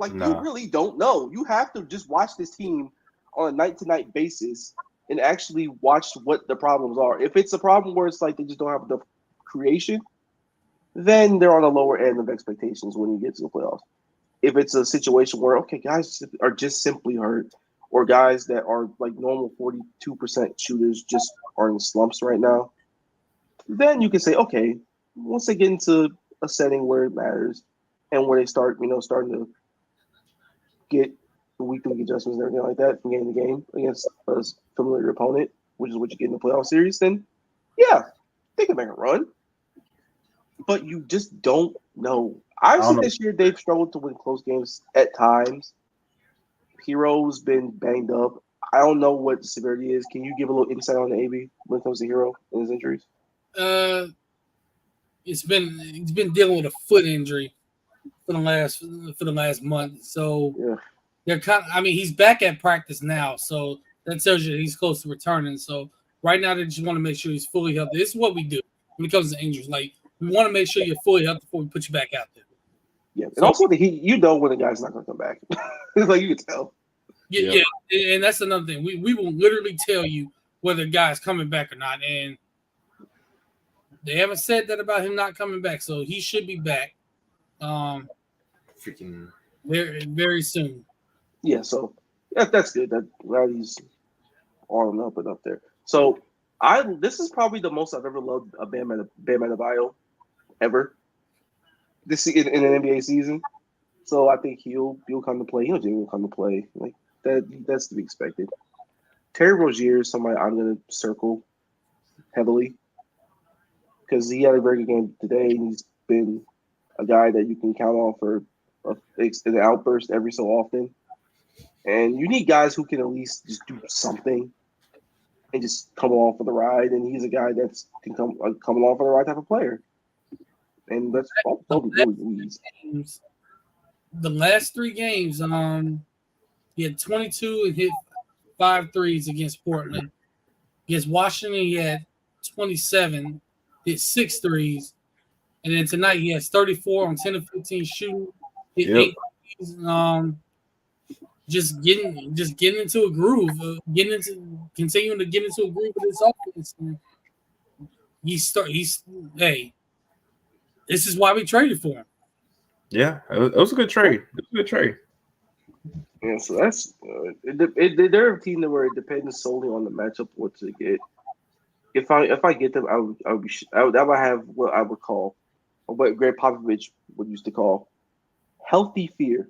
You really don't know. You have to just watch this team on a night-to-night basis and actually watch what the problems are. If it's a problem where it's like they just don't have enough creation, then they're on the lower end of expectations when you get to the playoffs. If it's a situation where, okay, guys are just simply hurt, or guys that are like normal 42% shooters just are in slumps right now, then you can say, okay, once they get into a setting where it matters and where they start, starting to get the week-to-week adjustments and everything like that from game to game against a familiar opponent, which is what you get in the playoff series, then yeah, they can make a run. But you just don't know. Obviously, this year they've struggled to win close games at times. Hero's been banged up. I don't know what the severity is. Can you give a little insight on the AB when it comes to Hero and his injuries? He's been dealing with a foot injury for the last month. So they're he's back at practice now, so that tells you he's close to returning. So right now they just want to make sure he's fully healthy. This is what we do when it comes to injuries. Like we want to make sure you're fully healthy before we put you back out there. Yeah, and also when the guy's not going to come back. It's like you can tell. Yeah, and that's another thing. We will literally tell you whether a guy's coming back or not, and they haven't said that about him not coming back, so he should be back. Freaking very, very soon. Yeah, so that's good. That he's on and up there. So this is probably the most I've ever loved a Bam Adebayo ever. This in an NBA season. So I think he'll come to play. Jimmy will come to play. Like that's to be expected. Terry Rozier is somebody I'm going to circle heavily because he had a very good game today, and he's been a guy that you can count on for an outburst every so often. And you need guys who can at least just do something and just come along for the ride. And he's a guy that's can come along for the right type of player. And that's probably really easy. The last 3 games, he had 22 and hit 5 threes against Portland. Against Washington, he had 27, hit 6 threes. And then tonight he has 34 on 10 of 15 shooting, hit 8 threes. Just getting into a groove, continuing to get into a groove with his offense. Hey, this is why we traded for him. Yeah, it was a good trade. Yeah, so that's they're a team where it depends solely on the matchup what to get. If I get them, I would have what I would call, or what Greg Popovich would used to call, healthy fear.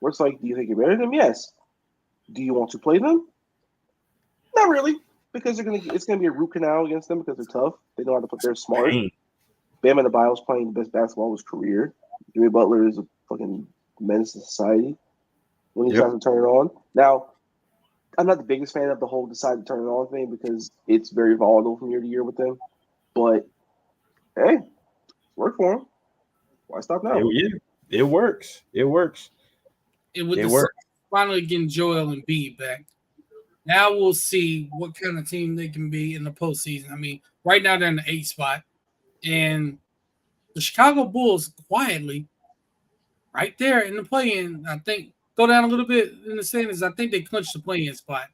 Where it's like, do you think you're better than them? Yes. Do you want to play them? Not really, because it's gonna be a root canal against them because they're tough. They know how to play. They're smart. Bam Adebayo's playing the best basketball of his career. Jimmy Butler is a fucking menace to society when he decides to turn it on. Now, I'm not the biggest fan of the whole decide to turn it on thing because it's very volatile from year to year with them. But hey, work for him. Why stop now? It works. Finally getting Joel Embiid back. Now we'll see what kind of team they can be in the postseason. I mean, right now they're in the 8th spot, and the Chicago Bulls quietly, right there in the play-in. I think go down a little bit in the standings. I think they clinched the play-in spot.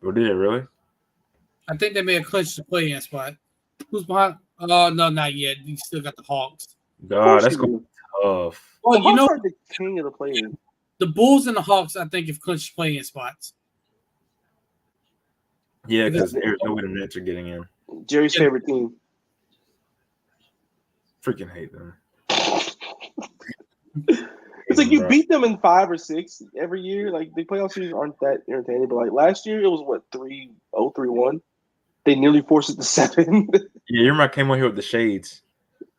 Oh, did it really? I think they may have clinched the play-in spot. Who's behind? No, not yet. You still got the Hawks. God, that's going to be tough. Well, you know, the king of the play-in. The Bulls and the Hawks, I think, have clinched play-in spots. Yeah, because there's no way the Nets are getting in. Jerry's favorite team. Freaking hate them. It's like you beat them in 5 or 6 every year. Like the playoff series aren't that entertaining, but like last year it was what 3-0, 3-1. They nearly forced it to 7. Yeah, you remember I came on here with the shades.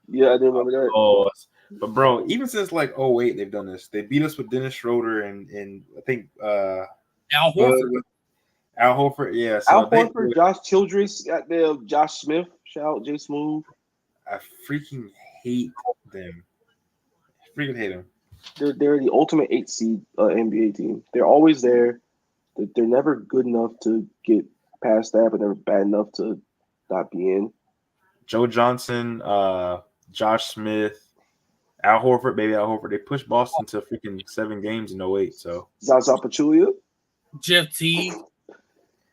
Yeah, I do remember that. Oh, but bro, even since like 08, they've done this. They beat us with Dennis Schroeder and I think Al Horford. Al Horford, yeah. So Al Horford, Josh Childress, got there. Josh Smith, shout out Jay Smooth. I freaking hate them. Freaking hate them. They're the ultimate 8 seed NBA team. They're always there. They're never good enough to get past that, but never bad enough to not be in. Joe Johnson, Josh Smith, Al Horford, baby Al Horford. They pushed Boston to freaking 7 games in 08. So Zaza Pachulia, Jeff Teague.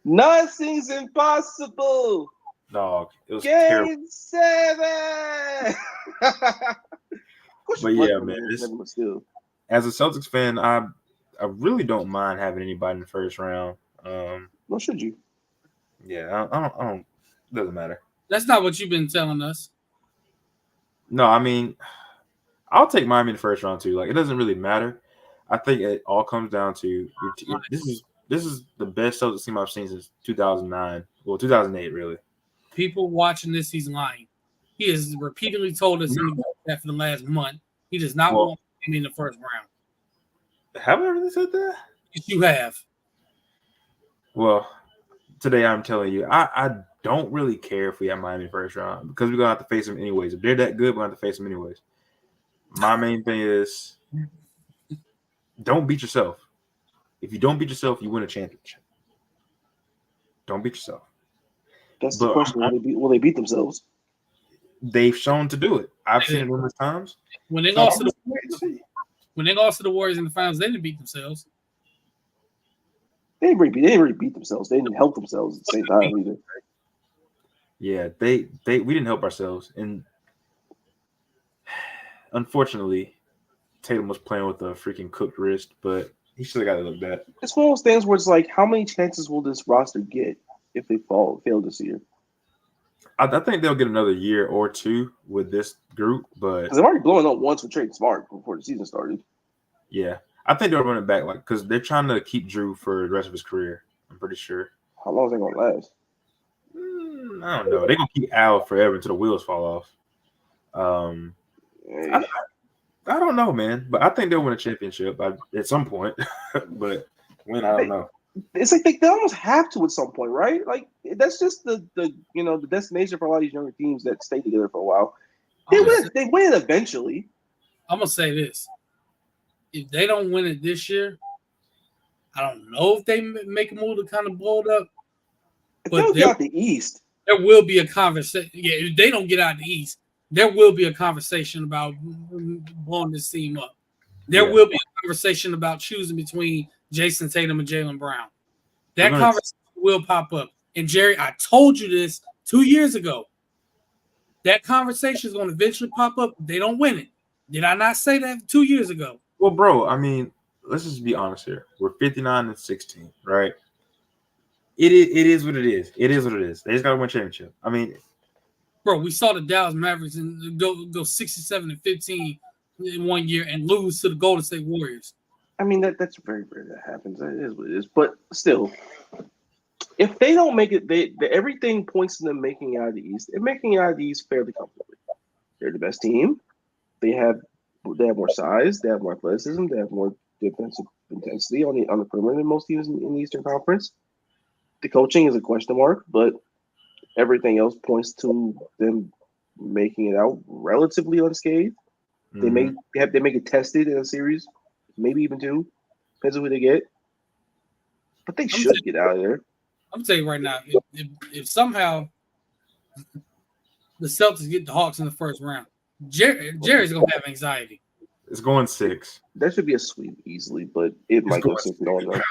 Nothing's impossible. Dog, it was Game terrible. 7. But yeah, man. As a Celtics fan, I really don't mind having anybody in the first round. What should you? Yeah, I don't. Doesn't matter. That's not what you've been telling us. No, I mean, I'll take Miami in the first round too. Like, it doesn't really matter. I think it all comes down to this is the best Celtics team I've seen since 2009. Well, 2008, really. People watching this, he's lying. He has repeatedly told us that for the last month. He does not want him in the first round. Have I really said that? Yes, you have. Well, today I'm telling you, I don't really care if we have Miami in the first round because we're going to have to face them anyways. If they're that good, we're going to have to face them anyways. My main thing is don't beat yourself. If you don't beat yourself, you win a championship. Don't beat yourself. That's the question. Will they beat themselves? They've shown to do it. I've seen it numerous times. When they lost to the Warriors in the finals, they didn't beat themselves. They didn't really beat themselves. They didn't help themselves at the same time either. Yeah, we didn't help ourselves, and unfortunately, Tatum was playing with a freaking cooked wrist, but he still got to look that. It's one of those things where it's like, how many chances will this roster get if they fail this year? I think they'll get another year or 2 with this group, but because they're already blowing up once with Trade Smart before the season started. Yeah, I think they'll run it back, like because they're trying to keep Drew for the rest of his career. I'm pretty sure. How long is that gonna last? I don't know. They're gonna keep Al forever until the wheels fall off. I don't know, man, but I think they'll win a championship at some point. But when, I don't know. it's like they almost have to at some point, right? Like that's just the the destination for a lot of these younger teams that stay together for a while. They win it eventually. I'm gonna say this: if they don't win it this year, I don't know if they make a move to kind of blow it up. If they don't get out the East, there will be a conversation. Yeah, if they don't get out of the East, there will be a conversation about blowing this team up. There will be a conversation about choosing between Jason Tatum and Jaylen Brown. That conversation will pop up. And Jerry, I told you this 2 years ago. That conversation is going to eventually pop up. They don't win it. Did I not say that 2 years ago? Well, bro, I mean, let's just be honest here. We're 59-16, right? It is what it is. It is what it is. They just got to win championship. I mean, bro, we saw the Dallas Mavericks and go 67-15 in 1 year and lose to the Golden State Warriors. I mean, that's very rare that happens. It is what it is. But still, if they don't make it, everything points to them making it out of the East. And making it out of the East fairly comfortably. They're the best team. They have more size. They have more athleticism. They have more defensive intensity on the perimeter than most teams in the Eastern Conference. The coaching is a question mark, but everything else points to them making it out relatively unscathed. They may get tested in a series, maybe even two, depends on who they get. But they should get out of there. I'm telling you right now, if somehow the Celtics get the Hawks in the first round, Jerry's gonna have anxiety. It's going 6. That should be a sweep easily, but it might go 6 and on.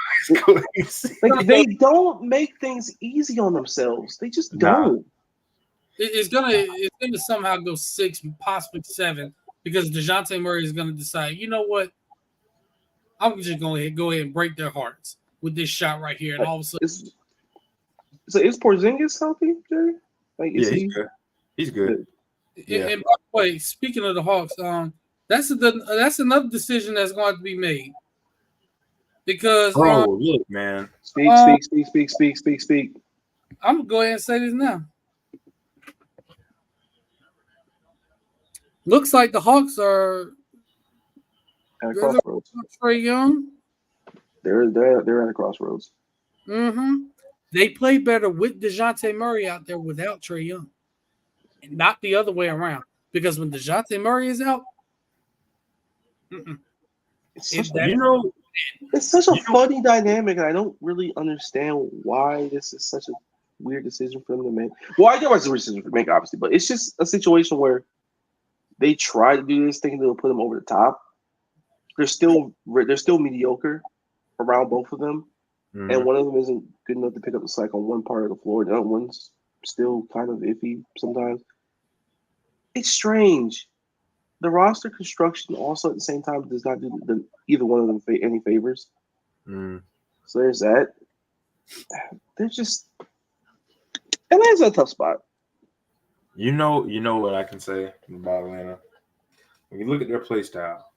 Like they don't make things easy on themselves. They just don't. It's gonna somehow go 6, possibly 7, because DeJounte Murray is gonna decide. You know what? I'm just gonna go ahead and break their hearts with this shot right here, and all of a sudden. So is Porzingis healthy, Jerry? Like, he's good. He's good. Yeah. And by the way, speaking of the Hawks, that's another decision that's going to be made. Because look, man. Speak. I'm gonna go ahead and say this now. Looks like the Hawks are at a crossroads. Trae Young. They're at a crossroads. Mm-hmm. They play better with DeJounte Murray out there without Trae Young. And not the other way around. Because when DeJounte Murray is out, it's such a funny dynamic, and I don't really understand why this is such a weird decision for them to make. Well, I get why it's a weird decision to make, obviously, but it's just a situation where they try to do this, thinking they'll put them over the top. They're still mediocre around both of them, and one of them isn't good enough to pick up the slack on one part of the floor. The other one's still kind of iffy sometimes. It's strange. The roster construction also at the same time does not do either one of them any favors. So there's that. They're just Atlanta's a tough spot. You know what I can say about Atlanta. When you look at their play style,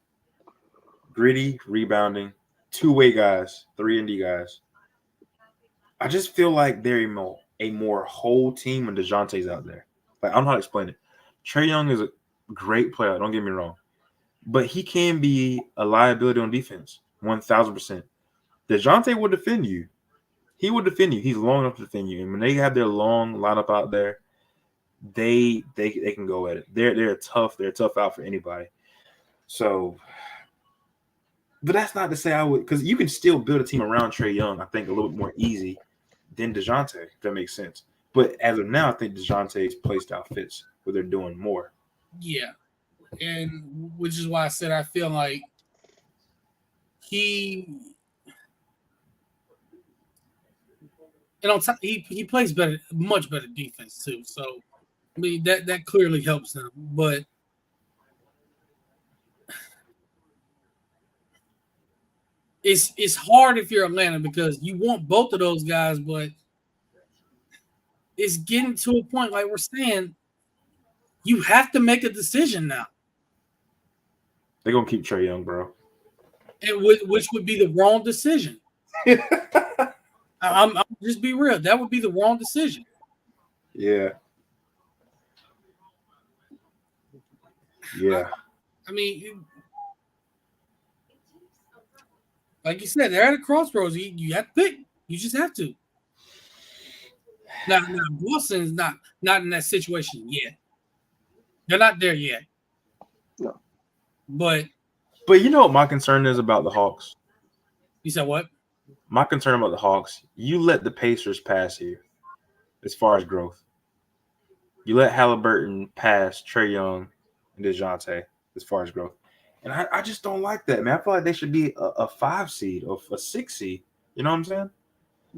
gritty, rebounding, two-way guys, 3-and-D guys. I just feel like they're a more whole team when DeJounte's out there. Like, I don't know how to explain it. Trae Young is a great player, don't get me wrong. But he can be a liability on defense, 1,000%. DeJounte will defend you. He will defend you. He's long enough to defend you. And when they have their long lineup out there, they can go at it. They're tough. They're a tough out for anybody. So, but that's not to say I would, because you can still build a team around Trae Young, I think, a little bit more easy than DeJounte, if that makes sense. But as of now, I think DeJounte's play style fits where they're doing more. Yeah. And which is why I said I feel like he plays better, much better defense too. So I mean that clearly helps them. But it's hard if you're Atlanta because you want both of those guys, but it's getting to a point like we're saying, you have to make a decision now. They're gonna keep Trae Young, bro. And which would be the wrong decision. I'm just be real. That would be the wrong decision. Yeah. Yeah. I mean, like you said, they're at a crossroads. You have to pick. You just have to. Now Boston's not in that situation yet. They're not there yet. No. But you know what my concern is about the Hawks? You said what? My concern about the Hawks, you let the Pacers pass here as far as growth. You let Halliburton pass Trae Young and DeJounte as far as growth. And I just don't like that, man. I feel like they should be a 5 seed or a 6 seed. You know what I'm saying?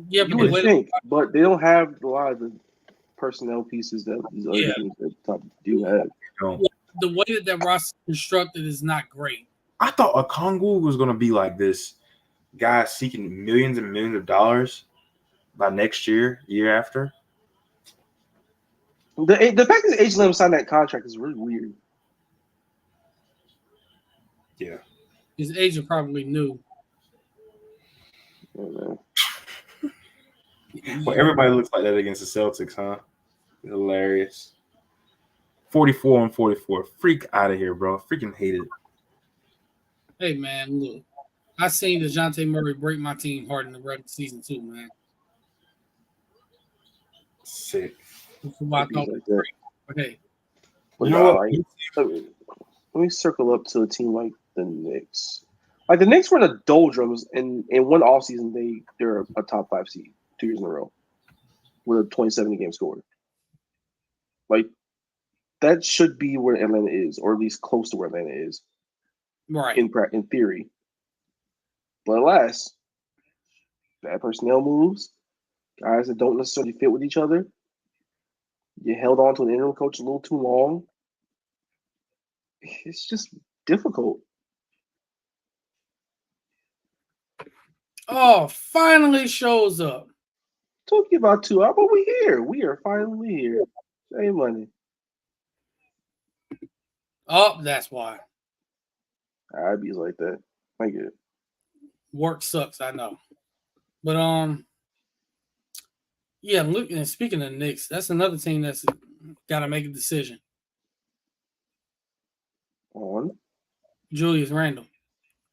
Yeah, you would think, but they don't have a lot of the personnel pieces that these other teams at the top do have. The way that roster is constructed is not great. I thought Okongwu was going to be like this guy seeking millions and millions of dollars by next year after. The fact that H. Lim signed that contract is really weird. Yeah. His agent probably knew. Yeah, well, everybody looks like that against the Celtics, huh? Hilarious. 44-44. Freak out of here, bro. Freaking hate it. Hey, man, look. I seen DeJounte Murray break my team hard in the regular season, too, man. Sick. That's what I thought was great. But hey. You know what? Let me circle up to a team like the Knicks. Like the Knicks were in the doldrums, and in one offseason, they're a top 5 seed 2 years in a row with a 27 game score. Like that should be where Atlanta is, or at least close to where Atlanta is, right? In theory, but alas, bad personnel moves, guys that don't necessarily fit with each other. You held on to an interim coach a little too long. It's just difficult. Oh, finally shows up. Took you about 2 hours, but we're here. We are finally here. Save money. Oh, that's why. I'd be like that. I get it. Work sucks, I know. But yeah, look, and speaking of Knicks, that's another team that's gotta make a decision. On Julius Randle.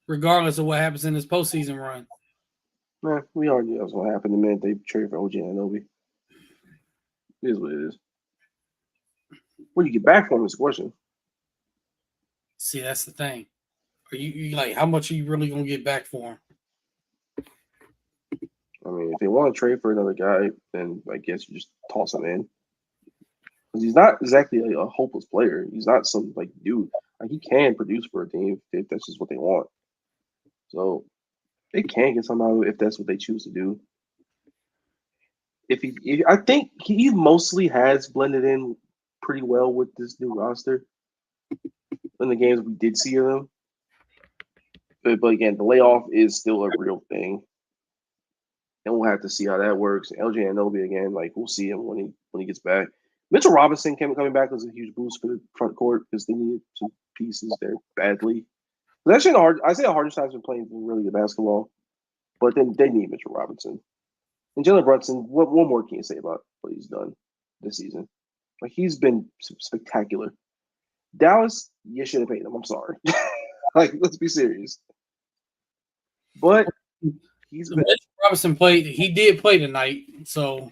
Regardless of what happens in this postseason run. Man, we already knew that was gonna happen the minute they traded for OG Anunoby. It is what it is. What do you get back from is the question. See, that's the thing. Are you like how much are you really gonna get back for him? I mean, if they want to trade for another guy, then I guess you just toss him in. Because he's not exactly a hopeless player. He's not some like dude. Like he can produce for a team if that's just what they want. So they can get somebody if that's what they choose to do. I think he mostly has blended in pretty well with this new roster in the games we did see of him. But again, the layoff is still a real thing. And we'll have to see how that works. LJ Anunoby again, like we'll see him when he gets back. Mitchell Robinson coming back was a huge boost for the front court because they needed some pieces there badly. It's actually Isaiah Hartenstein's been playing really good basketball, but then they need Mitchell Robinson. And Jalen Brunson, what more can you say about what he's done this season? Like he's been spectacular. Dallas, you should have paid him. I'm sorry. Like let's be serious. But he's been Robinson played. He did play tonight, so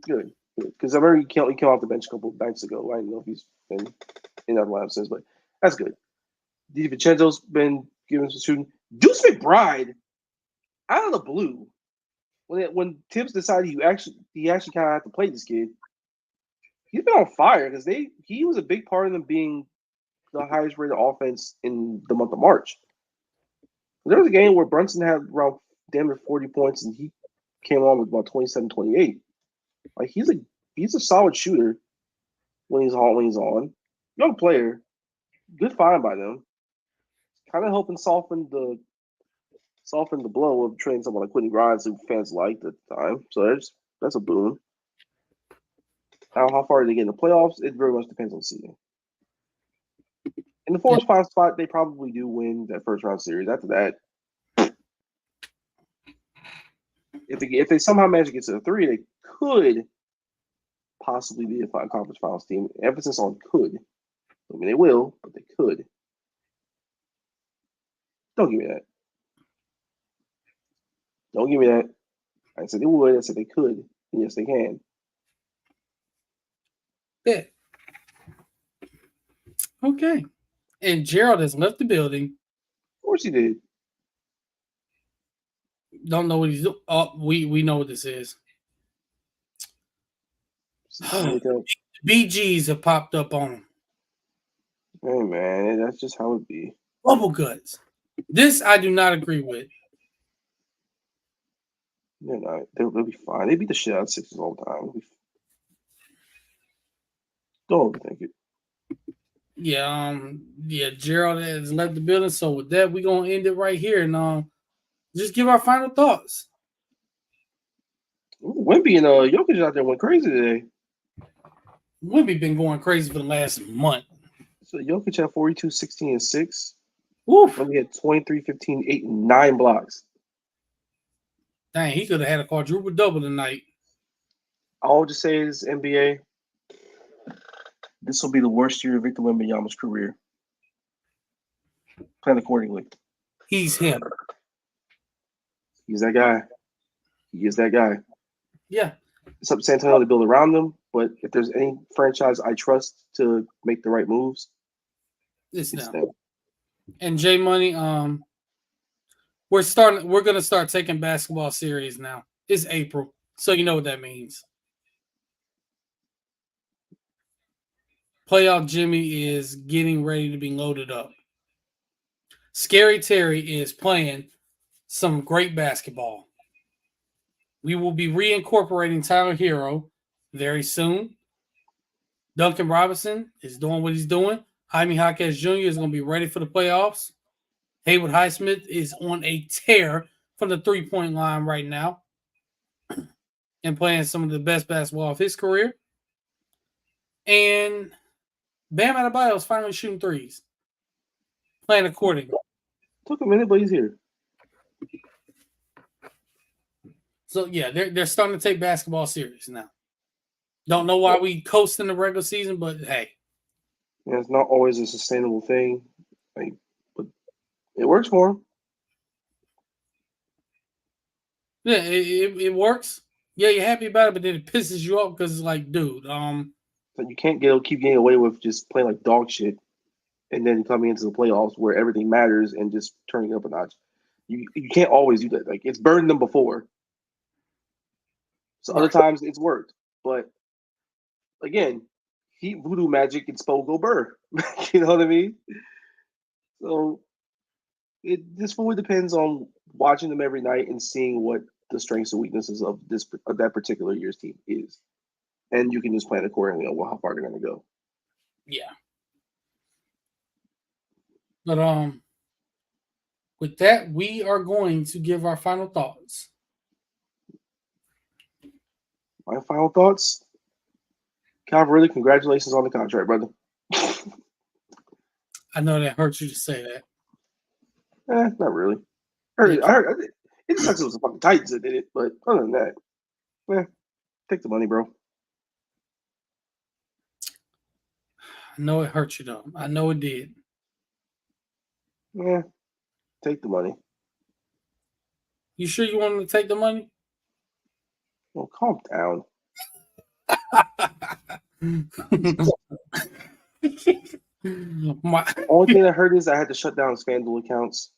good. Because I remember he came off the bench a couple of nights ago. I don't know if he's been in that lineup since, but that's good. DiVincenzo's been giving some shooting. Deuce McBride, out of the blue, when Tibbs decided he actually kind of had to play this kid, he's been on fire because he was a big part of them being the highest rated offense in the month of March. There was a game where Brunson had around damn near 40 points and he came on with about 27, 28. Like he's a solid shooter when he's on. Young player, good find by them. Kind of helping soften the blow of trading someone like Quentin Grimes, who fans liked at the time. So that's a boon. Now, how far do they get in the playoffs? It very much depends on seeding. In the 4th or 5th spot, they probably do win that first round series. After that, if they somehow manage to get to the 3, they could possibly be a conference finals team. Emphasis on could. I mean, they will, but they could. Don't give me that. Don't give me that. I said they would. I said they could. And yes, they can. Yeah. Okay. And Gerald has left the building. Of course he did. Don't know what he's doing. Oh, we know what this is. BGs have popped up on him. Hey man, that's just how it be. Bubble guts. This I do not agree with. They'll be fine. They beat the shit out of Sixers all the time. Don't overthink it. Yeah, Gerald has left the building. So with that, we're gonna end it right here and just give our final thoughts. Wemby and Jokic out there went crazy today. Wemby been going crazy for the last month. So Jokic had 42, 16, and 6. Oof. Wemby had 23, 15, 8, and 9 blocks. Dang, he could have had a quadruple double tonight. I'll just say is NBA. This will be the worst year of Victor Wembanyama's career. Plan accordingly. He's him. He's that guy. He is that guy. Yeah. It's up to San Antonio to build around them, but if there's any franchise I trust to make the right moves, it's them. And J Money, we're gonna start taking basketball serious now. It's April, so you know what that means. Playoff Jimmy is getting ready to be loaded up. Scary Terry is playing some great basketball. We will be reincorporating Tyler Hero very soon. Duncan Robinson is doing what he's doing. Jaime Jaquez Jr. is going to be ready for the playoffs. Haywood Highsmith is on a tear from the three-point line right now and playing some of the best basketball of his career. And Bam Adebayo is finally shooting threes, playing accordingly. Took a minute, but he's here. So, yeah, they're starting to take basketball serious now. Don't know why we coast in the regular season, but hey. Yeah, it's not always a sustainable thing. But it works for him. Yeah, it works. Yeah, you're happy about it, but then it pisses you off because it's like, dude, But you can't keep getting away with just playing like dog shit and then coming into the playoffs where everything matters and just turning up a notch. You can't always do that. Like, it's burned them before. So other times it's worked. But again, Heat voodoo magic and Spo go burr. You know what I mean? So it just fully depends on watching them every night and seeing what the strengths and weaknesses of that particular year's team is. And you can just plan accordingly on how far they're going to go. Yeah. But with that, we are going to give our final thoughts. My final thoughts? Calvin, really, congratulations on the contract, brother. I know that hurts you to say that. Not really. I heard it sucks it was the fucking Titans that did it, but other than that, take the money, bro. I know it hurt you, though. I know it did. Yeah, take the money. You sure you wanted to take the money? Well, calm down. Only thing I heard is I had to shut down his FanDuel accounts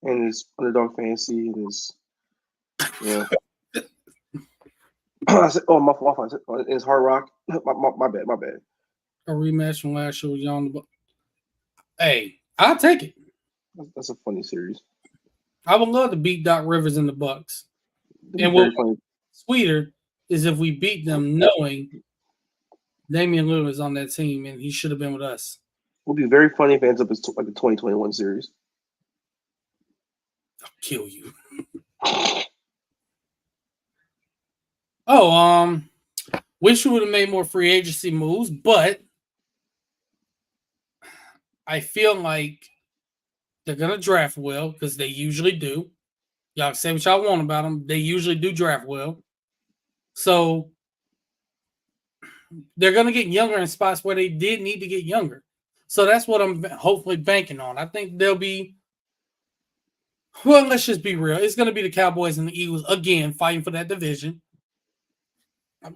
and his Underdog Fantasy and his, I said, oh, my fault. I said, his Hard Rock. My bad. A rematch from last year with you on the book. Hey, I'll take it. That's a funny series. I would love to beat Doc Rivers and the Bucks. And what's sweeter is if we beat them knowing Damian Lillard is on that team and he should have been with us. It would be very funny if it ends up as like the 2021 series. I'll kill you. Wish we would have made more free agency moves, but I feel like they're going to draft well because they usually do. Y'all say what y'all want about them. They usually do draft well. So they're going to get younger in spots where they did need to get younger. So that's what I'm hopefully banking on. I think they'll be Well, let's just be real. It's going to be the Cowboys and the Eagles again fighting for that division.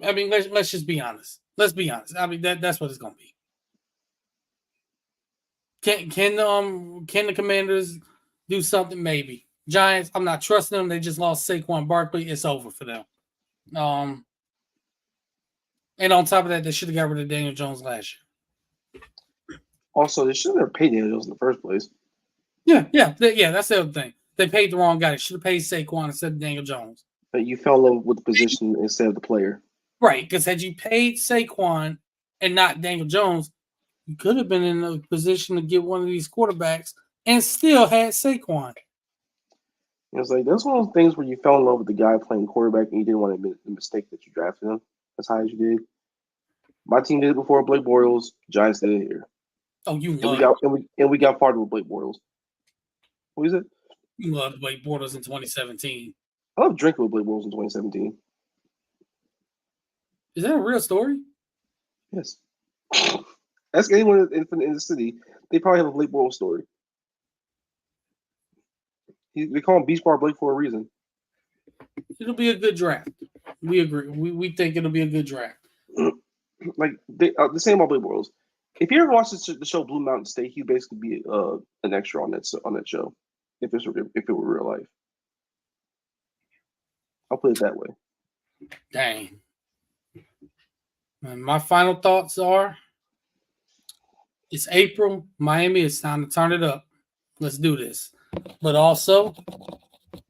I mean, let's just be honest. Let's be honest. I mean, that's what it's going to be. Can the Commanders do something? Maybe. Giants, I'm not trusting them. They just lost Saquon Barkley. It's over for them. And on top of that, they should have got rid of Daniel Jones last year. Also, they shouldn't have paid Daniel Jones in the first place. Yeah. That's the other thing. They paid the wrong guy. They should have paid Saquon instead of Daniel Jones. But you fell in love with the position instead of the player. Right, because had you paid Saquon and not Daniel Jones, you could have been in a position to get one of these quarterbacks and still had Saquon. It's like that's one of those things where you fell in love with the guy playing quarterback and you didn't want to admit the mistake that you drafted him as high as you did. My team did it before Blake Bortles. Giants did it here. Oh, you And love we got farther with Blake Bortles. What is it? You loved Blake Bortles in 2017. I love drinking with Blake Bortles in 2017. Is that a real story? Yes. Ask anyone in the city. They probably have a Blake Bortles story. They call him Beach Bar Blake for a reason. It'll be a good draft. We agree. We think it'll be a good draft. Like the same about Blake Bortles. If you ever watched the show Blue Mountain State, he'd basically be an extra on that show. If it were real life, I'll put it that way. Dang. And my final thoughts are: it's April, Miami. It's time to turn it up. Let's do this. But also,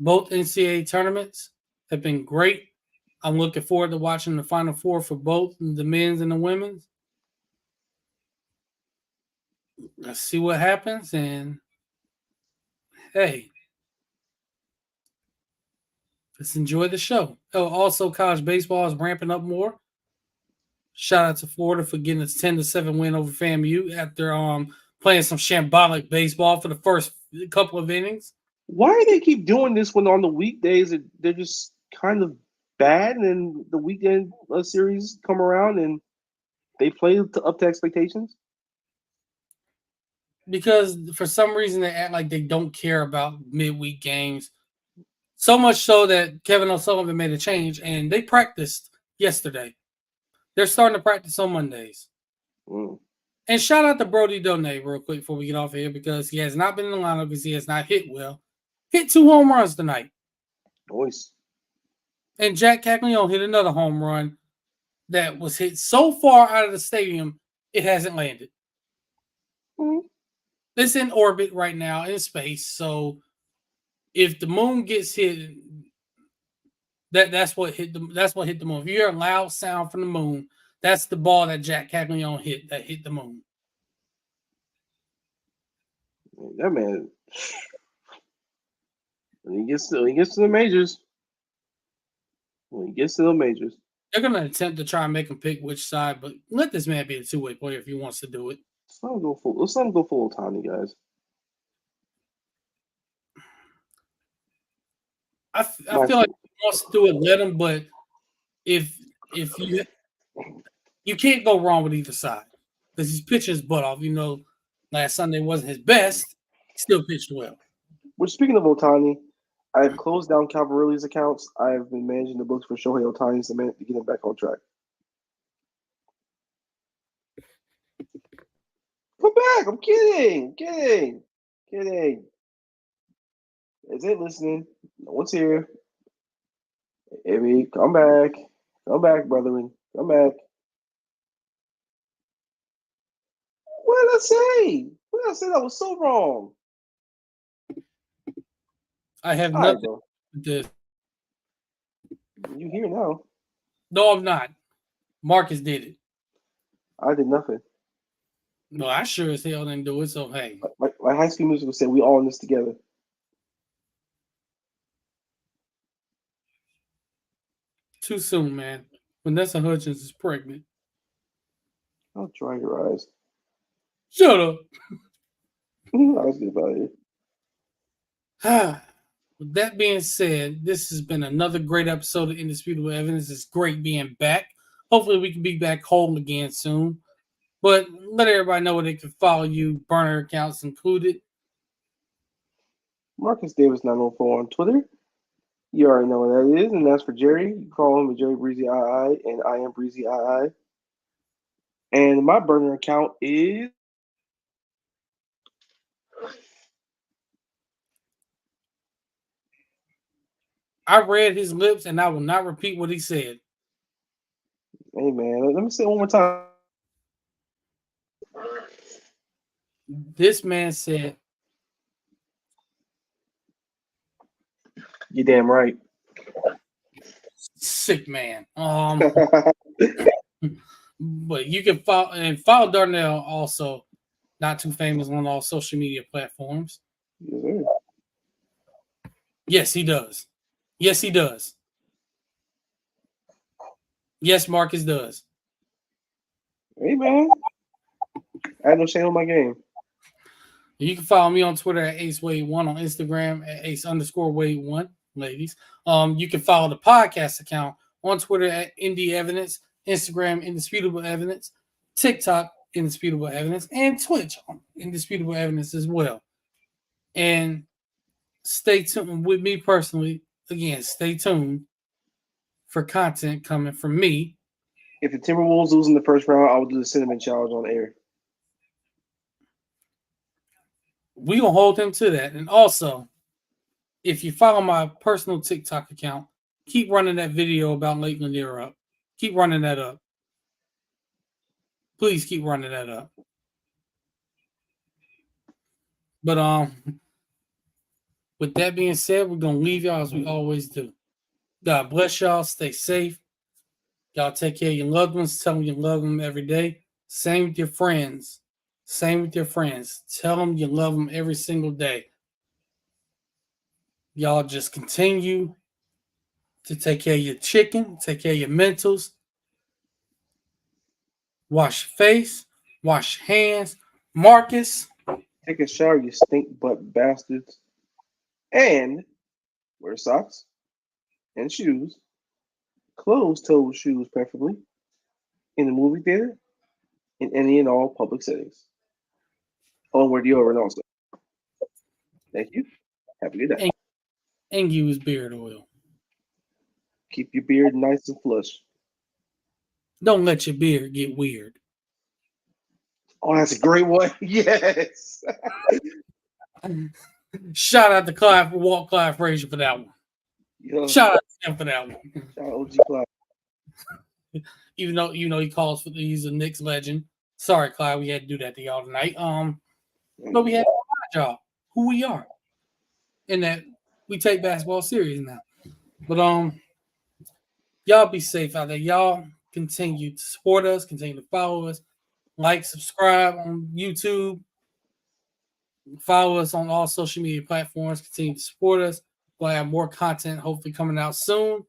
both NCAA tournaments have been great. I'm looking forward to watching the Final Four for both the men's and the women's. Let's see what happens. And hey, let's enjoy the show. Oh, also, college baseball is ramping up more. Shout out to Florida for getting its 10-7 win over FAMU after playing some shambolic baseball for the first couple of innings. Why do they keep doing this when on the weekdays they're just kind of bad, and then the weekend series come around and they play up to expectations? Because for some reason they act like they don't care about midweek games. So much so that Kevin O'Sullivan made a change, and they practiced yesterday. They're starting to practice on Mondays. And shout out to Brody Donay real quick before we get off here, because he has not been in the lineup because he has not hit well. Hit 2 home runs tonight. Nice. And Jack Caglione hit another home run that was hit so far out of the stadium, it hasn't landed. It's in orbit right now in space. So if the moon gets hit, that's what hit the moon. If you hear a loud sound from the moon, that's the ball that Jack Caglione hit that hit the moon. That man, when he gets to the majors, they're gonna attempt to try and make him pick which side, but let this man be a two-way player if he wants to do it. Let's let him go full Ohtani, guys. I feel like he wants to do it, let him. But if you can't go wrong with either side because he's pitching his butt off. You know, last Sunday wasn't his best. He still pitched well. We're speaking of Ohtani. I've closed down Cavalry's accounts. I've been managing the books for Shohei Ohtani to get him back on track. Come back! I'm kidding. Is it listening? No one's here. Amy, come back. Come back, brethren. Come back. What did I say? What did I say that was so wrong? I have nothing with this. You here now? No, I'm not. Marcus did it. I did nothing. No, I sure as hell didn't do it. So hey, my High School Musical said we all in this together. Too soon, man. Vanessa Hudgens is pregnant. I'll dry your eyes. Shut up. I was good about it. With that being said, this has been another great episode of Indisputable Evidence. It's great being back. Hopefully we can be back home again soon. But let everybody know where they can follow you, burner accounts included. Marcus Davis 904 on Twitter. You already know what that is. And that's for Jerry. You can follow him at Jerry Breezy II, and I am Breezy II. And my burner account is I read his lips, and I will not repeat what he said. hey man, let me say it one more time. This man said, You're damn right. sick man. But you can follow Darnell also, not too famous on all social media platforms. Yes, Yes, he does. Yes, he does. Yes, Marcus does. hey man, I had no shame on my game. You can follow me on Twitter at AceWade1, on Instagram at Ace_Wade1, ladies. You can follow the podcast account on Twitter at Indie Evidence, Instagram Indisputable Evidence, TikTok Indisputable Evidence, and Twitch Indisputable Evidence as well. And stay tuned with me personally. Again, stay tuned for content coming from me. If the Timberwolves lose in the first round, I will do the cinnamon challenge on air. We gonna hold him to that. And also, if you follow my personal TikTok account, keep running that video about Lake Lanier up. Keep running that up. Please keep running that up. But with that being said, we're gonna leave y'all as we always do. God bless y'all. Stay safe. Y'all take care of your loved ones. Tell them you love them every day. Same with your friends. Same with your friends. Tell them you love them every single day. Y'all just continue to take care of your chicken, take care of your mentals. Wash your face, wash your hands. Marcus, Take a shower, you stink butt bastards. And wear socks and shoes, closed-toed shoes preferably, in the movie theater, in any and all public settings. Oh, and wear deodorant also. Thank you. Have a good day. and use beard oil. Keep your beard nice and flush. Don't let your beard get weird. Oh, that's a great one. Yes. Shout out to Walt Clive Frazier for that one. Yeah. Shout out to him for that one. Shout out OG Clyde. Even though he's a Knicks legend. Sorry, Clyde, we had to do that to y'all tonight. But we had to remind y'all who we are, and that we take basketball serious now. But y'all be safe out there. Y'all continue to support us, continue to follow us, like, subscribe on YouTube, follow us on all social media platforms, continue to support us. We'll have more content hopefully coming out soon.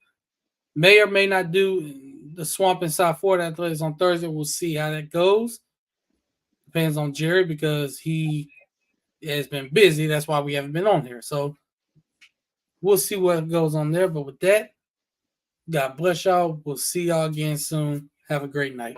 May or may not do the Swamp in South Florida Athletics on Thursday. We'll see how that goes. Depends on Jerry because he has been busy. That's why we haven't been on here. So we'll see what goes on there. But with that, God bless y'all. We'll see y'all again soon. Have a great night.